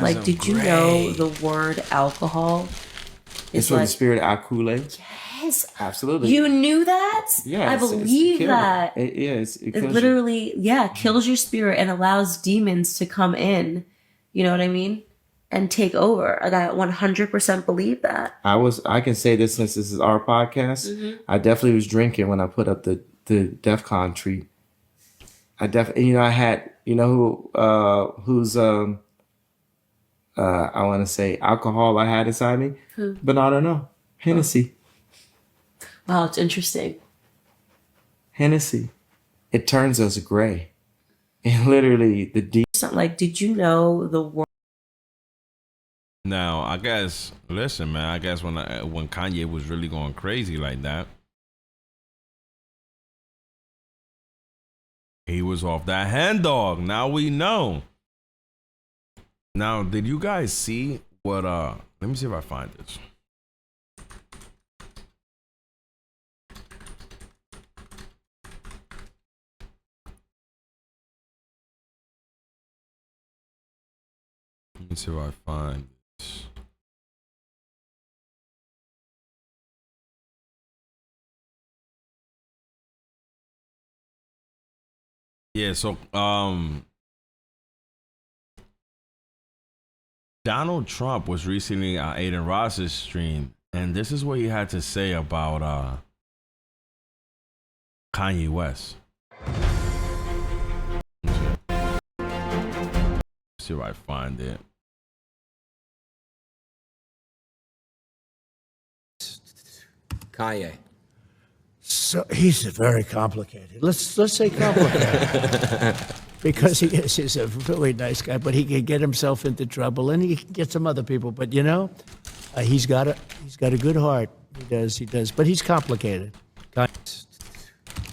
Like, did you know the word alcohol? It's from the spirit of alcohol. Yes. Absolutely. You knew that? Yeah. I believe that. It literally, kills your spirit and allows demons to come in. You know what I mean? And take over. I 100% believe that. I can say this since this is our podcast. Mm-hmm. I definitely was drinking when I put up the DEFCON tree. I had, who's I want to say alcohol I had inside me, Who? but I don't know. Hennessy. Wow, it's interesting. Hennessy. It turns us gray. And literally the deep. Like, did you know the world? Now, I guess, listen, man, I guess when Kanye was really going crazy like that, he was off that hand dog. Now we know. Now, did you guys see what, let me see if I find this. Let me see if I find this. Yeah, so Donald Trump was recently on Aiden Ross's stream, and this is what he had to say about Kanye West. Let's see if I find it. Kanye. So he's very complicated. Let's say complicated. Because he's a really nice guy, but he can get himself into trouble and he can get some other people. But you know, he's got a good heart. He does. But he's complicated.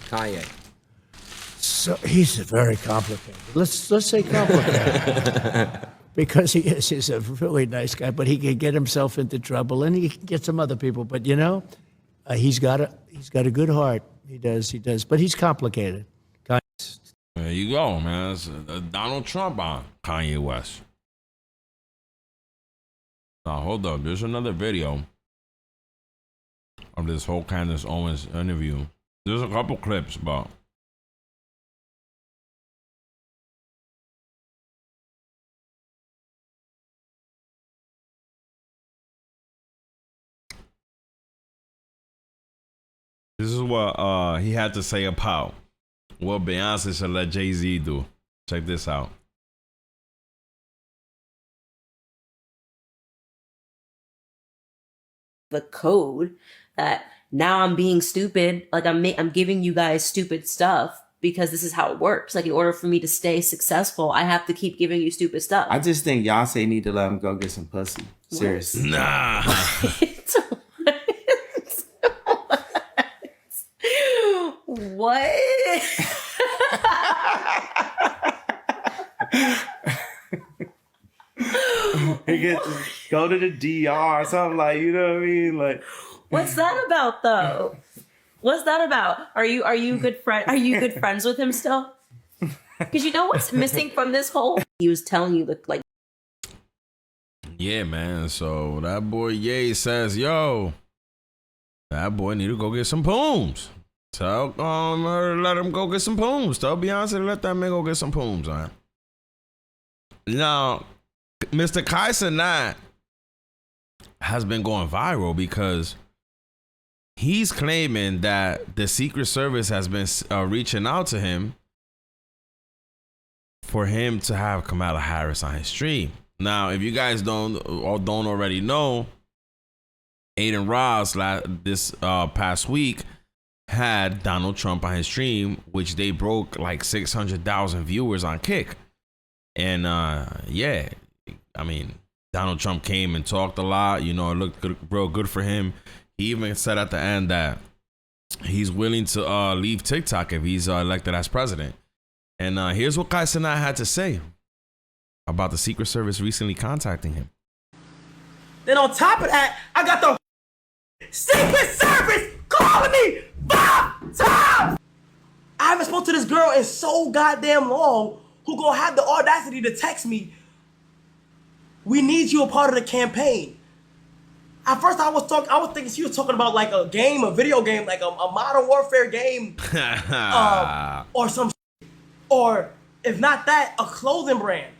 Kanye. So he's very complicated. Let's say complicated. Because he's a really nice guy, but he can get himself into trouble and he can get some other people. But you know, he's got a good heart. He does. But he's complicated. There you go, man. It's Donald Trump on Kanye West. Now, hold up. There's another video of this whole Candace Owens interview. There's a couple clips, but this is what he had to say about what Beyonce should let Jay-Z do. Check this out. The code that now I'm being stupid. Like I'm giving you guys stupid stuff because this is how it works. Like in order for me to stay successful, I have to keep giving you stupid stuff. I just think Beyonce need to let him go get some pussy. Seriously. Nah. What? He gets to go to the DR or something, like, you know what I mean? Like, what's that about though? What's that about? Are you good friend? Are you good friends with him still? Because you know what's missing from this whole? He was telling you like. Yeah, man. So that boy Ye says, "Yo, that boy need to go get some pooms." Tell let him go get some pooms. Tell Beyonce to let that man go get some pooms, man. Now, Mr. Kai Cenat has been going viral because he's claiming that the Secret Service has been reaching out to him for him to have Kamala Harris on his stream. Now, if you guys don't already know, Aiden Ross this past week had Donald Trump on his stream, which they broke like 600,000 viewers on Kick. And yeah, I mean, Donald Trump came and talked a lot. You know, it looked good, real good for him. He even said at the end that he's willing to leave TikTok if he's elected as president. And here's what Kai Cenat had to say about the Secret Service recently contacting him. Then on top of that, I got the Secret Service calling me 5 times. I haven't spoken to this girl in so goddamn long who gonna have the audacity to text me, "We need you a part of the campaign." At first I was thinking she was talking about like a game, a video game, like a Modern Warfare game, or some shit. Or if not that, a clothing brand.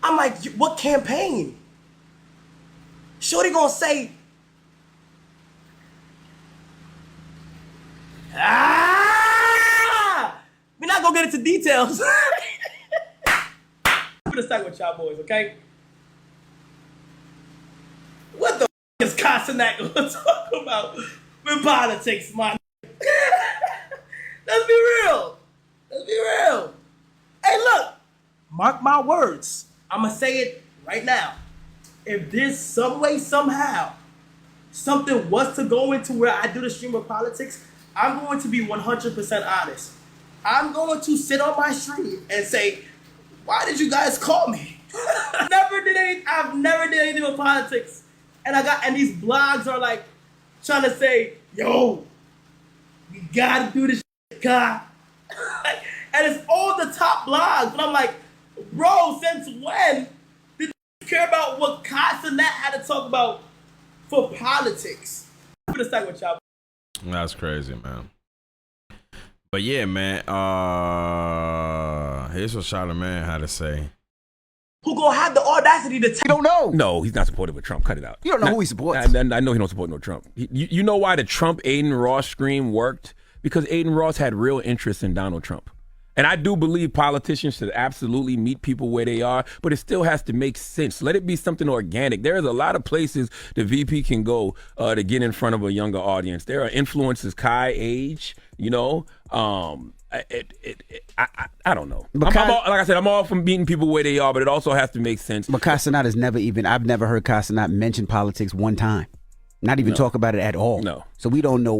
I'm like, what campaign? Shorty gonna say, we're not gonna get into details. I'm gonna stack with y'all boys, okay? What the is Casanak gonna talk about with politics, man? Let's be real. Let's be real. Hey, look, mark my words. I'm gonna say it right now. If there's some way, somehow, something was to go into where I do the stream of politics, I'm going to be 100% honest. I'm going to sit on my stream and say, why did you guys call me? I've never did anything with politics. And these blogs are like trying to say, yo, we gotta do this shit, God. And it's all the top blogs. But I'm like, bro, since when did you care about what Casanak had to talk about for politics? I'm gonna start with y'all. That's crazy, man. But yeah, man, here's what Charlamagne had to say. Who gonna have the audacity to You don't know. No, he's not supportive of Trump. Cut it out. You don't know who he supports. I know he don't support no Trump. You know why the Trump Aiden Ross scream worked? Because Aiden Ross had real interest in Donald Trump. And I do believe politicians should absolutely meet people where they are, but it still has to make sense. Let it be something organic. There's a lot of places the VP can go to get in front of a younger audience. There are influences, Kai, age, you know. I don't know. Like I said, I'm all from meeting people where they are, but it also has to make sense. But Casanak has never even, I've never heard Casanak mention politics one time. Not even talk about it at all. No. So we don't know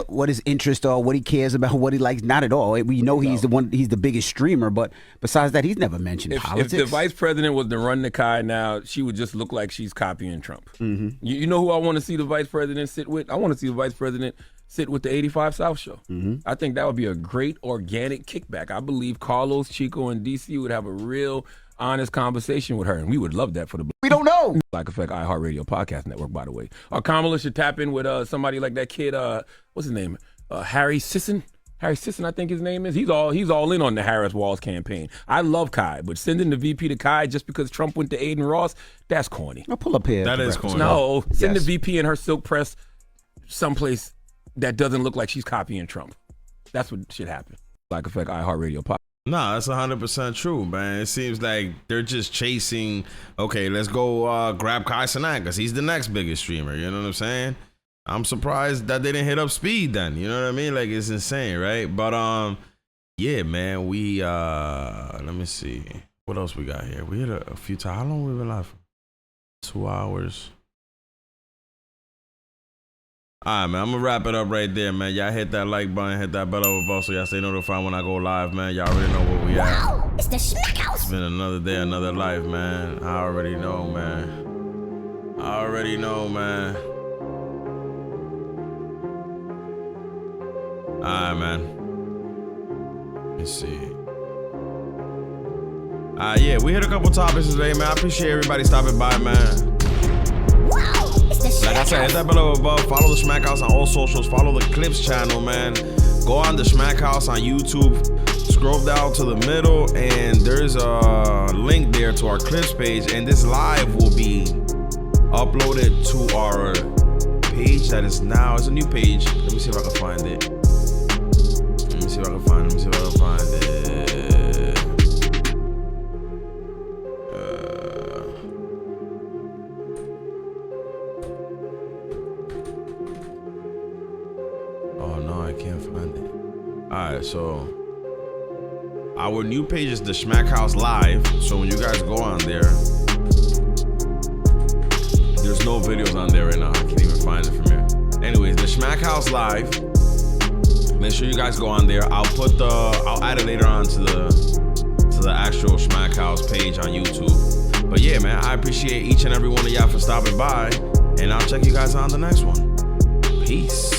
what his interests are, what he cares about, what he likes. Not at all. We know he's the biggest streamer, but besides that, he's never mentioned politics. If the vice president was to run the Kai now, she would just look like she's copying Trump. Mm-hmm. You know who I want to see the vice president sit with? I want to see the vice president sit with the 85 South show. Mm-hmm. I think that would be a great organic kickback. I believe Carlos, Chico, and DC would have a real honest conversation with her, and we would love that for the. We don't know. Black Effect iHeartRadio podcast network, by the way. Kamala should tap in with somebody like that kid. What's his name? Harry Sisson. Harry Sisson, I think his name is. He's all in on the Harris Walls campaign. I love Kai, but sending the VP to Kai just because Trump went to Aiden Ross, that's corny. I'll pull up here. That is corny. No, send the VP in her silk press someplace that doesn't look like she's copying Trump. That's what should happen. Black Effect iHeartRadio podcast. Nah, that's 100% true, man. It seems like they're just chasing, okay, let's go grab Casanak because he's the next biggest streamer. You know what I'm saying? I'm surprised that they didn't hit up Speed then. You know what I mean? Like, it's insane, right? But, yeah, man, we, let me see. What else we got here? We hit a few times. How long we been live for? 2 hours. All right, man, I'm going to wrap it up right there, man. Y'all hit that like button, hit that bell over button so y'all stay notified when I go live, man. Y'all already know where we at. Wow, it's the DaShmackHouse. It's been another day, another life, man. I already know, man. I already know, man. All right, man. Let's see. Yeah, we hit a couple topics today, man. I appreciate everybody stopping by, man. Like I said, hit that bell above. Follow the DaShmackHouse on all socials. Follow the Clips channel, man. Go on the DaShmackHouse on YouTube. Scroll down to the middle, and there's a link there to our Clips page. And this live will be uploaded to our page that is now. It's a new page. Let me see if I can find it. Let me see if I can find it. Alright, so our new page is the DaShmackHouse Live. So when you guys go on there, there's no videos on there right now. I can't even find it from here. Anyways, the DaShmackHouse Live. Make sure you guys go on there. I'll add it later on to the actual DaShmackHouse page on YouTube. But yeah, man, I appreciate each and every one of y'all for stopping by, and I'll check you guys on the next one. Peace.